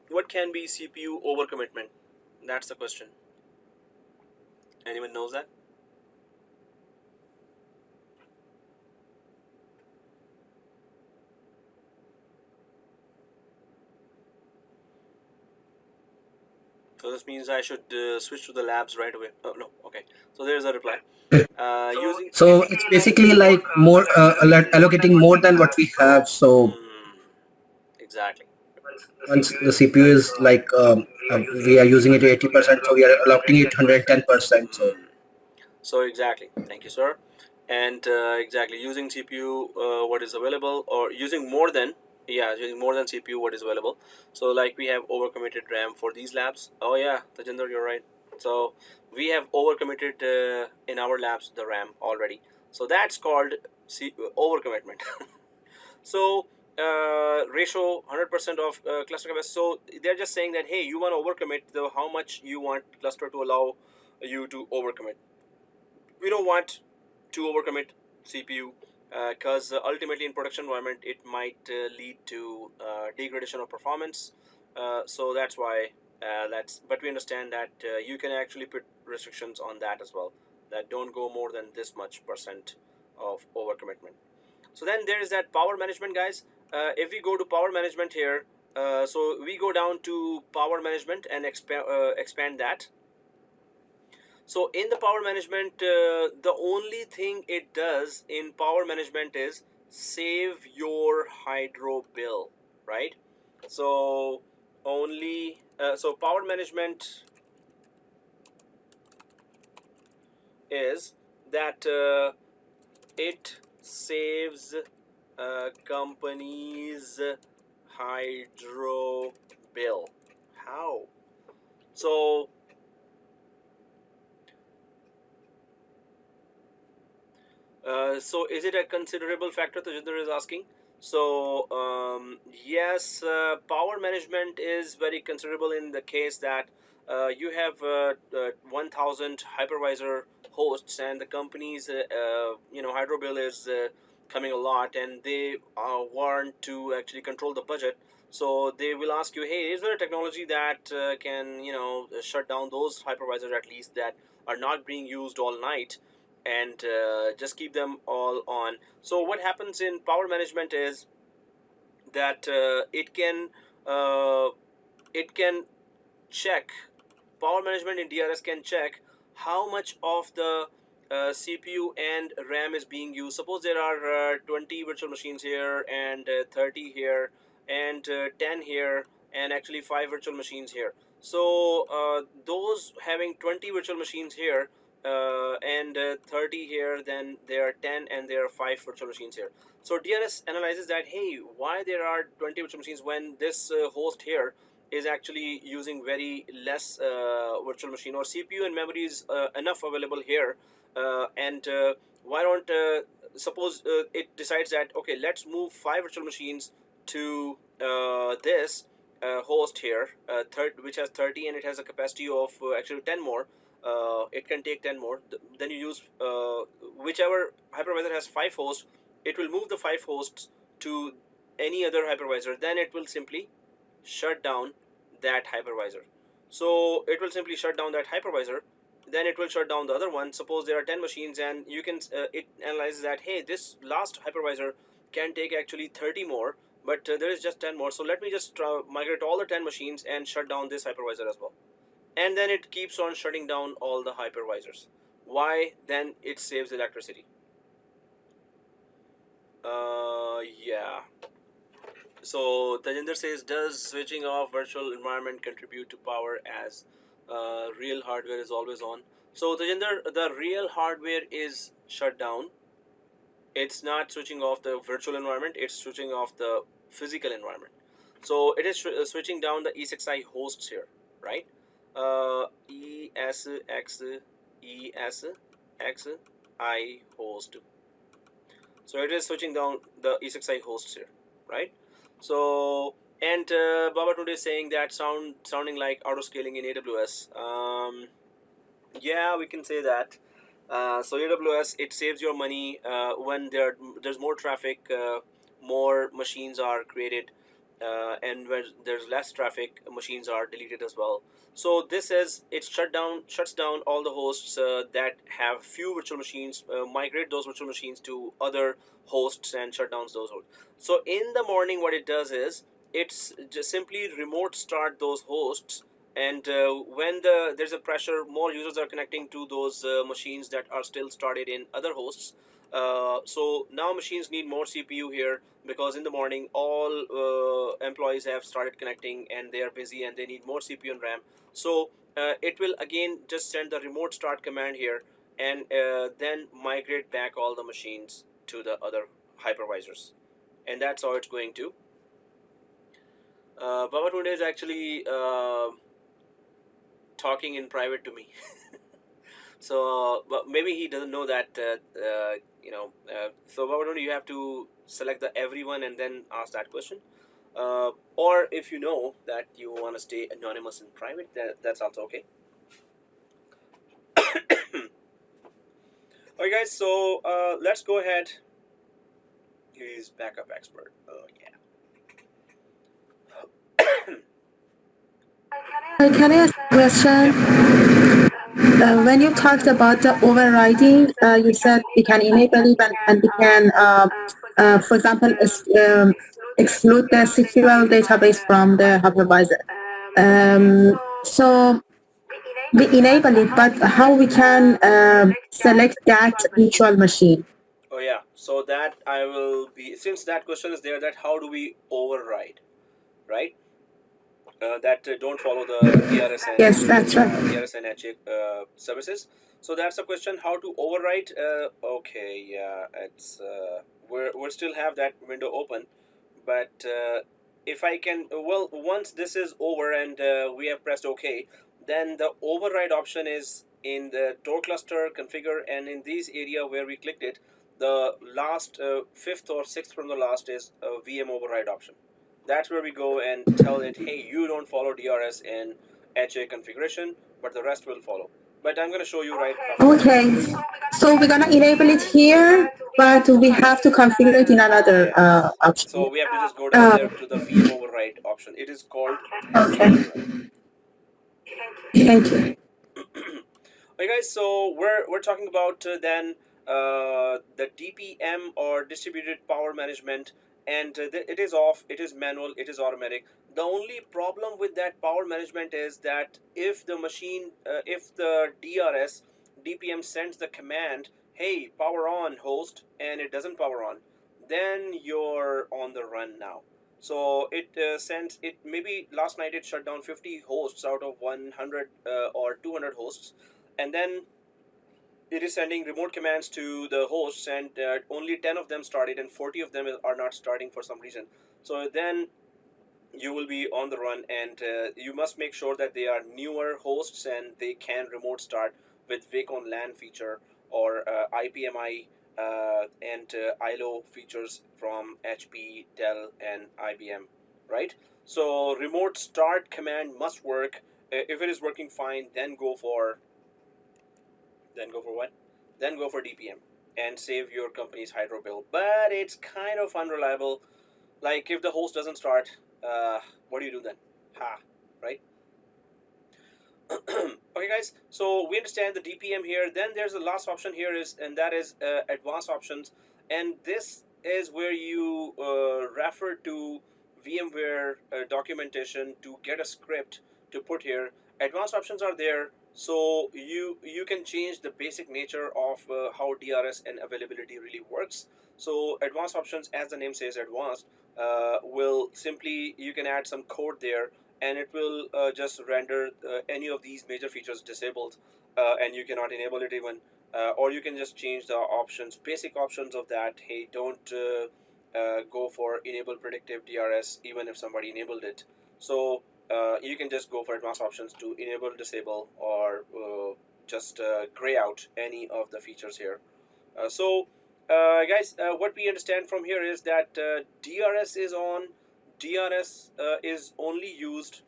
What can be CPU overcommitment? That's the question. Anyone knows that? So this means I should switch to the labs right away. Oh no, okay. Okay, so there's a reply. Using So it's basically like more allocating more than what we have. So exactly. once the CPU is like we are using it 80%, so we are allocating it 110%. So exactly. Thank you, sir. And exactly using CPU what is available, or using more than, yeah, using more than CPU what is available. So like we have overcommitted RAM for these labs. Oh yeah, Tajinder, you're right. So we have overcommitted in our labs the RAM already. So that's called overcommitment. So ratio 100% of cluster capacity. So they're just saying that, hey, you want to overcommit, the how much you want cluster to allow you to overcommit. We don't want to overcommit CPU because ultimately in production environment it might lead to degradation of performance. So that's why but we understand that you can actually put restrictions on that as well, that don't go more than this much percent of overcommitment. So then there is that power management, guys. If we go to power management here, so we go down to power management and expand that. So in the power management, the only thing it does in power management is save your hydro bill, right? So only so power management is that it saves company's hydro bill. How? So so is it a considerable factor? Tajinder is asking. So yes, power management is very considerable in the case that you have 1,000 hypervisor hosts, and the company's hydro bill is coming a lot, and they want to actually control the budget. So they will ask you, hey, is there a technology that can shut down those hypervisors at least that are not being used all night, and just keep them all on. So what happens in power management is that it can check, power management in DRS can check how much of the CPU and RAM is being used. Suppose there are 20 virtual machines here, and 30 here, and 10 here, and actually 5 virtual machines here. So those having 20 virtual machines here and 30 here, then there are 10 and there are 5 virtual machines here. So DRS analyzes that, hey, why there are 20 virtual machines when this host here is actually using very less virtual machine, or CPU and memory is enough available here, and why don't suppose it decides that, okay, let's move 5 virtual machines to this host here, which has 30 and it has a capacity of actually 10 more. It can take 10 more. Then you use whichever hypervisor has 5 hosts, it will move the 5 hosts to any other hypervisor. Then it will simply shut down that hypervisor. So it will simply shut down that hypervisor. Then it will shut down the other one. Suppose there are 10 machines, and you can it analyzes that, hey, this last hypervisor can take actually 30 more, but there is just 10 more. So let me just migrate all the 10 machines and shut down this hypervisor as well. And then it keeps on shutting down all the hypervisors. Why? Then it saves electricity. Yeah. So Tajinder says, does switching off virtual environment contribute to power as real hardware is always on? So Tajinder, the real hardware is shut down. It's not switching off the virtual environment, it's switching off the physical environment. So it is switching down the ESXi hosts here, right? ESXi host. So it is switching down the ESXi hosts here, right? So, and Baba today is saying that sounding like auto scaling in AWS. Yeah, we can say that. So AWS, it saves your money when there's more traffic, more machines are created, and when there's less traffic, machines are deleted as well. So this is, it shuts down all the hosts that have few virtual machines, migrate those virtual machines to other hosts and shut down those hosts. So in the morning, what it does is it's just simply remote start those hosts And when there's a pressure, more users are connecting to those machines that are still started in other hosts. So now machines need more CPU here, because in the morning all employees have started connecting and they are busy and they need more CPU and RAM. So it will again just send the remote start command here, and then migrate back all the machines to the other hypervisors. And that's how it's going to. Baba Tunde is actually talking in private to me. So but maybe he doesn't know that so Baba Tunde, you have to select the everyone and then ask that question. Or if you know that you want to stay anonymous in private, that's also okay. Okay guys, so let's go ahead. He's backup expert. Oh yeah. Can I ask a question? When you talked about the overriding, you said we can enable it and we can, for example, exclude the SQL database from the hypervisor. So we enable it, but how we can select that virtual machine? Oh yeah, so that I will be, since that question is there, that how do we override, right? That don't follow the DRS and Yes, that's right. DRS and HA services. So that's the question: how to override. Okay, yeah, it's we're still have that window open, but if I can, well, once this is over and we have pressed OK, then the override option is in the door cluster configure, and in this area where we clicked it, the last fifth or sixth from the last is a VM override option. That's where we go and tell it, hey, you don't follow DRS in HA configuration, but the rest will follow. But I'm going to show you right after. Okay, so we're gonna enable it here, but we have to configure it in another option. So we have to just go down there to the VM override option. It is called Okay. override. Thank you. Okay guys, so we're talking about then the DPM, or distributed power management, and it is off, it is manual, it is automatic. The only problem with that power management is that if the machine, if the DRS DPM sends the command, hey, power on host, and it doesn't power on, then you're on the run now. So it sends it, maybe last night it shut down 50 hosts out of 100 or 200 hosts, and then it is sending remote commands to the hosts, and only 10 of them started and 40 of them are not starting for some reason. So then you will be on the run, and you must make sure that they are newer hosts and they can remote start with wake on LAN feature, or IPMI and ILO features from HP, Dell, and IBM, right? So remote start command must work. If it is working fine, then go for what? Then go for DPM and save your company's hydro bill. But it's kind of unreliable. Like if the host doesn't start, what do you do then? Right? Okay guys, so we understand the DPM here. Then there's the last option here is, and that is advanced options, and this is where you refer to VMware documentation to get a script to put here. Advanced options are there, so you can change the basic nature of how DRS and availability really works. So advanced options, as the name says, advanced, will simply, you can add some code there, and it will just render any of these major features disabled, and you cannot enable it even, or you can just change the options, basic options of that. Hey, don't go for enable predictive DRS even if somebody enabled it. So you can just go for advanced options to enable, disable, or just gray out any of the features here. Guys, what we understand from here is that DRS is on. DRS is only used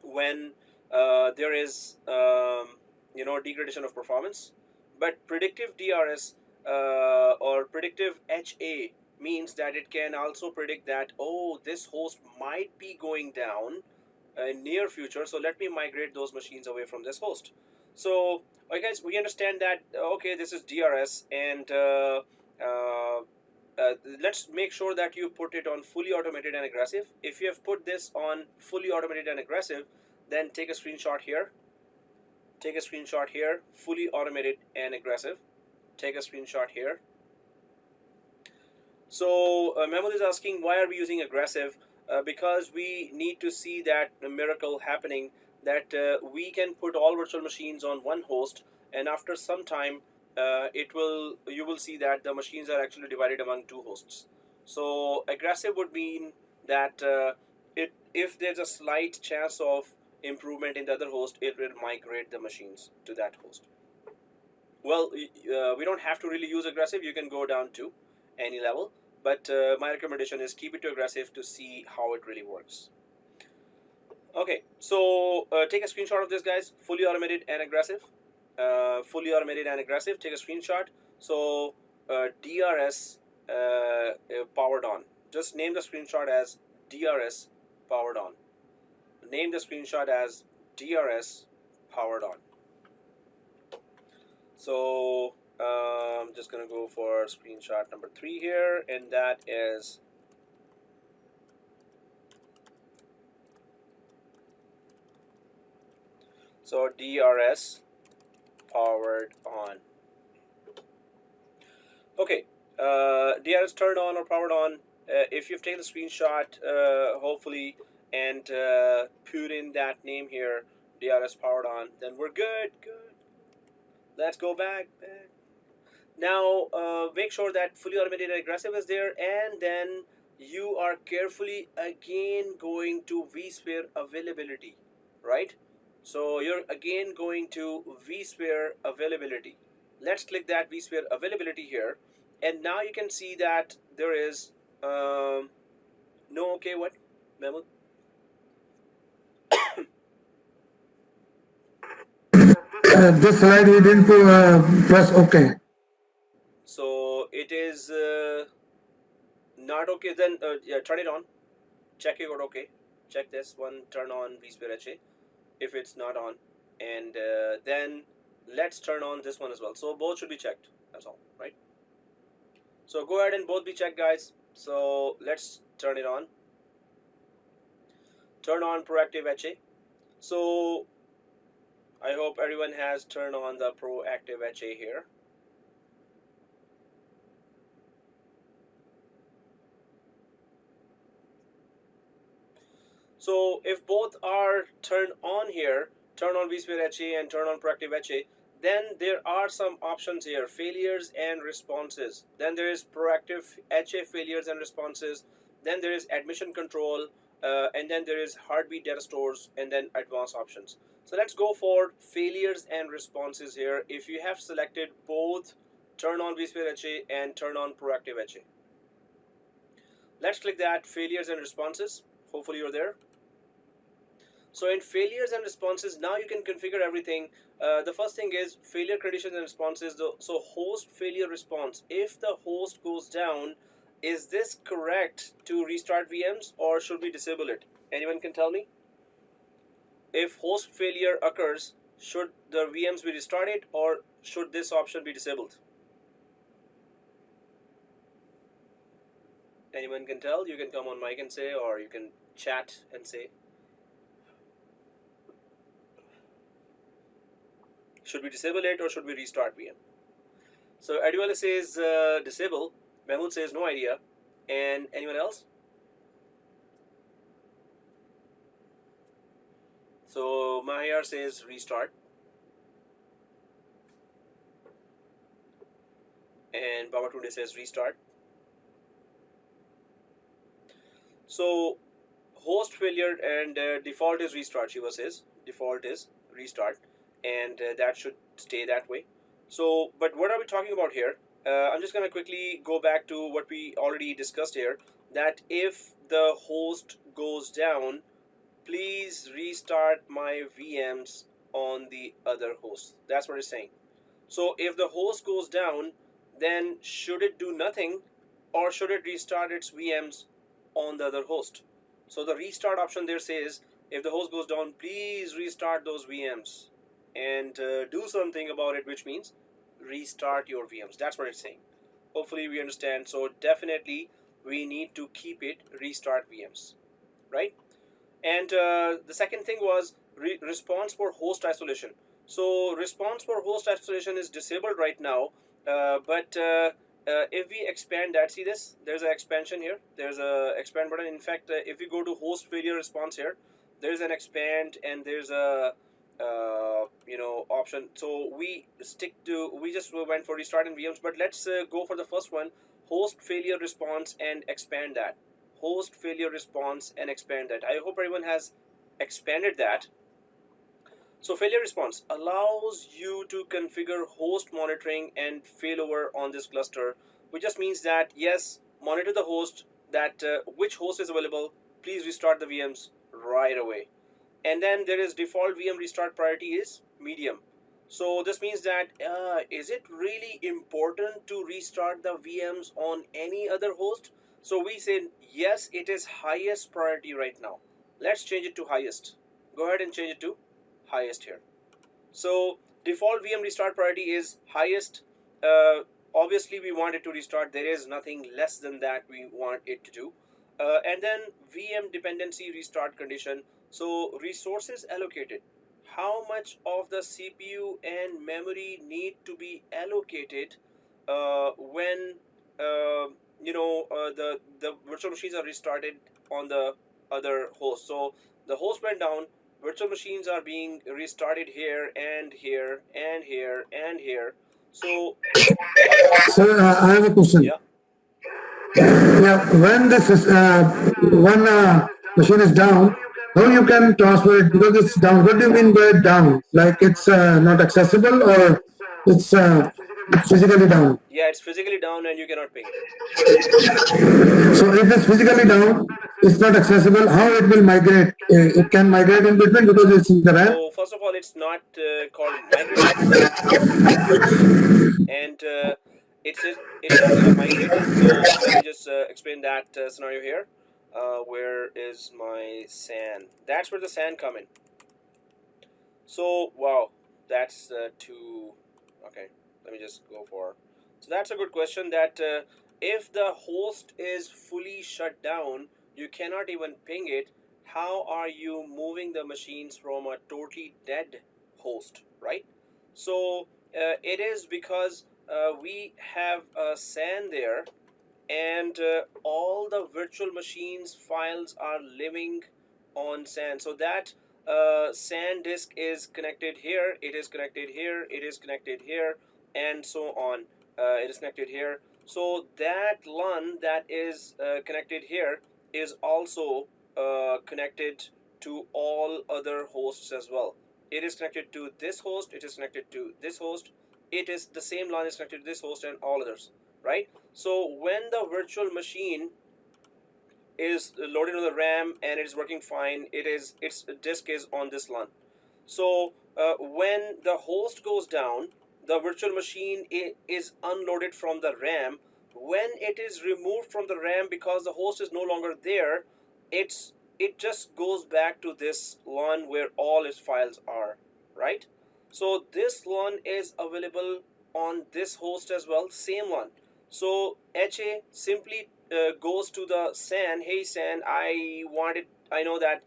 when there is degradation of performance, but predictive DRS or predictive HA means that it can also predict that, oh, this host might be going down in near future, so let me migrate those machines away from this host. So okay guys, we understand that okay, this is DRS, and let's make sure that you put it on fully automated and aggressive. If you have put this on fully automated and aggressive, then take a screenshot here. Take a screenshot here, fully automated and aggressive. Take a screenshot here. So Mehmood is asking, why are we using aggressive? Because we need to see that miracle happening, that we can put all virtual machines on one host, and after some time you will see that the machines are actually divided among two hosts. So aggressive would mean that if there's a slight chance of improvement in the other host, it will migrate the machines to that host. Well, we don't have to really use aggressive. You can go down to any level, but my recommendation is keep it to aggressive to see how it really works. Okay, so take a screenshot of this, guys. Fully automated and aggressive. Fully automated and aggressive. Take a screenshot. So DRS powered on. Just name the screenshot as DRS powered on. Name the screenshot as DRS powered on. So I'm just gonna go for screenshot number 3 here, and that is so DRS powered on. Okay, DRS turned on or powered on. If you've taken the screenshot, hopefully, and put in that name here, DRS powered on, then we're good. Let's go back. Now, make sure that fully automated and aggressive is there, and then you are carefully again going to Vsphere Availability, right? So you're again going to Vsphere Availability. Let's click that Vsphere Availability here, and now you can see that there is no okay. What, Mehmood? This slide we didn't press OK. So it is not okay. Then yeah, turn it on. Check it out. Okay. Check this one. Turn on Vsphere HA if it's not on, and then let's turn on this one as well. So both should be checked. That's all, right? So go ahead and both be checked, guys. So let's turn it on. Turn on Proactive HA. So I hope everyone has turned on the Proactive HA here. So if both are turned on here, turn on Vsphere HA and turn on Proactive HA, then there are some options here, failures and responses. Then there is Proactive HA failures and responses. Then there is admission control, and then there is heartbeat data stores, and then advanced options. So let's go for failures and responses here. If you have selected both, turn on Vsphere HA and turn on Proactive HA. Let's click that failures and responses. Hopefully you're there. So in failures and responses, now you can configure everything. The first thing is failure conditions and responses. So host failure response. If the host goes down, is this correct to restart VMs, or should we disable it? Anyone can tell me? If host failure occurs, should the VMs be restarted, or should this option be disabled? Anyone can tell? You can come on mic and say, or you can chat and say. Should we disable it, or should we restart VM? So Adiola says disable. Mehmood says no idea. And anyone else? So Mahir says restart. And Babatunde says restart. So host failure and default is restart, Shiva says. Default is restart. And that should stay that way. So, but what are we talking about here? I'm just going to quickly go back to what we already discussed here, that if the host goes down, please restart my VMs on the other host. That's what it's saying. So if the host goes down, then should it do nothing, or should it restart its VMs on the other host? So the restart option there says, if the host goes down, please restart those VMs and do something about it, which means restart your VMs. That's what it's saying. Hopefully we understand. So definitely we need to keep it restart VMs, right? And the second thing was response for host isolation. So response for host isolation is disabled right now, but if we expand that, see this, there's an expansion here, there's a expand button. In fact, if we go to host failure response here, there's an expand and there's a option. So we just went for restart in VMs, but let's go for the first one, host failure response, and expand that. Host failure response and expand that. I hope everyone has expanded that. So failure response allows you to configure host monitoring and failover on this cluster, which just means that yes, monitor the host, that which host is available, please restart the VMs right away. And then there is default VM restart priority is medium. So this means that is it really important to restart the VMs on any other host? So we say yes, it is highest priority right now. Let's change it to highest. Go ahead and change it to highest here. So default VM restart priority is highest. Obviously we want it to restart. There is nothing less than that we want it to do. And then VM dependency restart condition. So resources allocated. How much of the CPU and memory need to be allocated when the virtual machines are restarted on the other host. So the host went down, virtual machines are being restarted here and here and here and here. So Sir, I have a question. yeah. Yeah, when this is, one machine is down, how you can transfer it because it's down? What do you mean by down? Like it's not accessible or it's physically down? Yeah, it's physically down and you cannot ping. So if it's physically down, it's not accessible. How it will migrate? It can migrate in between because it's in the RAM. So first of all, it's not called migration, and it's not migrated. So let me just explain that scenario here. Where is my SAN? That's where the SAN come in. So wow, that's too okay. Let me just go for. So that's a good question. That if the host is fully shut down, you cannot even ping it. How are you moving the machines from a totally dead host, right? So it is because we have a SAN there, and all the virtual machines files are living on SAN. So that SAN disk is connected here, it is connected here, it is connected here, and so on. It is connected here. So that LUN that is connected here is also connected to all other hosts as well. It is connected to this host, it is connected to this host, it is the same LUN is connected to this host and all others, right? So when the virtual machine is loaded on the RAM and it is working fine, its disk is on this LUN. So when the host goes down, the virtual machine is unloaded from the RAM. When it is removed from the RAM because the host is no longer there, it just goes back to this LUN where all its files are, right? So this LUN is available on this host as well, same LUN. So HA simply goes to the SAN. Hey SAN, I know that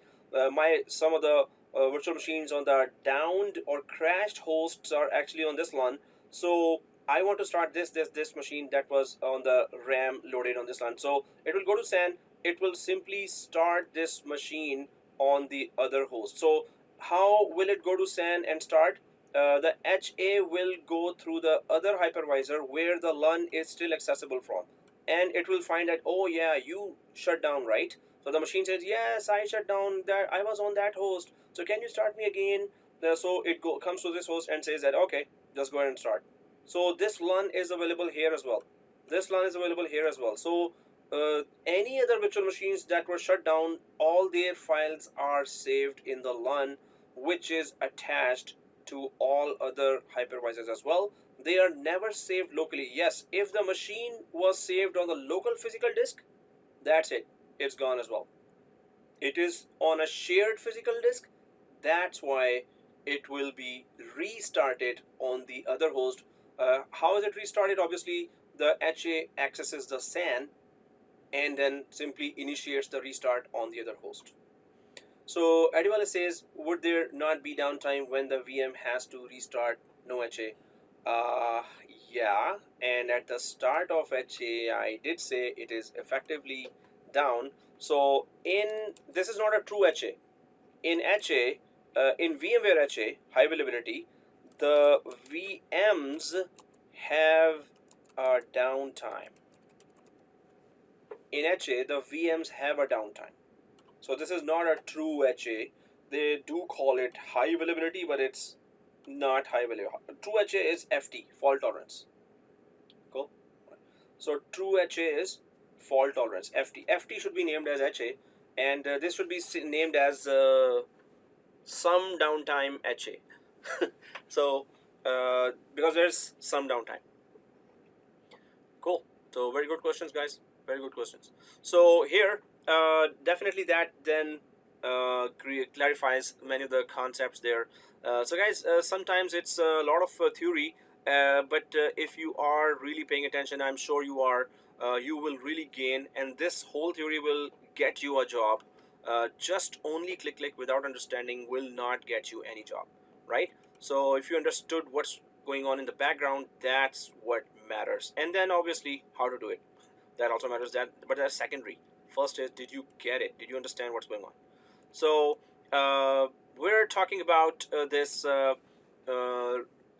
some of the virtual machines on the downed or crashed hosts are actually on this LUN. So I want to start this machine that was on the RAM loaded on this LUN. So it will go to SAN. It will simply start this machine on the other host. So how will it go to SAN and start? The HA will go through the other hypervisor where the LUN is still accessible from, and it will find that, oh yeah, you shut down, right? So the machine says, yes, I shut down, that I was on that host, so can you start me again? So it comes to this host and says that, okay, just go ahead and start. So this LUN is available here as well. This LUN is available here as well. So any other virtual machines that were shut down, all their files are saved in the LUN, which is attached to all other hypervisors as well. They are never saved locally. Yes, if the machine was saved on the local physical disk, that's it. It's gone as well. It is on a shared physical disk. That's why it will be restarted on the other host. How is it restarted? Obviously, the HA accesses the SAN and then simply initiates the restart on the other host. So Adiwala says, would there not be downtime when the VM has to restart? No HA. Yeah, and at the start of HA, I did say it is effectively down. So this is not a true HA. In HA, in VMware HA, high availability, the VMs have a downtime. In HA, the VMs have a downtime. So this is not a true HA. They do call it high availability, but it's not high availability. True HA is FT, fault tolerance. Cool. So true HA is fault tolerance, FT. FT should be named as HA, and this should be named as some downtime HA. So because there's some downtime. Cool. So very good questions, guys. Very good questions. So here, definitely that then clarifies many of the concepts there. So guys, sometimes it's a lot of theory, but if you are really paying attention, I'm sure you are, you will really gain, and this whole theory will get you a job. Just only click without understanding will not get you any job, right? So if you understood what's going on in the background, that's what matters. And then obviously how to do it, that also matters, that but that's secondary. First is, did you get it? Did you understand what's going on? So we're talking about this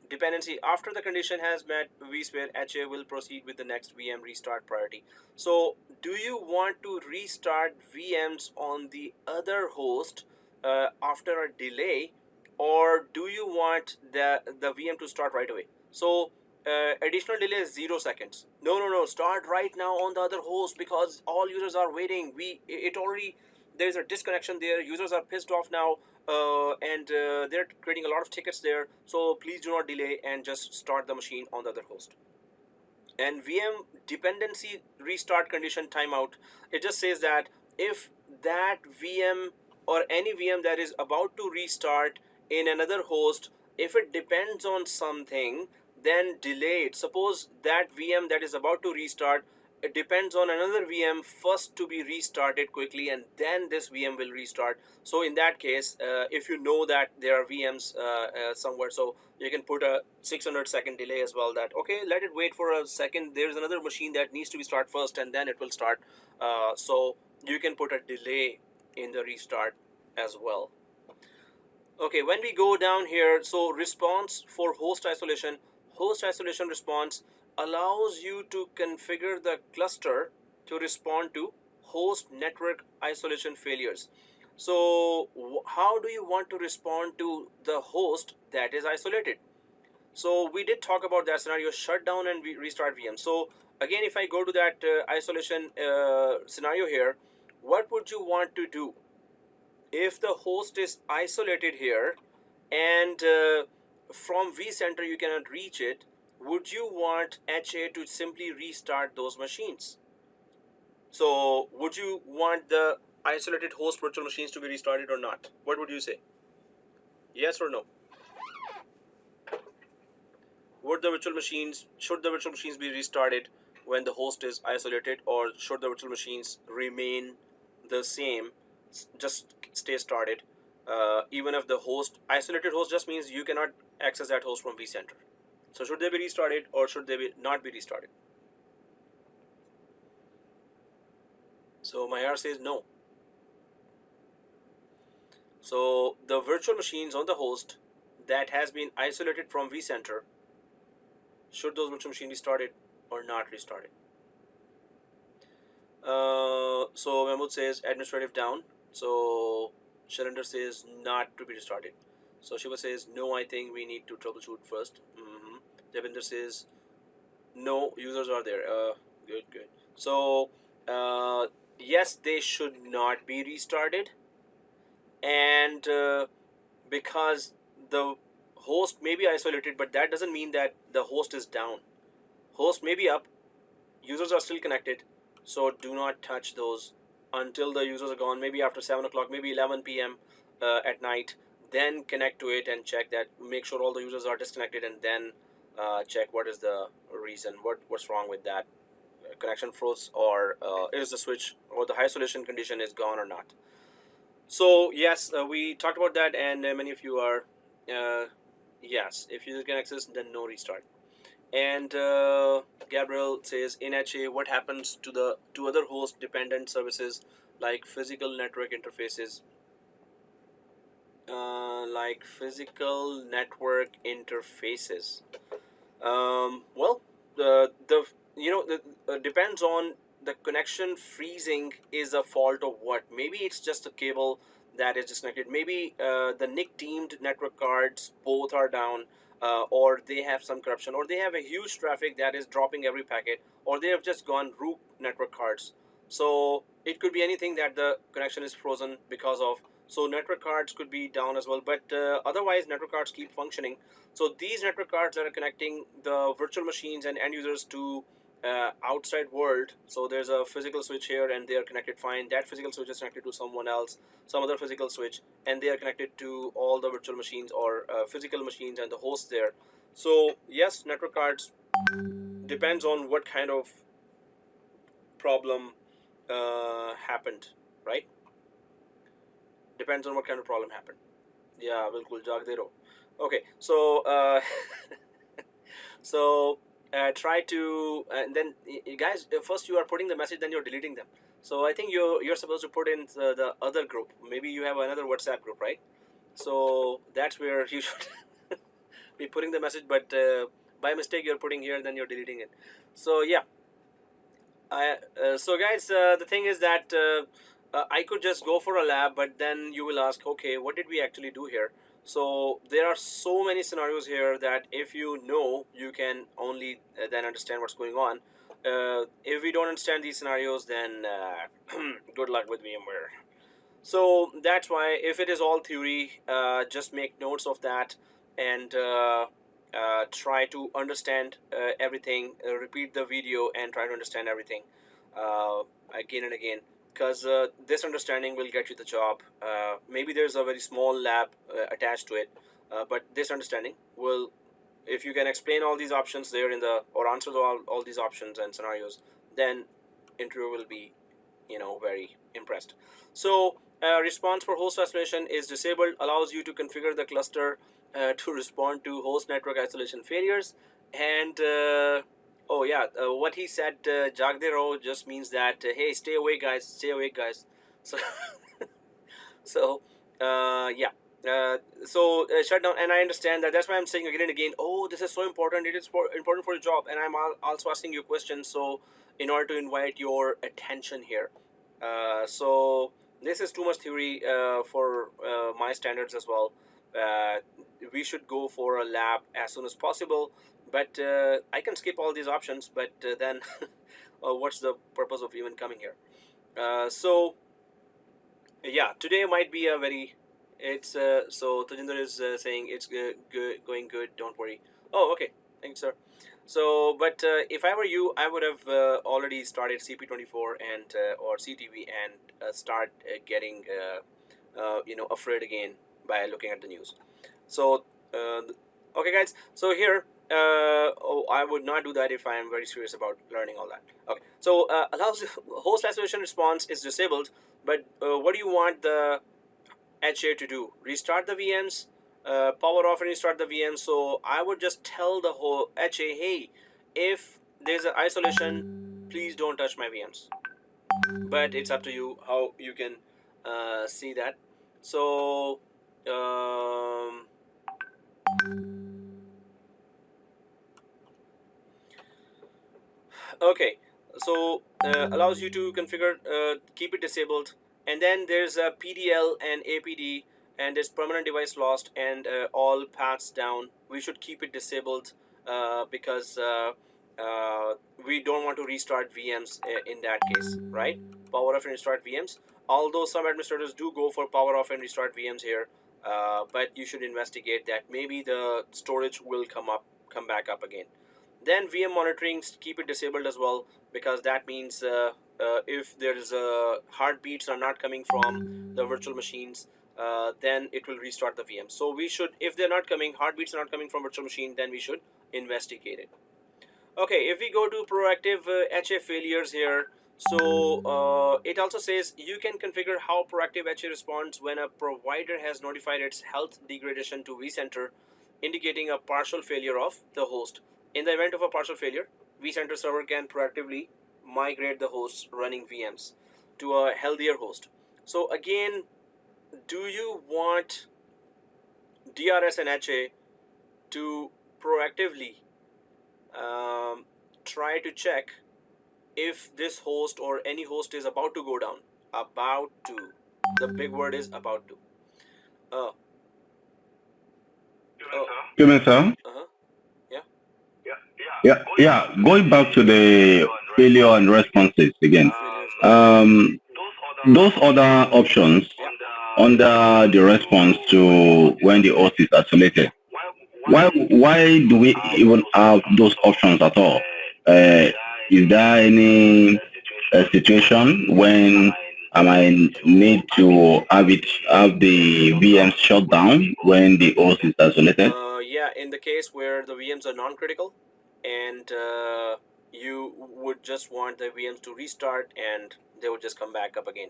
dependency. After the condition has met, Vsphere HA will proceed with the next VM restart priority. So do you want to restart VMs on the other host after a delay, or do you want the VM to start right away? So additional delay is 0 seconds. No, start right now on the other host because all users are waiting. It already, there's a disconnection there. Users are pissed off now, and they're creating a lot of tickets there. So please do not delay and just start the machine on the other host. And VM dependency restart condition timeout, it just says that if that VM or any VM that is about to restart in another host, if it depends on something, then delay it. Suppose that VM that is about to restart, it depends on another VM first to be restarted quickly, and then this VM will restart. So in that case, if you know that there are VMs somewhere, so you can put a 600-second delay as well, that okay, let it wait for a second, there's another machine that needs to be start first and then it will start. So you can put a delay in the restart as well. Okay, when we go down here, so response for host isolation response allows you to configure the cluster to respond to host network isolation failures. So how do you want to respond to the host that is isolated? So we did talk about that scenario, shut down and restart VM. So again, if I go to that isolation scenario here, what would you want to do? If the host is isolated here and from vCenter you cannot reach it, would you want HA to simply restart those machines? So would you want the isolated host virtual machines to be restarted or not? What would you say? Yes or no? Should the virtual machines be restarted when the host is isolated, or should the virtual machines remain the same, just stay started, even if the isolated host just means you cannot access that host from vCenter? So should they be restarted or should they not be restarted? So my R says no. So the virtual machines on the host that has been isolated from vCenter, should those virtual machines be started or not restarted? So Mahmoud says administrative down. So Shalinder says not to be restarted. So Shiva says no, I think we need to troubleshoot first. Devinder says no, users are there. Good. So yes, they should not be restarted, and because the host may be isolated, but that doesn't mean that the host is down. Host may be up, users are still connected, so do not touch those until the users are gone, maybe after 7 o'clock, maybe 11 p.m. At night. Then connect to it and check that, make sure all the users are disconnected, and then check what is the reason, what's wrong with that. Connection froze, or is the switch or the isolation condition is gone or not. So yes, we talked about that, and many of you are yes. If user can access, then no restart. And Gabriel says in HA, what happens to the other host dependent services like physical network interfaces? Like physical network interfaces. Well, the you know the depends on the connection freezing is a fault of what. Maybe it's just a cable that is disconnected. Maybe the NIC teamed network cards both are down, or they have some corruption, or they have a huge traffic that is dropping every packet, or they have just gone root network cards. So it could be anything that the connection is frozen because of. So network cards could be down as well, but otherwise network cards keep functioning. So these network cards that are connecting the virtual machines and end users to outside world. So there's a physical switch here, and they are connected fine. That physical switch is connected to someone else, some other physical switch, and they are connected to all the virtual machines or physical machines and the host there. So yes, network cards depends on what kind of problem happened, right? Depends on what kind of problem happened. Yeah, बिल्कुल जागते रहो. Okay, so so try to and then guys, first you are putting the message, then you're deleting them. So I think you're supposed to put in the other group. Maybe you have another WhatsApp group, right? So that's where you should be putting the message, but by mistake you're putting here, then you're deleting it. So yeah, so guys, the thing is that I could just go for a lab, but then you will ask, okay, what did we actually do here? So there are so many scenarios here that if you know, you can only then understand what's going on. If we don't understand these scenarios, then good luck with VMware. So that's why if it is all theory, just make notes of that and try to understand everything. Repeat the video and try to understand everything again and again, because this understanding will get you the job. Maybe there's a very small lab attached to it, but this understanding will, if you can explain all these options there in the or answer all these options and scenarios, then interviewer will be very impressed. So response for host isolation is disabled, allows you to configure the cluster to respond to host network isolation failures. And oh yeah, what he said, jagde raho, just means that hey, stay awake guys. So so yeah, shut down. And I understand that. That's why I'm saying again and again, oh, this is so important, it is important for your job, and I'm also asking you questions, so in order to invite your attention here. So this is too much theory for my standards as well. We should go for a lab as soon as possible, but I can skip all these options, but then what's the purpose of even coming here? So yeah, today might be a very, it's so Tajinder is saying it's going good, don't worry. Oh, okay, thanks sir. So but if I were you, I would have already started CP24 and or CTV and start getting afraid again by looking at the news. So okay guys, so here I would not do that if I am very serious about learning all that. Okay, so allows host isolation response is disabled, but what do you want the HA to do? Restart the VMs, power off and restart the VMs. So I would just tell the whole HA, hey, if there's an isolation, please don't touch my VMs. But it's up to you how you can see that. So okay, so allows you to configure, keep it disabled, and then there's a PDL and APD, and there's permanent device lost and all paths down. We should keep it disabled because we don't want to restart VMs in that case, right? Power off and restart VMs. Although some administrators do go for power off and restart VMs here, but you should investigate that. Maybe the storage will come back up again. Then VM monitoring, keep it disabled as well, because that means if there is heartbeats are not coming from the virtual machines, then it will restart the VM. So we should, if they're not coming, heartbeats are not coming from virtual machine, then we should investigate it. Okay, if we go to proactive HA failures here, So it also says you can configure how proactive HA responds when a provider has notified its health degradation to vCenter, indicating a partial failure of the host. In the event of a partial failure, vCenter server can proactively migrate the hosts running VMs to a healthier host. So again, do you want DRS and HA to proactively try to check if this host or any host is about to go down? About to. The big word is about to. Uh, Excuse me, sir. uh-huh. Yeah. Going back to the failure and responses again. Those other options under the response to when the host is isolated. Why do we even have those options at all? Is there any situation when I might need to have the VM shut down when the host is isolated? Yeah, in the case where the VMs are non-critical, and you would just want the VMs to restart, and they would just come back up again.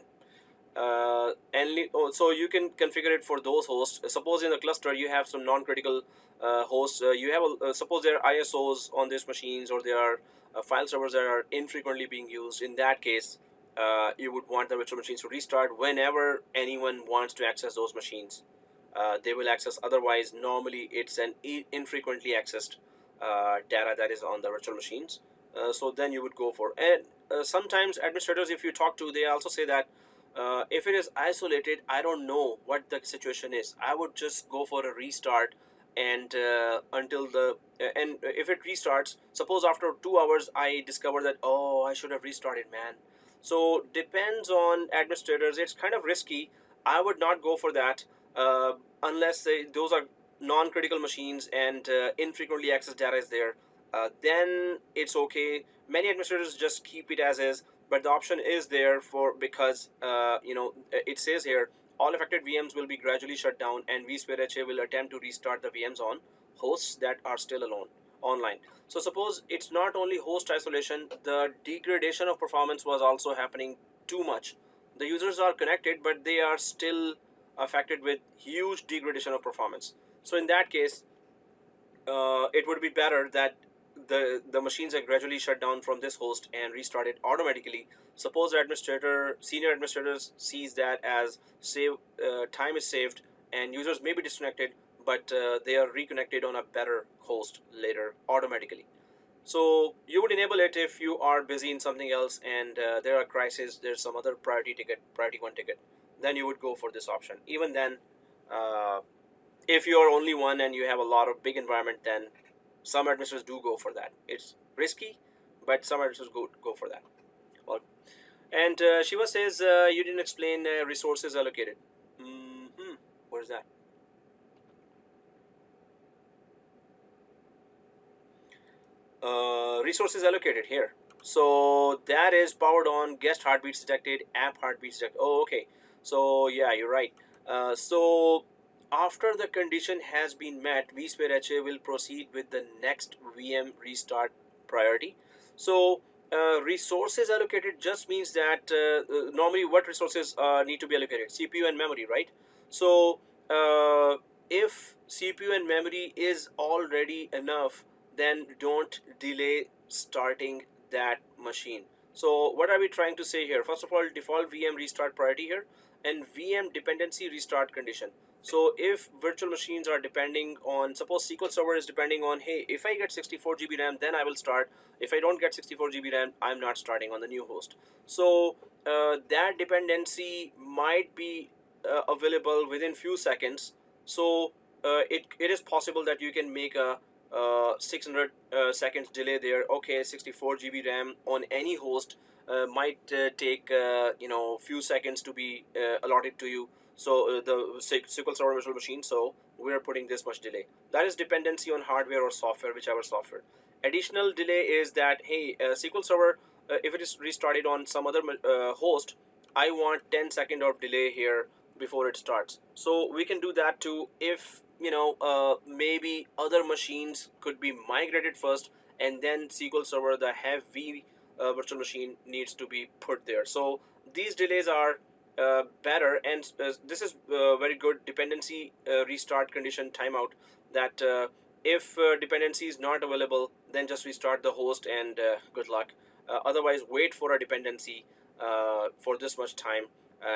So you can configure it for those hosts. Suppose in the cluster you have some non-critical hosts. You have suppose there are ISOs on these machines, or there are file servers that are infrequently being used. In that case, you would want the virtual machines to restart whenever anyone wants to access those machines. They will access. Otherwise, normally it's an infrequently accessed data that is on the virtual machines. So then you would go for. And sometimes administrators, if you talk to, they also say that if it is isolated, I don't know what the situation is. I would just go for a restart, and until the and if it restarts, suppose after 2 hours I discover that, oh, I should have restarted, man. So depends on administrators. It's kind of risky. I would not go for that unless those are non-critical machines and infrequently accessed data is there. Then it's okay. Many administrators just keep it as is, but the option is there for, because it says here all affected VMs will be gradually shut down, and vSphere HA will attempt to restart the VMs on hosts that are still online. So suppose it's not only host isolation, the degradation of performance was also happening too much. The users are connected, but they are still affected with huge degradation of performance. So in that case, it would be better that the machines are gradually shut down from this host and restarted automatically. Suppose the senior administrators sees that as time is saved and users may be disconnected, but they are reconnected on a better host later automatically. So you would enable it if you are busy in something else and there are crises, there's some other priority 1 ticket, then you would go for this option. Even then, if you are only one and you have a lot of big environment, then some administrators do go for that. It's risky, but some administrators go for that. Well, and Shiva says you didn't explain resources allocated. Where's that? Resources allocated here. So that is powered on, guest heartbeats detected, app heartbeats detected. Oh, okay. So yeah, you're right. So after the condition has been met, vSphere HA will proceed with the next VM restart priority. So resources allocated just means that normally what resources need to be allocated? CPU and memory, right? So if CPU and memory is already enough, then don't delay starting that machine. So what are we trying to say here? First of all, default VM restart priority here, and VM dependency restart condition. So if virtual machines are depending on, suppose SQL Server is depending on, hey, if I get 64 GB RAM, then I will start. If I don't get 64 GB RAM, I'm not starting on the new host. So that dependency might be available within few seconds. So it is possible that you can make a 600 seconds delay there. Okay, 64 GB RAM on any host might take few seconds to be allotted to you. So the SQL Server virtual machine. So we are putting this much delay. That is dependency on hardware or software, whichever software. Additional delay is that, hey, SQL Server, if it is restarted on some other host, I want 10 seconds of delay here before it starts. So we can do that too if maybe other machines could be migrated first, and then SQL Server, the heavy virtual machine needs to be put there. So these delays are better, and this is very good dependency restart condition timeout, that if dependency is not available, then just restart the host and good luck. Otherwise, wait for a dependency for this much time,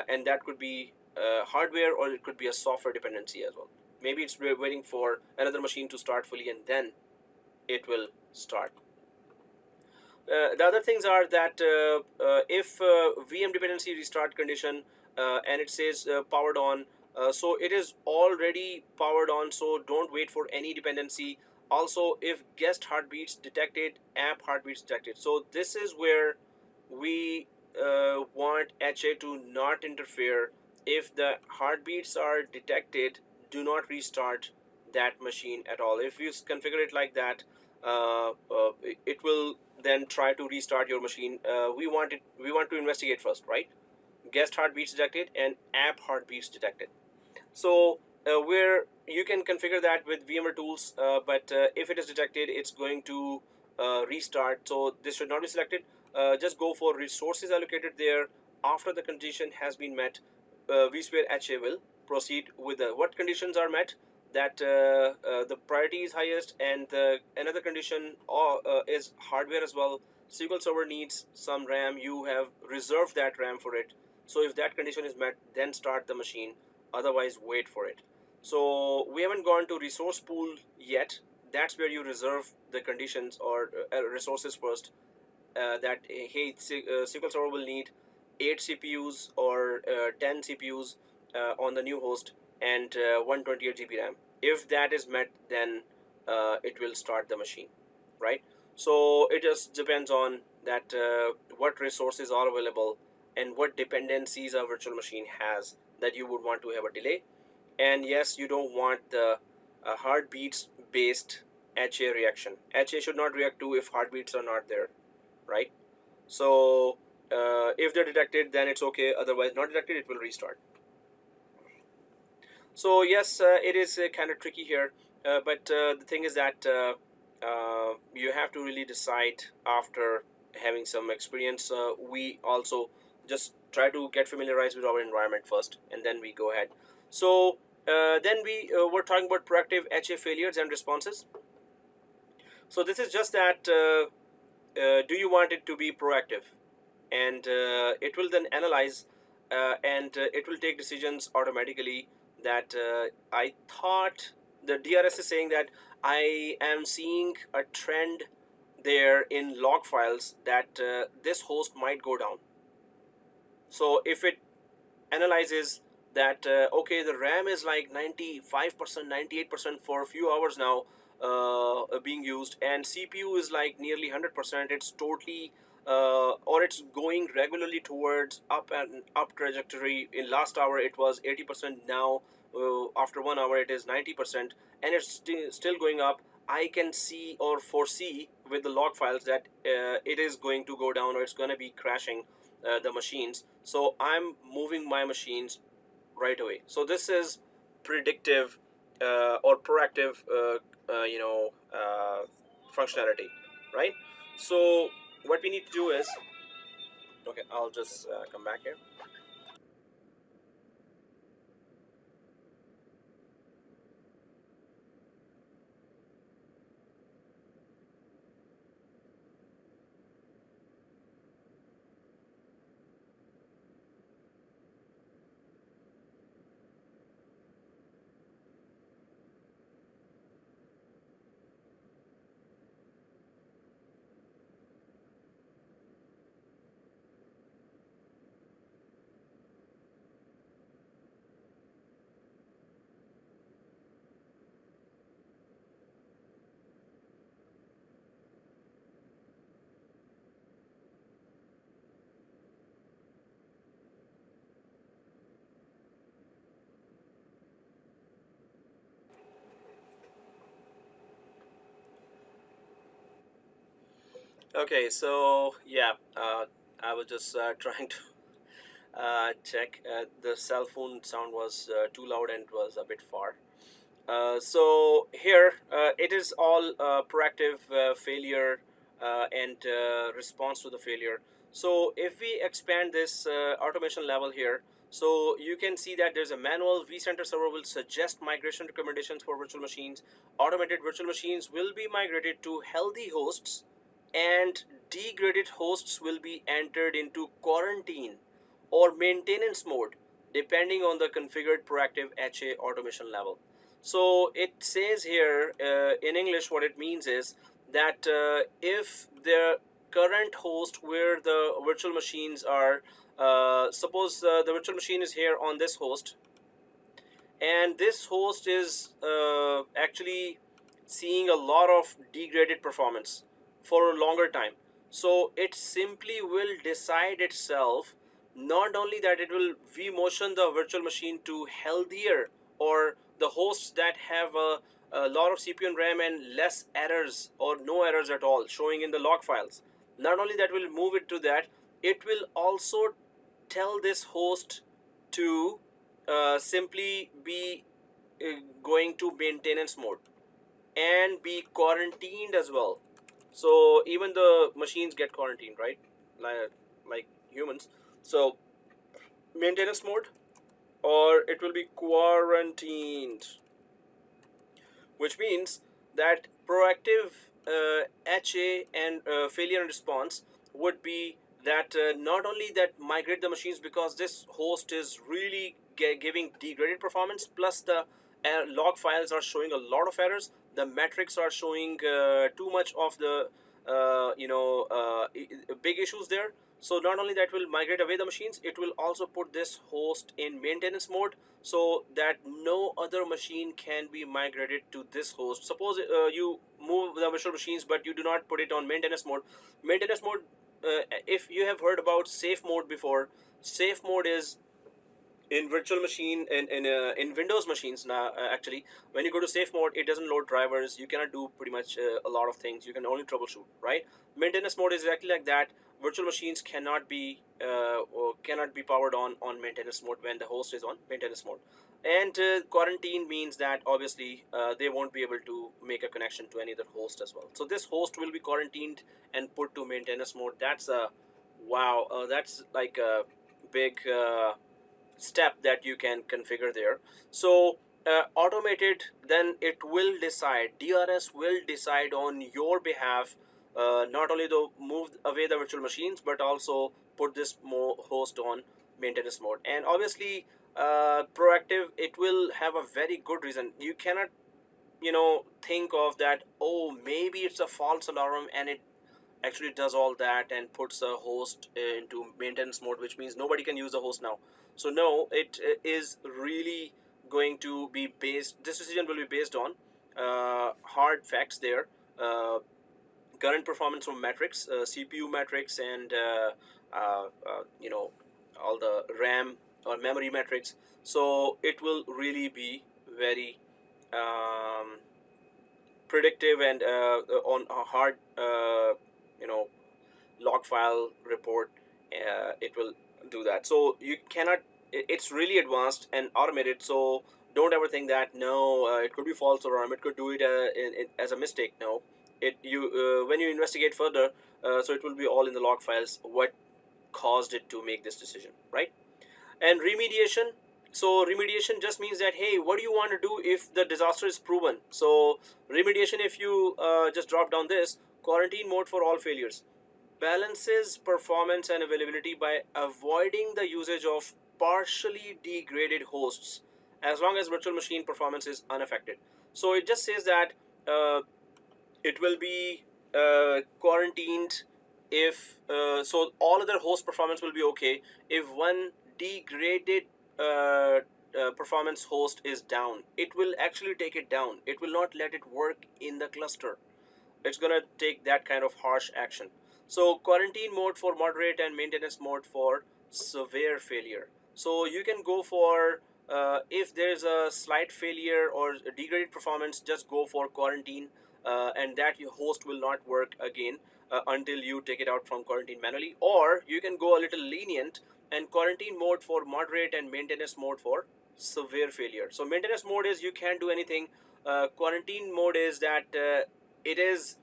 and that could be hardware, or it could be a software dependency as well. Maybe it's waiting for another machine to start fully, and then it will start. The other things are that if VM dependency restart condition and it says powered on, so it is already powered on, so don't wait for any dependency. Also, if guest heartbeats detected, app heartbeats detected. So this is where we want HA to not interfere. If the heartbeats are detected, do not restart that machine at all. If you configure it like that, it will then try to restart your machine. We want to investigate first, right? Guest heartbeats detected and app heartbeats detected. So where you can configure that with VMware tools, but if it is detected, it's going to restart. So this should not be selected. Just go for resources allocated there. After the condition has been met, vSphere HA will proceed with what conditions are met. That the priority is highest, and another condition is hardware as well. SQL Server needs some RAM. You have reserved that RAM for it. So if that condition is met, then start the machine. Otherwise, wait for it. So we haven't gone to resource pool yet. That's where you reserve the conditions or resources first. That hey, SQL Server will need 8 CPUs or 10 CPUs on the new host, and 128 GB RAM. If that is met, then it will start the machine, right? So it just depends on that what resources are available and what dependencies a virtual machine has that you would want to have a delay. And yes, you don't want the heartbeats based HA reaction. HA should not react to if heartbeats are not there, right? So if they're detected, then it's okay. Otherwise, not detected, it will restart. So yes, it is kind of tricky here, but the thing is that you have to really decide after having some experience. We also just try to get familiarized with our environment first, and then we go ahead. So then we were talking about proactive HA failures and responses. So this is just that do you want it to be proactive? And it will then analyze and it will take decisions automatically. That I thought the DRS is saying that I am seeing a trend there in log files that this host might go down. So if it analyzes that okay, the RAM is like 95%, 98% for a few hours now being used, and CPU is like nearly 100%. It's totally or it's going regularly towards up and up trajectory. In last hour it was 80%. Now after 1 hour it is 90%, and it's still going up. I can see or foresee with the log files that it is going to go down, or it's going to be crashing the machines. So I'm moving my machines right away. So this is predictive or proactive functionality, right? So what we need to do is, okay, I'll just come back here. Okay, so yeah, I was just trying to check. The cell phone sound was too loud and was a bit far. So here it is all proactive failure and response to the failure. So if we expand this automation level here, so you can see that there's a manual. vCenter server will suggest migration recommendations for virtual machines. Automated virtual machines will be migrated to healthy hosts, and degraded hosts will be entered into quarantine or maintenance mode depending on the configured proactive HA automation level. So it says here in English, what it means is that if the current host where the virtual machines are, suppose the virtual machine is here on this host, and this host is actually seeing a lot of degraded performance for a longer time, so it simply will decide itself not only that it will vmotion the virtual machine to healthier or the hosts that have a lot of CPU and RAM and less errors or no errors at all showing in the log files. Not only that will move it to that, it will also tell this host to simply be going to maintenance mode and be quarantined as well. So even the machines get quarantined, right? Like humans. So maintenance mode, or it will be quarantined, which means that proactive HA and failure and response would be that not only that migrate the machines because this host is really giving degraded performance, plus the log files are showing a lot of errors, the metrics are showing too much of the big issues there. So not only that will migrate away the machines, it will also put this host in maintenance mode so that no other machine can be migrated to this host. Suppose you move the virtual machines but you do not put it on maintenance mode. Maintenance mode, if you have heard about safe mode before, safe mode is in virtual machine in Windows machines now. Actually, when you go to safe mode, it doesn't load drivers, you cannot do pretty much a lot of things, you can only troubleshoot, right? Maintenance mode is exactly like that. Virtual machines cannot be or cannot be powered on maintenance mode when the host is on maintenance mode. And quarantine means that obviously they won't be able to make a connection to any other host as well. So this host will be quarantined and put to maintenance mode. That's a wow, that's like a big step that you can configure there. So automated, then it will decide, DRS will decide on your behalf, not only to move away the virtual machines but also put this host on maintenance mode. And obviously proactive, it will have a very good reason. You cannot think of that, oh maybe it's a false alarm, and it actually does all that and puts a host into maintenance mode, which means nobody can use the host now. So no, it is really going to be based, this decision will be based on hard facts there, current performance from metrics, CPU metrics, and all the RAM or memory metrics. So it will really be very predictive and on a hard log file report, it will do that. So you cannot, it's really advanced and automated, so don't ever think that no, it could be false alarm, it could do it as a mistake. No, it you when you investigate further, so it will be all in the log files what caused it to make this decision, right? And remediation, so remediation just means that, hey, what do you want to do if the disaster is proven? So remediation, if you just drop down this quarantine mode for all failures, balances performance and availability by avoiding the usage of partially degraded hosts as long as virtual machine performance is unaffected. So it just says that it will be quarantined if so all other host performance will be okay if one degraded performance host is down. It will actually take it down, it will not let it work in the cluster, it's gonna take that kind of harsh action. So quarantine mode for moderate and maintenance mode for severe failure. So you can go for if there's a slight failure or degraded performance, just go for quarantine, and that your host will not work again until you take it out from quarantine manually. Or you can go a little lenient and quarantine mode for moderate and maintenance mode for severe failure. So maintenance mode is you can't do anything. Quarantine mode is that it is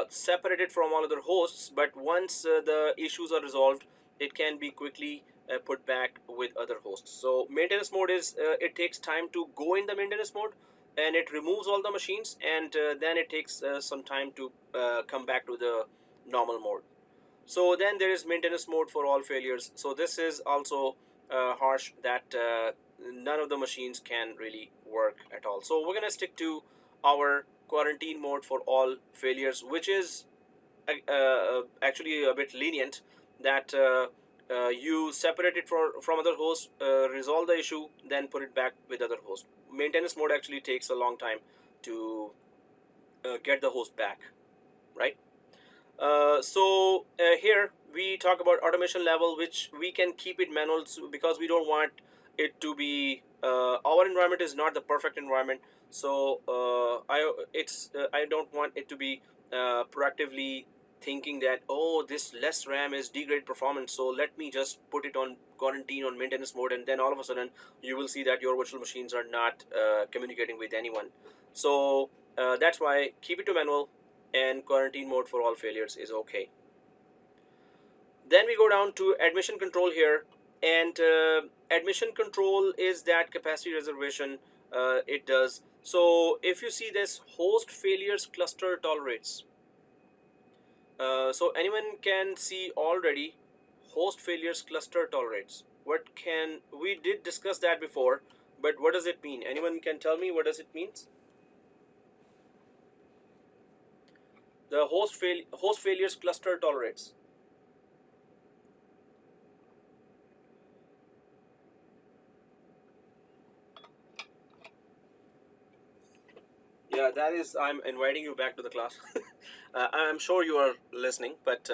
separated from all other hosts, but once the issues are resolved, it can be quickly put back with other hosts. So maintenance mode is it takes time to go in the maintenance mode, and it removes all the machines, and then it takes some time to come back to the normal mode. So then there is maintenance mode for all failures. So this is also harsh, that none of the machines can really work at all. So we're gonna stick to our quarantine mode for all failures, which is actually a bit lenient, that you separate it from other hosts, resolve the issue, then put it back with other hosts. Maintenance mode actually takes a long time to get the host back, right? Here we talk about automation level, which we can keep it manual because we don't want it to be our environment is not the perfect environment. So I don't want it to be proactively thinking that, oh, this less RAM is degrade performance, so let me just put it on quarantine on maintenance mode, and then all of a sudden you will see that your virtual machines are not communicating with anyone. So that's why keep it to manual, and quarantine mode for all failures is okay. Then we go down to admission control here, and admission control is that capacity reservation it does. So if you see this host failures cluster tolerates, so anyone can see already host failures cluster tolerates. What can we did discuss that before, but what does it mean? Anyone can tell me what does it means? The host failures cluster tolerates. Yeah, that is, I'm inviting you back to the class. I'm sure you are listening, but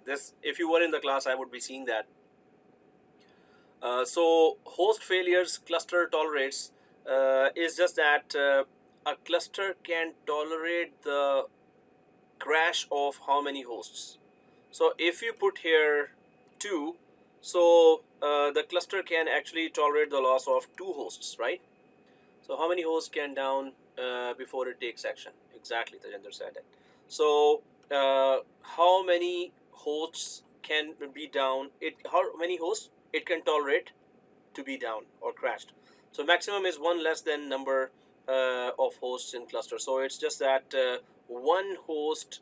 this, if you were in the class, I would be seeing that. So host failures cluster tolerates is just that a cluster can tolerate the crash of how many hosts. So if you put here 2, so the cluster can actually tolerate the loss of 2 hosts, right? So how many hosts can down before it takes action? Exactly, Tajendra said it. So how many hosts can be down? How many hosts it can tolerate to be down or crashed? So maximum is 1 less than number of hosts in cluster. So it's just that 1 host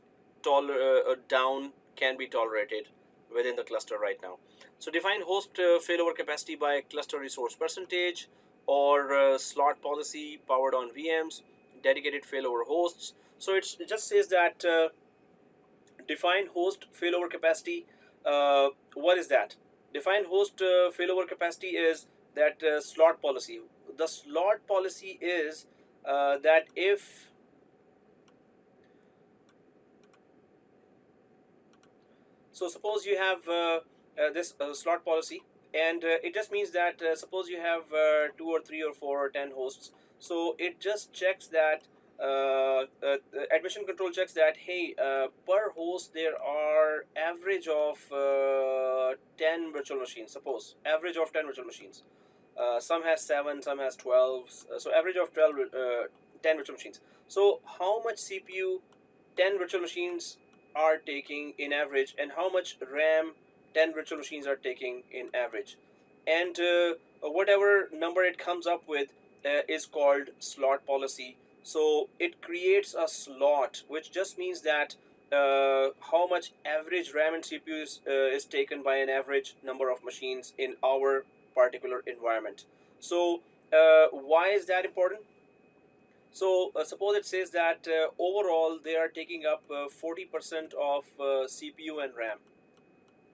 down can be tolerated within the cluster right now. So define host failover capacity by cluster resource percentage, or slot policy powered on VMs, dedicated failover hosts. So it just says that define host failover capacity. What is that? Define host failover capacity is that slot policy. The slot policy is that if so, suppose you have this slot policy, and it just means that suppose you have 2 or 3 or 4 or 10 hosts. So it just checks that admission control checks that, hey, per host there are average of 10 virtual machines. Suppose average of 10 virtual machines. Some has 7, some has 12. So average of 10 virtual machines. So how much CPU 10 virtual machines are taking in average, and how much RAM 10 virtual machines are taking in average, and whatever number it comes up with is called slot policy. So it creates a slot, which just means that how much average RAM and CPU is taken by an average number of machines in our particular environment. So why is that important? So suppose it says that overall they are taking up 40% of CPU and RAM,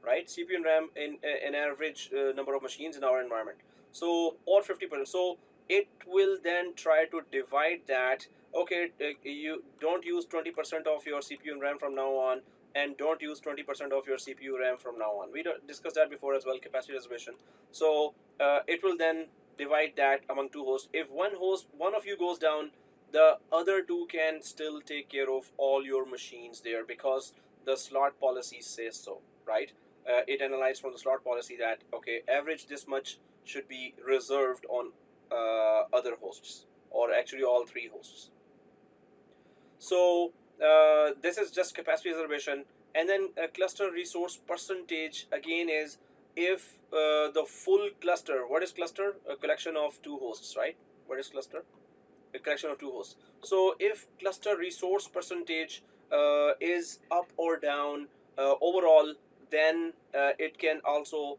right? CPU and RAM in an average number of machines in our environment. So, or 50%. So it will then try to divide that. Okay, you don't use 20% of your CPU and RAM from now on, and don't use 20% of your CPU RAM from now on. We discussed that before as well, capacity reservation. So it will then divide that among 2 hosts. If one of you goes down, the other 2 can still take care of all your machines there, because the slot policy says so, right? It analyzed from the slot policy that, okay, average this much should be reserved on other hosts, or actually all 3 hosts. So this is just capacity reservation. And then cluster resource percentage again is if the full cluster, what is cluster? A collection of two hosts, right? What is cluster? A collection of two hosts. So if cluster resource percentage is up or down overall, then it can also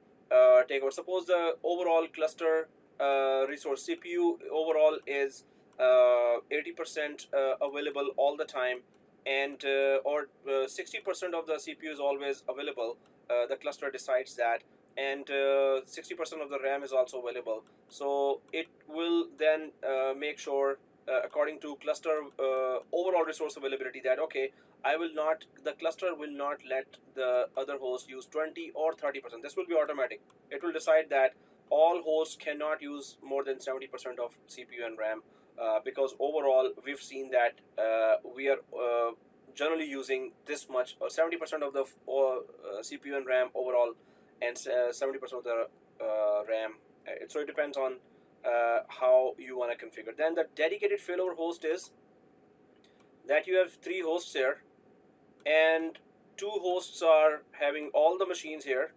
take over. Suppose the overall cluster resource CPU overall is 80% available all the time, and or 60% of the CPU is always available. The cluster decides that, and 60% of the RAM is also available. So it will then make sure, according to cluster overall resource availability, that okay, the cluster will not let the other host use 20 or 30%. This will be automatic. It will decide that all hosts cannot use more than 70% of CPU and RAM, because overall we've seen that we are generally using this much, or 70% of the CPU and RAM overall, and 70% of the RAM. So it depends on how you want to configure. Then the dedicated failover host is that you have 3 hosts here, and 2 hosts are having all the machines here,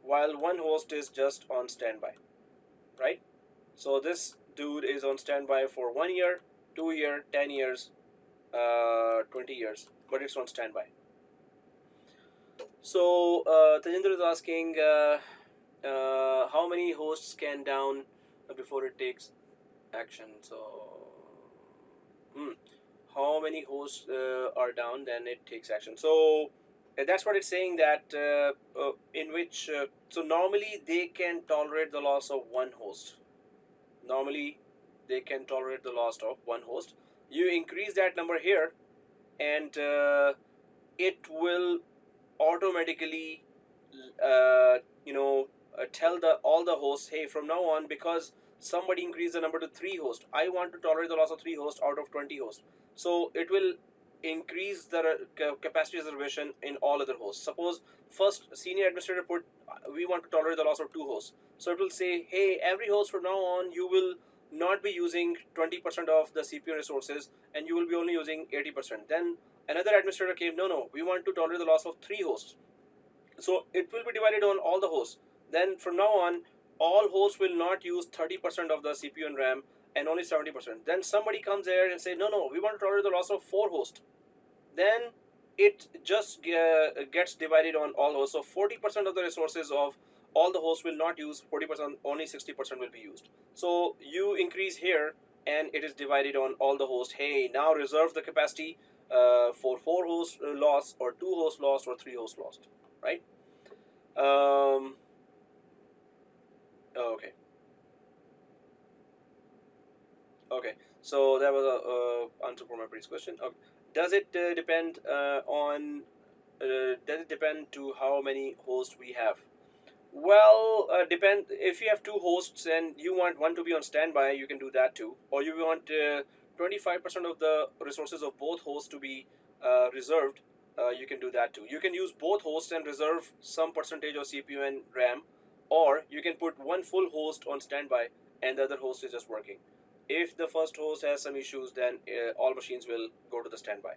while 1 host is just on standby, right? So this dude is on standby for 1 year, 2 year, 10 years, 20 years, but it's on standby. So Tajinder is asking how many hosts can down before it takes action. So how many hosts are down, then it takes action. So that's what it's saying, that in which so normally they can tolerate the loss of 1 host. Normally they can tolerate the loss of 1 host. You increase that number here, and it will automatically tell all the hosts, hey, from now on, because somebody increased the number to 3 hosts, I want to tolerate the loss of 3 hosts out of 20 hosts. So it will increase the capacity reservation in all other hosts. Suppose first senior administrator put, we want to tolerate the loss of 2 hosts. So it will say, hey, every host from now on, you will not be using 20% of the CPU resources, and you will be only using 80%. Then another administrator came, no, we want to tolerate the loss of 3 hosts. So it will be divided on all the hosts. Then from now on, all hosts will not use 30% of the CPU and RAM, and only 70%. Then somebody comes there and say, no, we want to tolerate the loss of 4 hosts. Then it just gets divided on all hosts. So 40% of the resources of all the hosts will not use 40%, only 60% will be used. So you increase here, and it is divided on all the hosts. Hey, now reserve the capacity for 4 hosts lost, or 2 hosts lost, or 3 hosts lost, right? Okay, so that was a answer for my previous question. Okay. Does it depend to how many hosts we have? Well, depend. If you have 2 hosts and you want one to be on standby, you can do that too. Or you want 25% of the resources of both hosts to be reserved, you can do that too. You can use both hosts and reserve some percentage of CPU and RAM, or you can put one full host on standby and the other host is just working. If the first host has some issues, then all machines will go to the standby.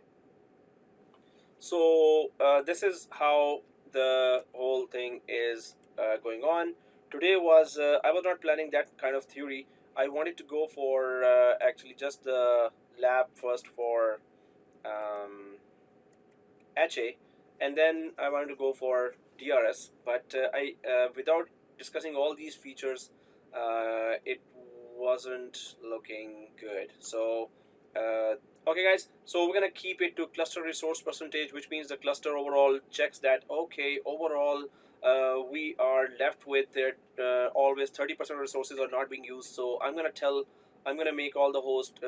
So this is how the whole thing is going on. Today was, I was not planning that kind of theory. I wanted to go for actually just the lab first for HA, and then I wanted to go for DRS, but I without discussing all these features, it wasn't looking good. So okay guys, so we're gonna keep it to cluster resource percentage, which means the cluster overall checks that okay, overall we are left with always 30% of resources are not being used. So I'm gonna make all the hosts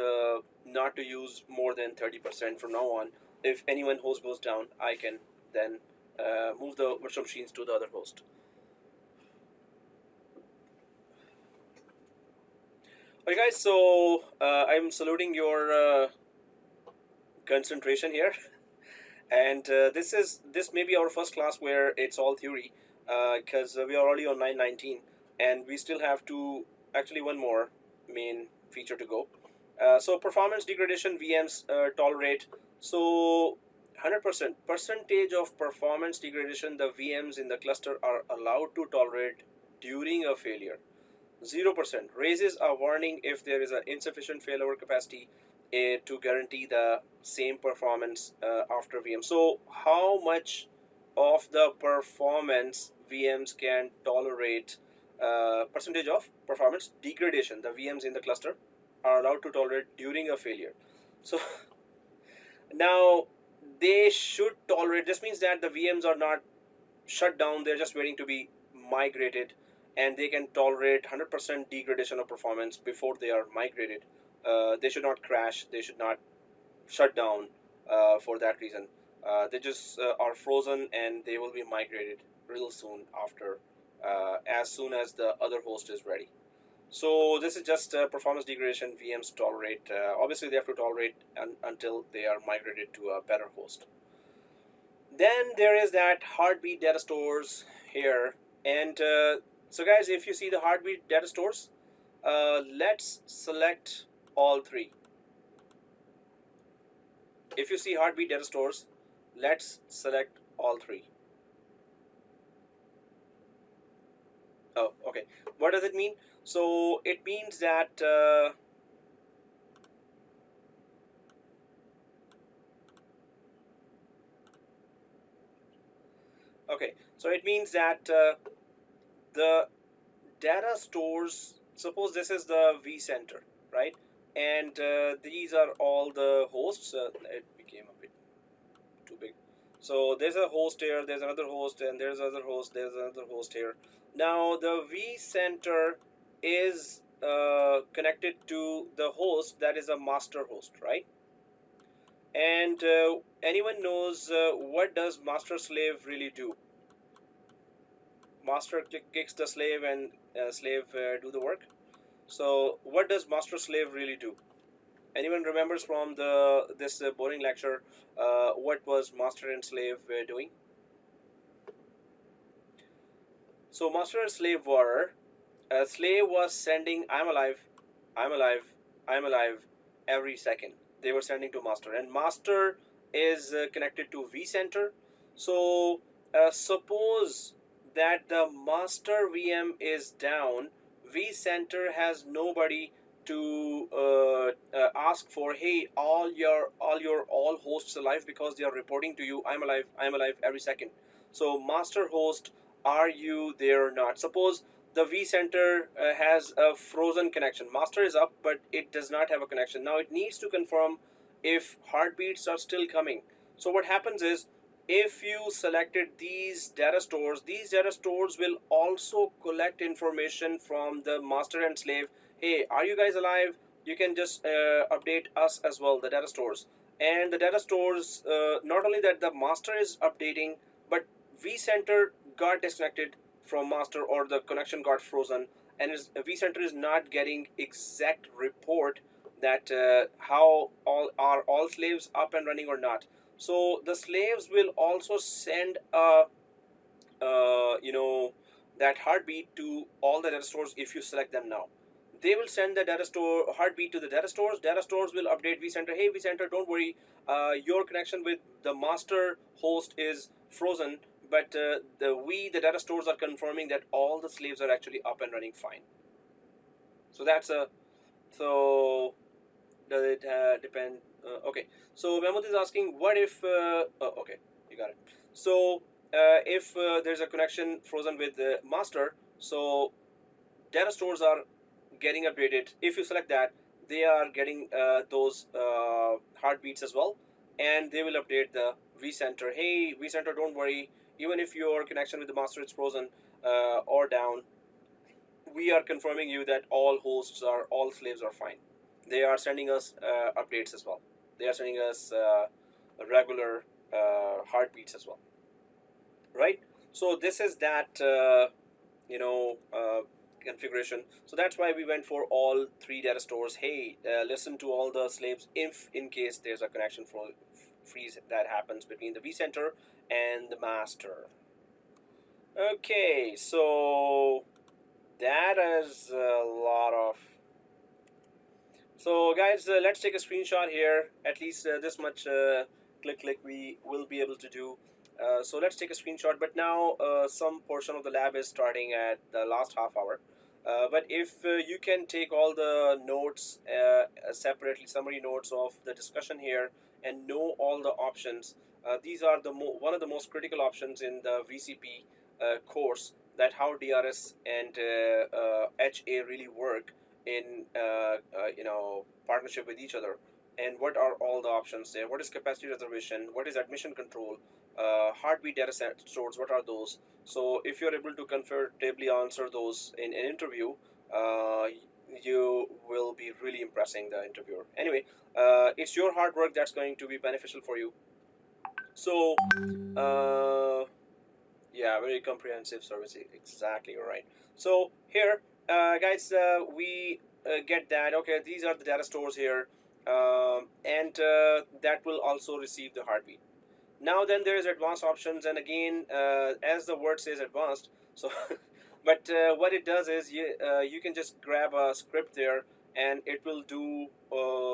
not to use more than 30% from now on. If any one host goes down, I can then move the virtual machines to the other host. Okay guys, so I'm saluting your concentration here, and this may be our first class where it's all theory, because we are already on 919 and we still have one more main feature to go. So performance degradation VMs tolerate So 100% percentage of performance degradation the VMs in the cluster are allowed to tolerate during a failure. 0% raises a warning if there is an insufficient failover capacity to guarantee the same performance after VM. So how much of the performance VMs can tolerate, percentage of performance degradation the VMs in the cluster are allowed to tolerate during a failure. So now they should tolerate, this means that the VMs are not shut down, they're just waiting to be migrated, and they can tolerate 100% degradation of performance before they are migrated. They should not crash, they should not shut down for that reason. They just are frozen, and they will be migrated real soon after, as soon as the other host is ready. So this is just performance degradation VMs tolerate. Obviously they have to tolerate until they are migrated to a better host. Then there is that heartbeat data stores here, and so guys, if you see the heartbeat data stores, let's select all three. If you see heartbeat data stores, let's select all three. Oh, okay. What does it mean? So it means that okay, so it means that the data stores, suppose this is the vCenter, right? And these are all the hosts. It became a bit too big. So there's a host here, there's another host, and there's another host, there's another host here. Now the vCenter is connected to the host that is a master host, right? And anyone knows what does master slave really do? Master kicks the slave, and slave do the work. So what does master slave really do? Anyone remembers from this boring lecture what was master and slave doing? So master and slave were, slave was sending I'm alive, I'm alive, I'm alive every second. They were sending to master, and master is connected to vCenter. So suppose that the master VM is down, vCenter has nobody to ask for, hey, all hosts alive, because they are reporting to you, I'm alive every second. So master host, are you there or not? Suppose the vCenter has a frozen connection. Master is up, but it does not have a connection. Now it needs to confirm if heartbeats are still coming. So what happens is, if you selected these data stores will also collect information from the master and slave. Hey, are you guys alive? You can just update us as well, the data stores. And the data stores, not only that the master is updating, but vCenter got disconnected from master, or the connection got frozen, and vCenter is not getting exact report that how all slaves up and running or not. So the slaves will also send a that heartbeat to all the data stores. If you select them now, they will send the data store heartbeat to the data stores. Data stores will update vCenter. Hey vCenter, don't worry, your connection with the master host is frozen, but the data stores are confirming that all the slaves are actually up and running fine. So that's a, so does it depend? Okay, so Mehmood is asking, what if oh, okay, you got it. So if there's a connection frozen with the master, so data stores are getting updated. If you select that, they are getting those heartbeats as well, and they will update the vCenter. Hey vCenter, don't worry, even if your connection with the master is frozen or down, we are confirming you that all slaves are fine. They are sending us updates as well. They are sending us regular heartbeats as well, right? So this is that configuration. So that's why we went for all three data stores. Hey, listen to all the slaves if in case there's a connection freeze that happens between the vCenter and the master. Okay, so that is a lot of So guys, let's take a screenshot here. At least this much click we will be able to do. So let's take a screenshot. But now some portion of the lab is starting at the last half hour. But if you can take all the notes separately, summary notes of the discussion here, and know all the options, these are the one of the most critical options in the VCP course, that how DRS and HA really work in partnership with each other, and what are all the options there, what is capacity reservation, what is admission control, heartbeat data stores, what are those. So if you're able to comfortably answer those in an interview, you will be really impressing the interviewer. Anyway, it's your hard work that's going to be beneficial for you. So yeah, very comprehensive service, exactly, you're right. So here guys, we get that, okay, these are the data stores here, and that will also receive the heartbeat. Now then there is advanced options, and again, as the word says, advanced. So but what it does is you can just grab a script there, and it will do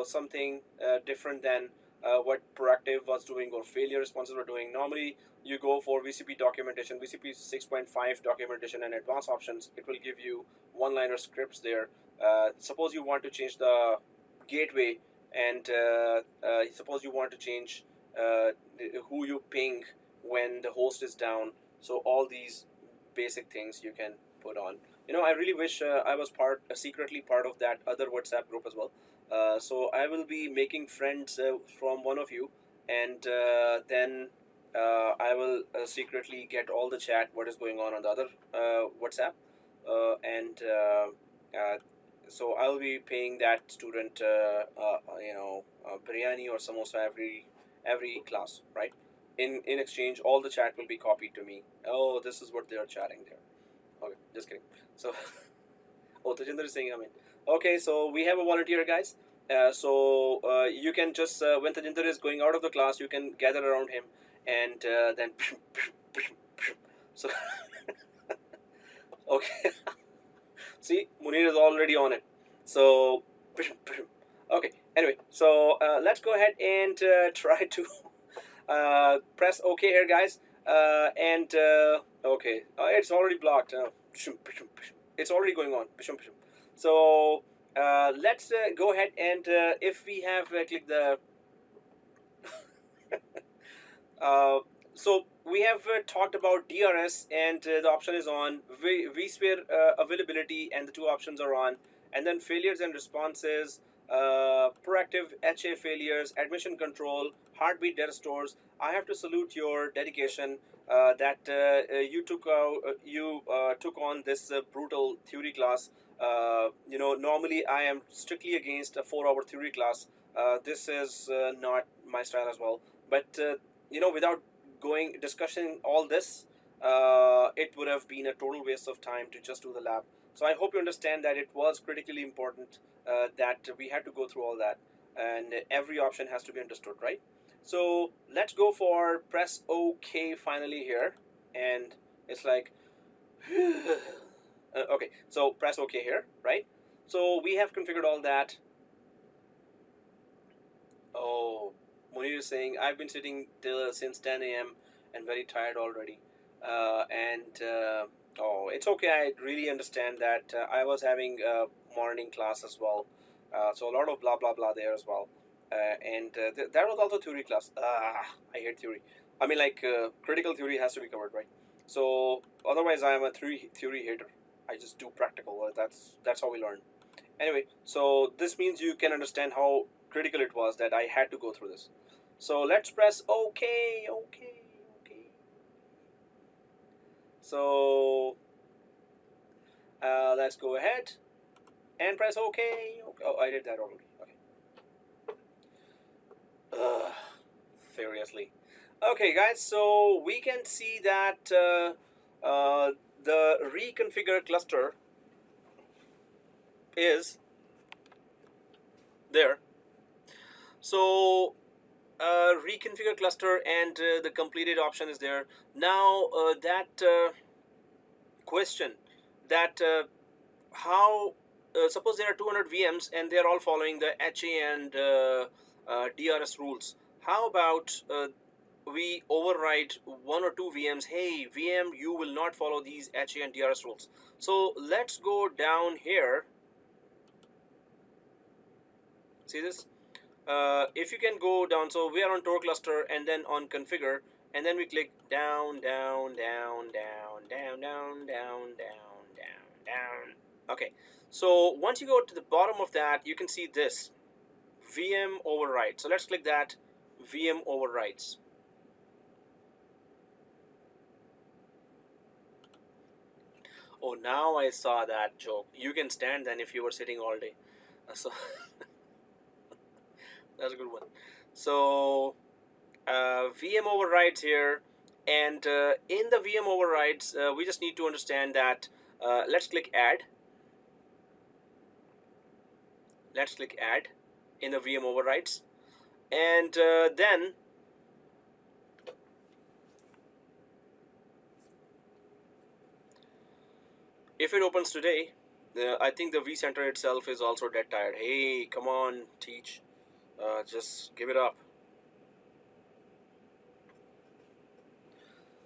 something different than what proactive was doing or failure responses were doing. Normally you go for VCP documentation, VCP 6.5 documentation and advanced options. It will give you one-liner scripts there. Suppose you want to change the gateway, and suppose you want to change who you ping when the host is down. So all these basic things you can put on. I really wish I was secretly part of that other WhatsApp group as well. So I will be making friends from one of you, and then I will secretly get all the chat what is going on the other WhatsApp, and so I'll be paying that student biryani or samosa every class, right? In exchange, all the chat will be copied to me. Oh, this is what they are chatting there. Okay, just kidding. So oh, Tajinder is saying amen. Okay, so we have a volunteer, guys. So you can just when Tajinder is going out of the class, you can gather around him, and then so okay. See, Munir is already on it. So okay, anyway, so let's go ahead and try to press OK here, guys. And okay, it's already blocked. It's already going on. So let's go ahead and if we have click the so we have talked about DRS, and the option is on. Vsphere availability, and the two options are on. And then failures and responses, proactive HA failures, admission control, heartbeat data stores. I have to salute your dedication that you took on this brutal theory class. Normally I am strictly against a 4-hour theory class. This is not my style as well. But without discussing all this, it would have been a total waste of time to just do the lab. So I hope you understand that it was critically important that we had to go through all that, and every option has to be understood, right? So let's go for press OK finally here, and it's like okay, so press OK here, right? So we have configured all that. Oh, Munir is saying, I've been sitting since 10 a.m. and very tired already. Oh, it's okay. I really understand that. I was having a morning class as well. So a lot of blah, blah, blah there as well. That was also theory class. I hate theory. I mean, like, critical theory has to be covered, right? So otherwise, I am a theory hater. I just do practical. That's how we learn. Anyway, so this means you can understand how critical it was that I had to go through this. So let's press OK. So let's go ahead and press OK. Oh, I did that already. Okay. Seriously. Okay, guys. So we can see that the reconfigure cluster is there. So reconfigure cluster, and the completed option is there. Now that question that how suppose there are 200 VMs and they're all following the HA and DRS rules. How about we override one or two VMs? Hey VM, you will not follow these HA and DRS rules. So let's go down here. See this? If you can go down, so we are on Tor cluster and then on configure, and then we click down, down, down, down, down, down, down, down, down, down. Okay, so once you go to the bottom of that, you can see this VM override. So let's click that VM overrides. Oh, now I saw that joke. You can stand then if you were sitting all day. So that's a good one. So VM overrides here, and in the VM overrides, we just need to understand that. Let's click add. Let's click add in the VM overrides, and then if it opens today, I think the vCenter itself is also dead tired. Hey, come on, teach. Just give it up.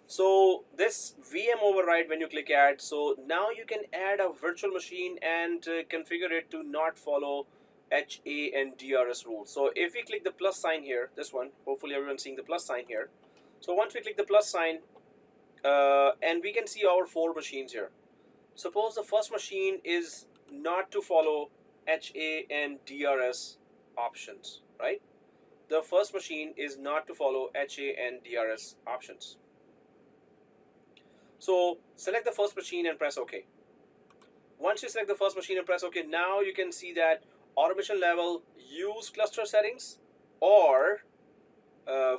So this VM override, when you click add, so now you can add a virtual machine and configure it to not follow HA and DRS rules. So if we click the plus sign here, this one, hopefully everyone's seeing the plus sign here. So once we click the plus sign, and we can see our 4 machines here. Suppose the first machine is not to follow HA and DRS options, right? The first machine is not to follow HA and DRS options. So select the first machine and press OK. Once you select the first machine and press OK, now you can see that automation level, use cluster settings, or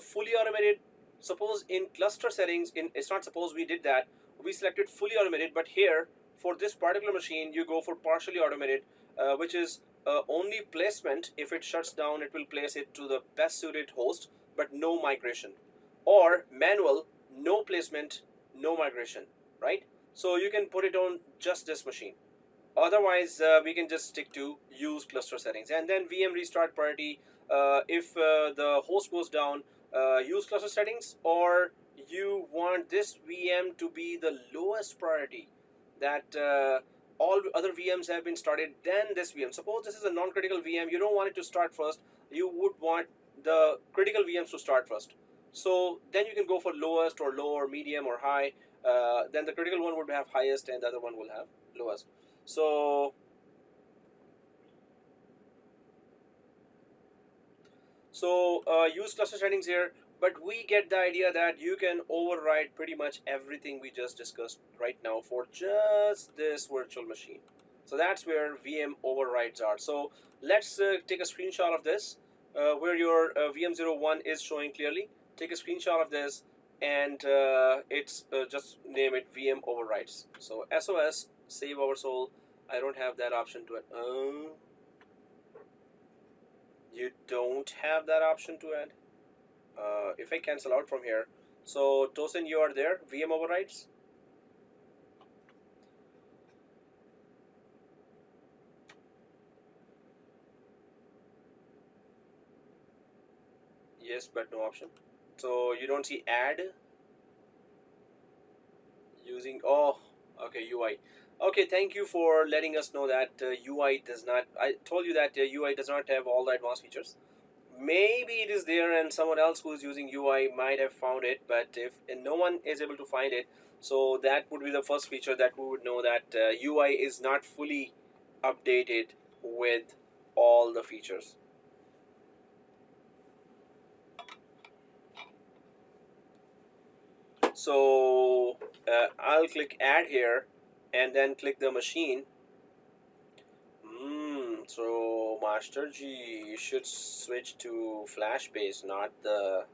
fully automated. Suppose in cluster settings, it's not suppose we did that, we selected fully automated, but here for this particular machine you go for partially automated, which is only placement. If it shuts down, it will place it to the best suited host, but no migration. Or manual, no placement, no migration, right? So you can put it on just this machine. Otherwise we can just stick to use cluster settings, and then VM restart priority. If the host goes down, use cluster settings, or you want this VM to be the lowest priority, that all other VMs have been started, then this VM. Suppose this is a non-critical VM, you don't want it to start first, you would want the critical VMs to start first. So then you can go for lowest or low or medium or high. Then the critical one would have highest and the other one will have lowest. So use cluster settings here, but we get the idea that you can override pretty much everything we just discussed right now for just this virtual machine. So that's where VM overrides are. So let's take a screenshot of this, where your VM01 is showing clearly. Take a screenshot of this, and it's just name it VM overrides. So SOS, save our soul. I don't have that option to it. You don't have that option to add. If I cancel out from here, so Tosin, you are there. VM overrides. Yes, but no option. So you don't see add using, oh, okay, UI. Okay, thank you for letting us know that UI does not, I told you that UI does not have all the advanced features. Maybe it is there and someone else who is using UI might have found it, but if no one is able to find it, so that would be the first feature that we would know that UI is not fully updated with all the features. So I'll click add here and then click the machine. So Master G, you should switch to Flash base, not the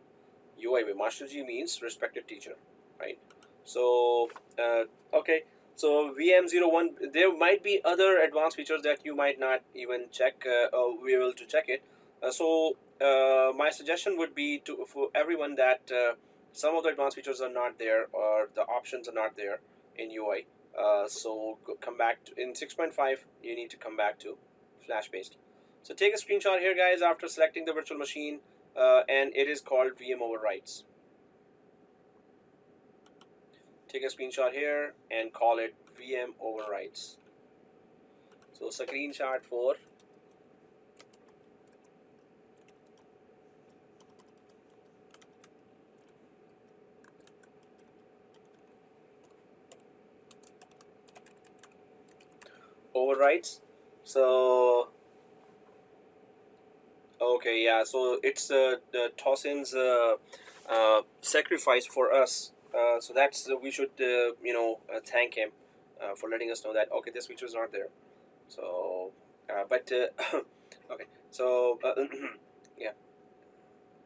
UI way. Master G means respected teacher, right? So okay, so VM01, there might be other advanced features that you might not even check, we will to check it. So my suggestion would be to for everyone that some of the advanced features are not there, or the options are not there in UI. So come back to, in 6.5, you need to come back to flash based. So take a screenshot here, guys, after selecting the virtual machine, and it is called VM overrides. Take a screenshot here and call it VM overrides. So screenshot for overrides. So okay, yeah, so it's the Tosin's sacrifice for us. So that's we should thank him for letting us know that okay, this feature is not there. So but okay, so yeah.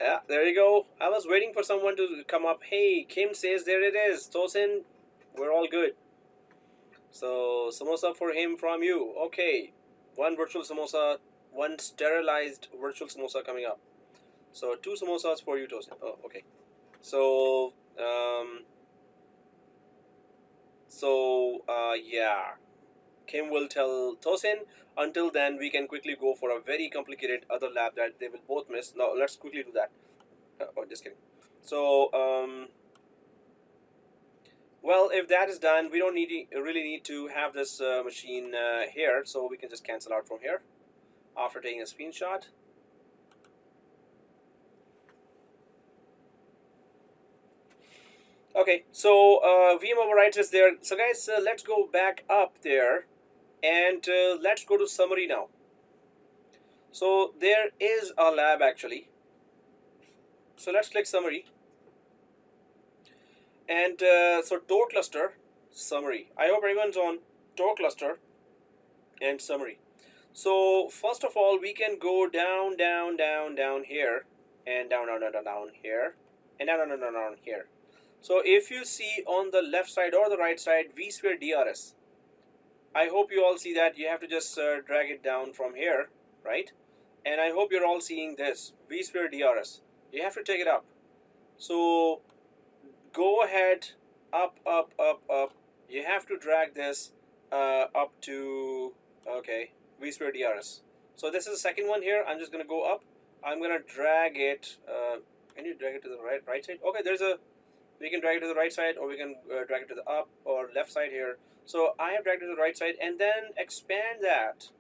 Yeah, there you go. I was waiting for someone to come up. Hey, Kim says there it is. Tosin, we're all good. So samosa for him from you. Okay, one virtual samosa, one sterilized virtual samosa coming up. So 2 samosas for you, Tosin. Oh, okay. So yeah, Kim will tell Tosin. Until then, we can quickly go for a very complicated other lab that they will both miss. Now let's quickly do that. Oh, just kidding. So well, if that is done, we don't really need to have this machine here, so we can just cancel out from here after taking a screenshot. Okay, so VM overrides is there. So guys, let's go back up there and let's go to summary now. So there is a lab actually. So let's click summary. And so Tor cluster, summary. I hope everyone's on Tor cluster and summary. So first of all, we can go down here, and down here, and down here. So if you see on the left side or the right side, Vsphere Drs. I hope you all see that. You have to just drag it down from here, right? And I hope you're all seeing this, Vsphere Drs. You have to take it up. So go ahead, up. You have to drag this up to, okay, Vsphere Drs. So this is the second one here. I'm just going to go up. I'm going to drag it. Can you drag it to the right side? Okay, we can drag it to the right side, or we can drag it to the up or left side here. So I have dragged it to the right side, and then expand that.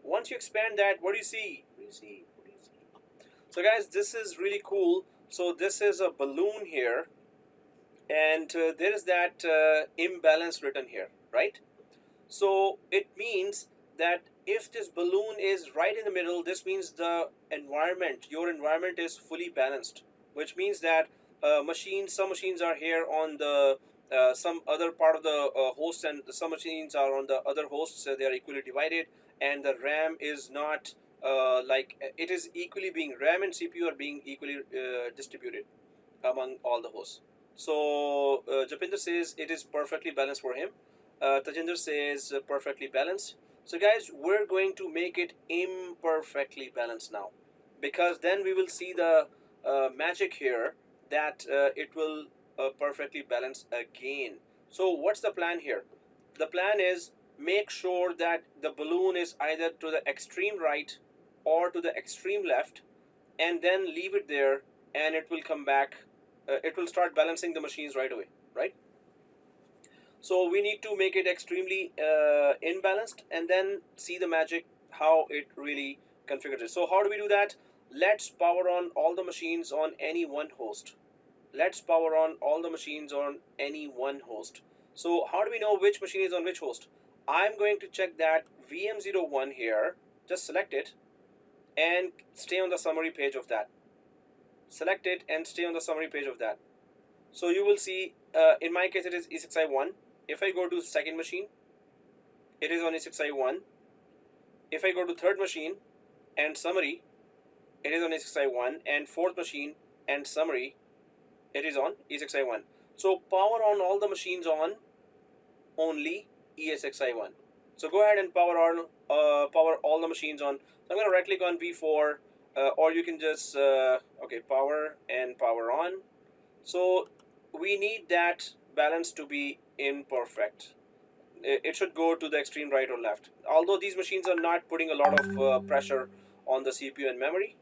Once you expand that, what do you see? What do you see? So guys, this is really cool. So this is a balloon here, and there is that imbalance written here, right? So it means that if this balloon is right in the middle, this means the environment, your environment is fully balanced, which means that some machines are here on the some other part of the host, and some machines are on the other hosts. They are equally divided, and the RAM is not like it is equally being RAM and CPU are being equally distributed among all the hosts. So Japinder says it is perfectly balanced for him. Tajinder says perfectly balanced. So guys, we're going to make it imperfectly balanced now, because then we will see the magic here that it will perfectly balance again. So what's the plan here? The plan is make sure that the balloon is either to the extreme right or to the extreme left, and then leave it there, and it will come back. It will start balancing the machines right away, right? So we need to make it extremely imbalanced, and then see the magic how it really configures it. So how do we do that? Let's power on all the machines on any one host. Let's power on all the machines on any one host. So how do we know which machine is on which host? I'm going to check that VM01 here. Just select it and stay on the summary page of that. Select it and stay on the summary page of that. So you will see, in my case it is E6i1. If I go to second machine, it is on E6i1. If I go to third machine and summary, it is on E6i1, and fourth machine and summary, it is on E6i1. So power on all the machines on only ESXi1. So go ahead and power all the machines on. So I'm going to right click on V4, or you can just okay, power and power on. So we need that balance to be imperfect. it should go to the extreme right or left. Although these machines are not putting a lot of pressure on the CPU and memory,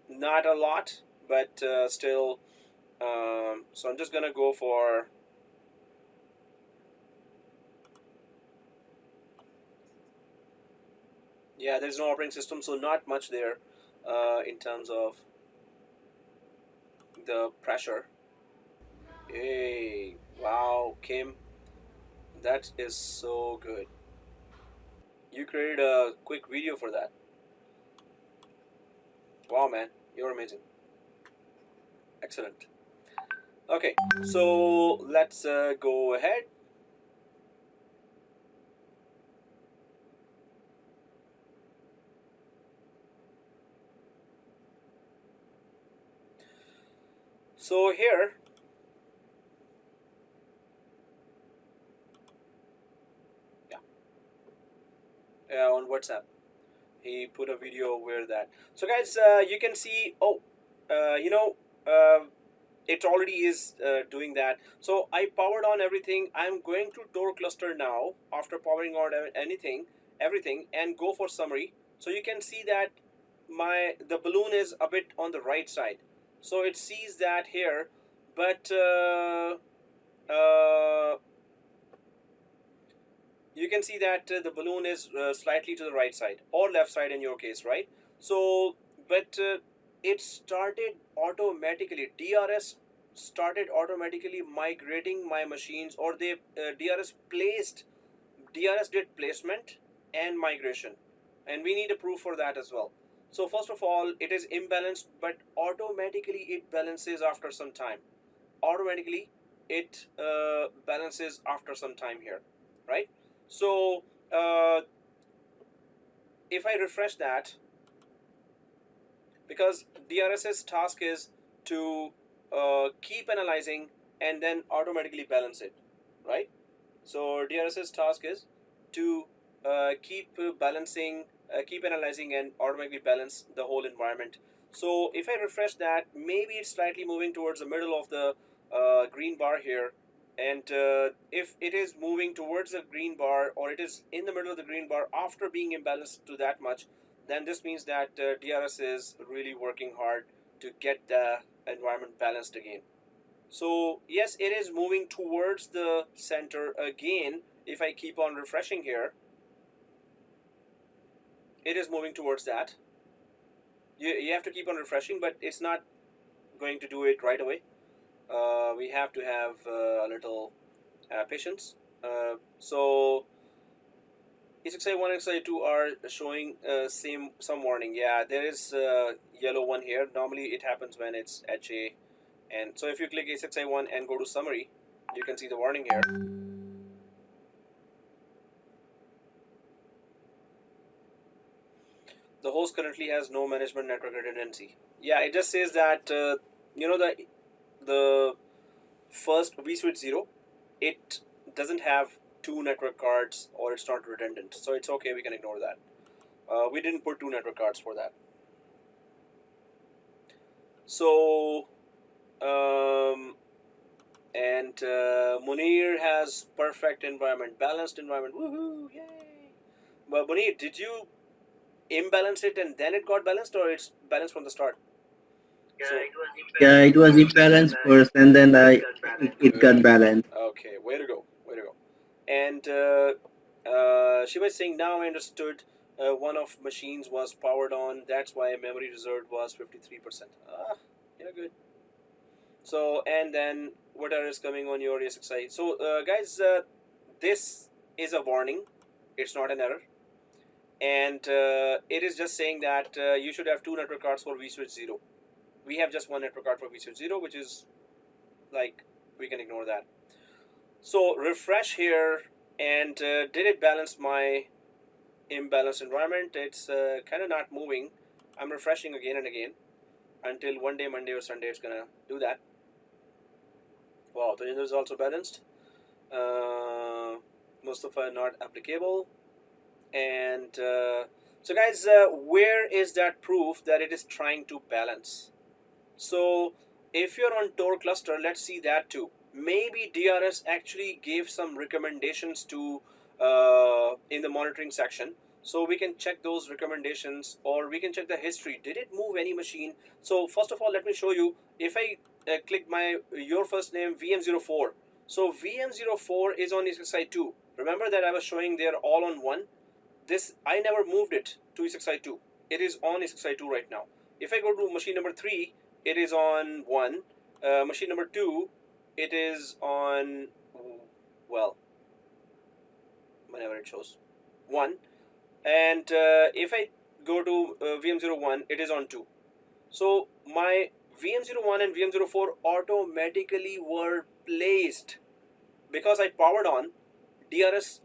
not a lot, but still. So I'm just gonna go for yeah. There's no operating system, so not much there in terms of the pressure. Hey, wow, Kim, that is so good. You created a quick video for that. Wow, man, you're amazing. Excellent. Okay, so let's go ahead. So here, yeah, on WhatsApp, he put a video where that. So guys, you can see. Oh, you know, it already is doing that. So I powered on everything. I'm going to Tor cluster now after powering on everything, and go for summary. So you can see that the balloon is a bit on the right side. So it sees that here, but you can see that the balloon is slightly to the right side or left side in your case, right? So, but it started automatically. DRS started automatically migrating my machines, or they DRS did placement and migration, and we need a proof for that as well. So first of all, it is imbalanced, but automatically it balances after some time. Automatically it balances after some time here, right? So if I refresh that, because DRS's task is to keep analyzing and then automatically balance it, right? So DRS's task is to keep balancing, keep analyzing and automatically balance the whole environment. So if I refresh that, maybe it's slightly moving towards the middle of the green bar here. And if it is moving towards the green bar, or it is in the middle of the green bar after being imbalanced to that much, then this means that DRS is really working hard to get the environment balanced again. So yes, it is moving towards the center again. If I keep on refreshing here, it is moving towards that. You have to keep on refreshing, but it's not going to do it right away. We have to have a little patience. So E6A1 and E6A2 are showing some warning. Yeah, there is yellow one here. Normally it happens when it's HA. And so if you click E6A1 and go to summary, you can see the warning here. The host currently has no management network redundancy. Yeah, it just says that you know, the first vSwitch 0, it doesn't have two network cards, or it's not redundant. So it's okay, we can ignore that. We didn't put two network cards for that. So and Munir has perfect environment, balanced environment. Woohoo! Yay! But Munir, did you imbalance it and then it got balanced, or it's balanced from the start? Yeah, it was imbalanced first, and then it got balanced. Okay, way to go, way to go. And she was saying, now I understood. One of machines was powered on. That's why memory reserved was 53%. Ah, yeah, good. So, and then what error is coming on your ESXi? So, guys, this is a warning. It's not an error. And it is just saying that you should have two network cards for vSwitch 0. We have just one network card for vSwitch 0, which is like, we can ignore that. So refresh here, and did it balance my imbalanced environment? It's kind of not moving. I'm refreshing again and again until one day, Monday or Sunday, it's gonna do that. Wow, the user is also balanced. Mustafa not applicable. And so guys, where is that proof that it is trying to balance? So if you're on Tor cluster, let's see that too. Maybe DRS actually gave some recommendations to in the monitoring section. So we can check those recommendations, or we can check the history. Did it move any machine? So first of all, let me show you. If I click your first name VM04, so VM04 is on ESXi2. Remember that I was showing they're all on 1. This, I never moved it to ESXi2. It is on ESXi2 right now. If I go to machine number 3, it is on 1. Machine number 2, it is on, well, whenever it shows 1. And if I go to VM01, it is on 2. So my VM01 and VM04 automatically were placed because I powered on. DRS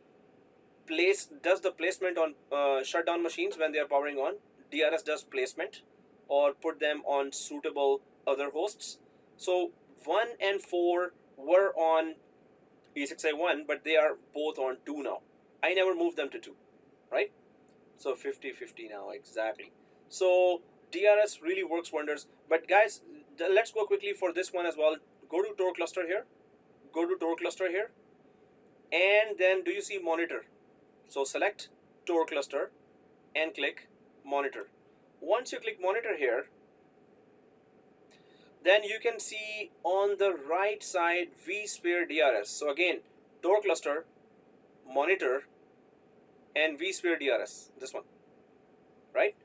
does the placement on shutdown machines when they are powering on. DRS does placement or put them on suitable other hosts. So 1 and 4 were on E6i1, but they are both on 2 now. I never moved them to 2, right? So 50-50 now, exactly. So DRS really works wonders. But guys, let's go quickly for this one as well. Go to Tor cluster here. Go to Tor cluster here. And then do you see monitor? So select Tor cluster and click monitor. Once you click monitor here, then you can see on the right side Vsphere DRS. So again, Tor cluster, monitor, and Vsphere DRS, this one, right?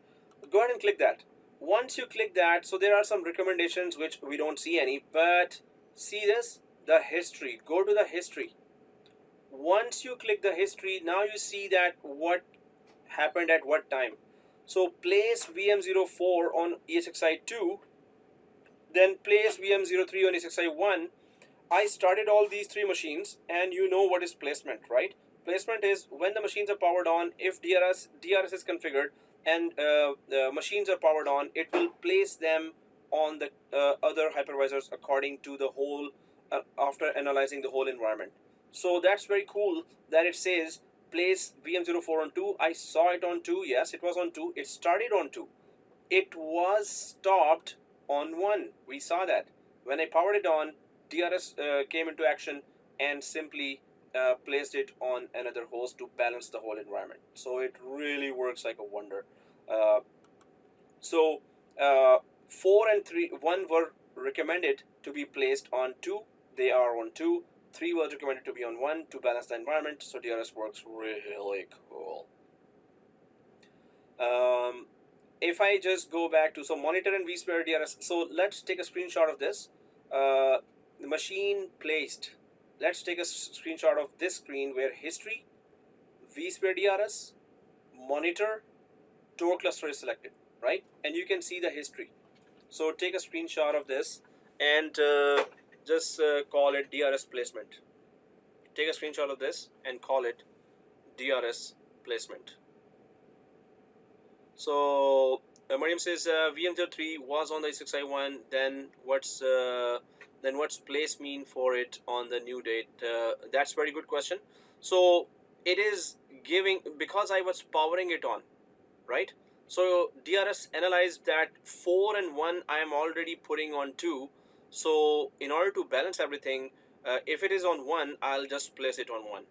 Go ahead and click that. Once you click that, so there are some recommendations which we don't see any, but see this, the history. Go to the history. Once you click the history, now you see that what happened at what time. So place VM04 on ESXi2, then place VM03 on ESXi1. I started all these 3 machines, and you know what is placement, right? Placement is when the machines are powered on, if DRS is configured and the machines are powered on, it will place them on the other hypervisors according to the whole, after analyzing the whole environment. So that's very cool that it says place VM04 on 2. I saw it on 2. Yes, it was on 2. It started on 2. It was stopped on 1. We saw that. When I powered it on, DRS came into action and simply placed it on another host to balance the whole environment. So it really works like a wonder. 4 and 1 were recommended to be placed on 2. They are on 2. 3 was recommended to be on 1 to balance the environment. So DRS works really cool. If I just go back to, so monitor and Vsphere DRS. So let's take a screenshot of this. The machine placed. Let's take a screenshot of this screen where history, Vsphere DRS, monitor, Tor cluster is selected, right? And you can see the history. So take a screenshot of this and just call it DRS placement. Take a screenshot of this and call it DRS placement. So Mariam says VM03 was on the E6i1. Then what's place mean for it on the new date? That's a very good question. So it is giving, because I was powering it on, right? So DRS analyzed that 4 and 1 I am already putting on 2. So in order to balance everything, if it is on 1, I'll just place it on 1.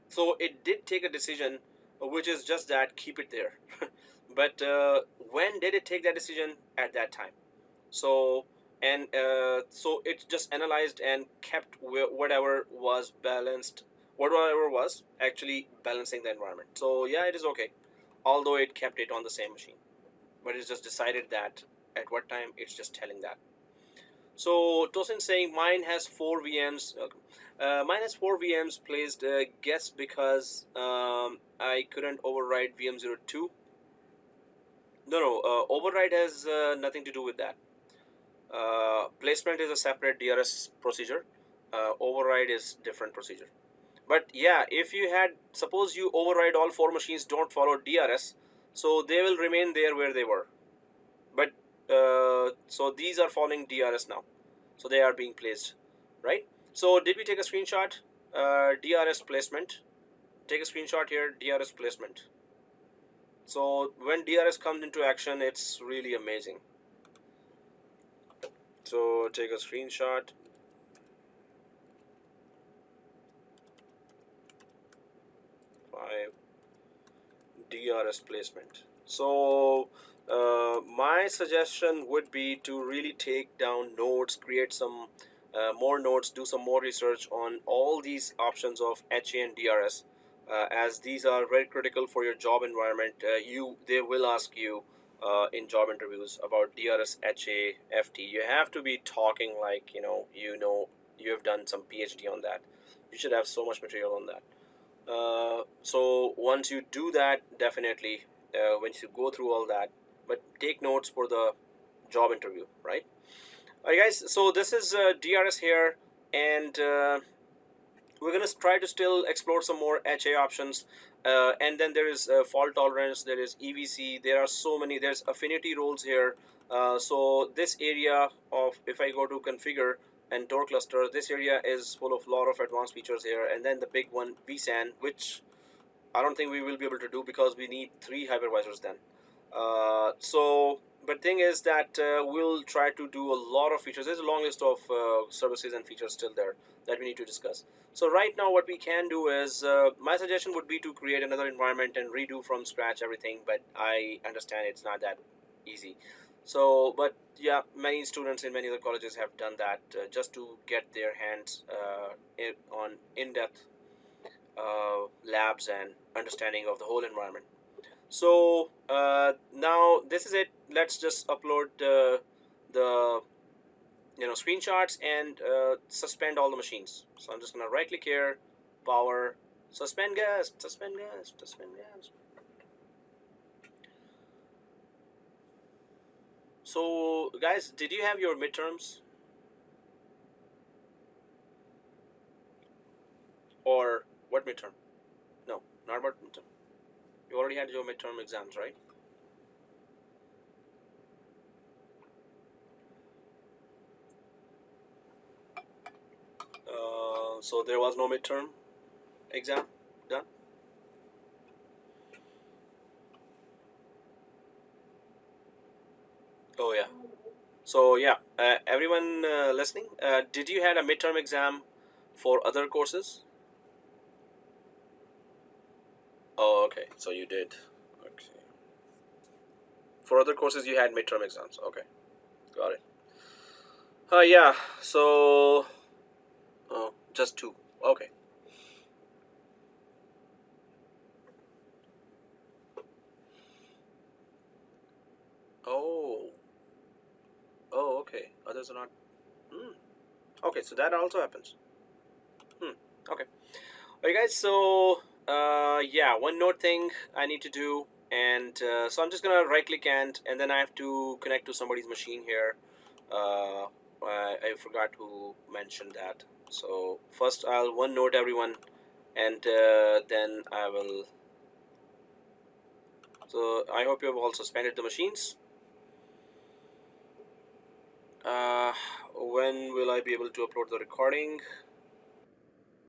So it did take a decision, which is just that, keep it there. But when did it take that decision? At that time. So so it just analyzed and kept whatever was balanced, whatever was actually balancing the environment. So yeah, it is okay, although it kept it on the same machine, but it's just decided that at what time. It's just telling that. So Tosin saying mine has 4 VMs. Mine has 4 VMs placed. Guess because I couldn't override VM02. No, override has nothing to do with that. Placement is a separate DRS procedure. Override is different procedure. But yeah, if you had, suppose you override all 4 machines, don't follow DRS, so they will remain there where they were. But so these are following DRS now, so they are being placed, right? So did we take a screenshot? DRS placement. Take a screenshot here. DRS placement. So when DRS comes into action, it's really amazing. So take a screenshot. DRS placement. So my suggestion would be to really take down nodes, create some more nodes, do some more research on all these options of HA and DRS, as these are very critical for your job environment. They will ask you in job interviews about DRS, HA, FT. You have to be talking like you have done some PhD on that. You should have so much material on that. So once you do that, definitely once you go through all that, but take notes for the job interview, right? Alright guys, so this is DRS here, and we're gonna try to still explore some more HA options, and then there is fault tolerance, there is EVC, there are so many, there's affinity rules here. So this area of, if I go to configure and Tor cluster, this area is full of a lot of advanced features here, and then the big one, vSAN, which I don't think we will be able to do because we need 3 hypervisors then. But thing is that we'll try to do a lot of features. There's a long list of services and features still there that we need to discuss. So right now what we can do is, my suggestion would be to create another environment and redo from scratch everything, but I understand it's not that easy. So, but yeah, many students in many other colleges have done that just to get their hands on in-depth labs and understanding of the whole environment. So now this is it. Let's just upload the screenshots and suspend all the machines. So I'm just gonna right click here, power, suspend gas, suspend gas, suspend gas. So guys, did you have your midterms? Or what midterm? No, not about midterm. You already had your midterm exams, right? So there was no midterm exam done? Oh yeah. So yeah, everyone listening, did you had a midterm exam for other courses? Oh, okay. So you did. Okay. For other courses, you had midterm exams. Okay, got it. Yeah. So, just 2. Okay. Oh. Oh, okay. Others are not. Okay, so that also happens. Okay. Alright, guys. So, yeah, one note thing I need to do, and so I'm just gonna right click and then I have to connect to somebody's machine here. I forgot to mention that. So first I'll one note everyone, and then I will. So I hope you have all suspended the machines. When will I be able to upload the recording?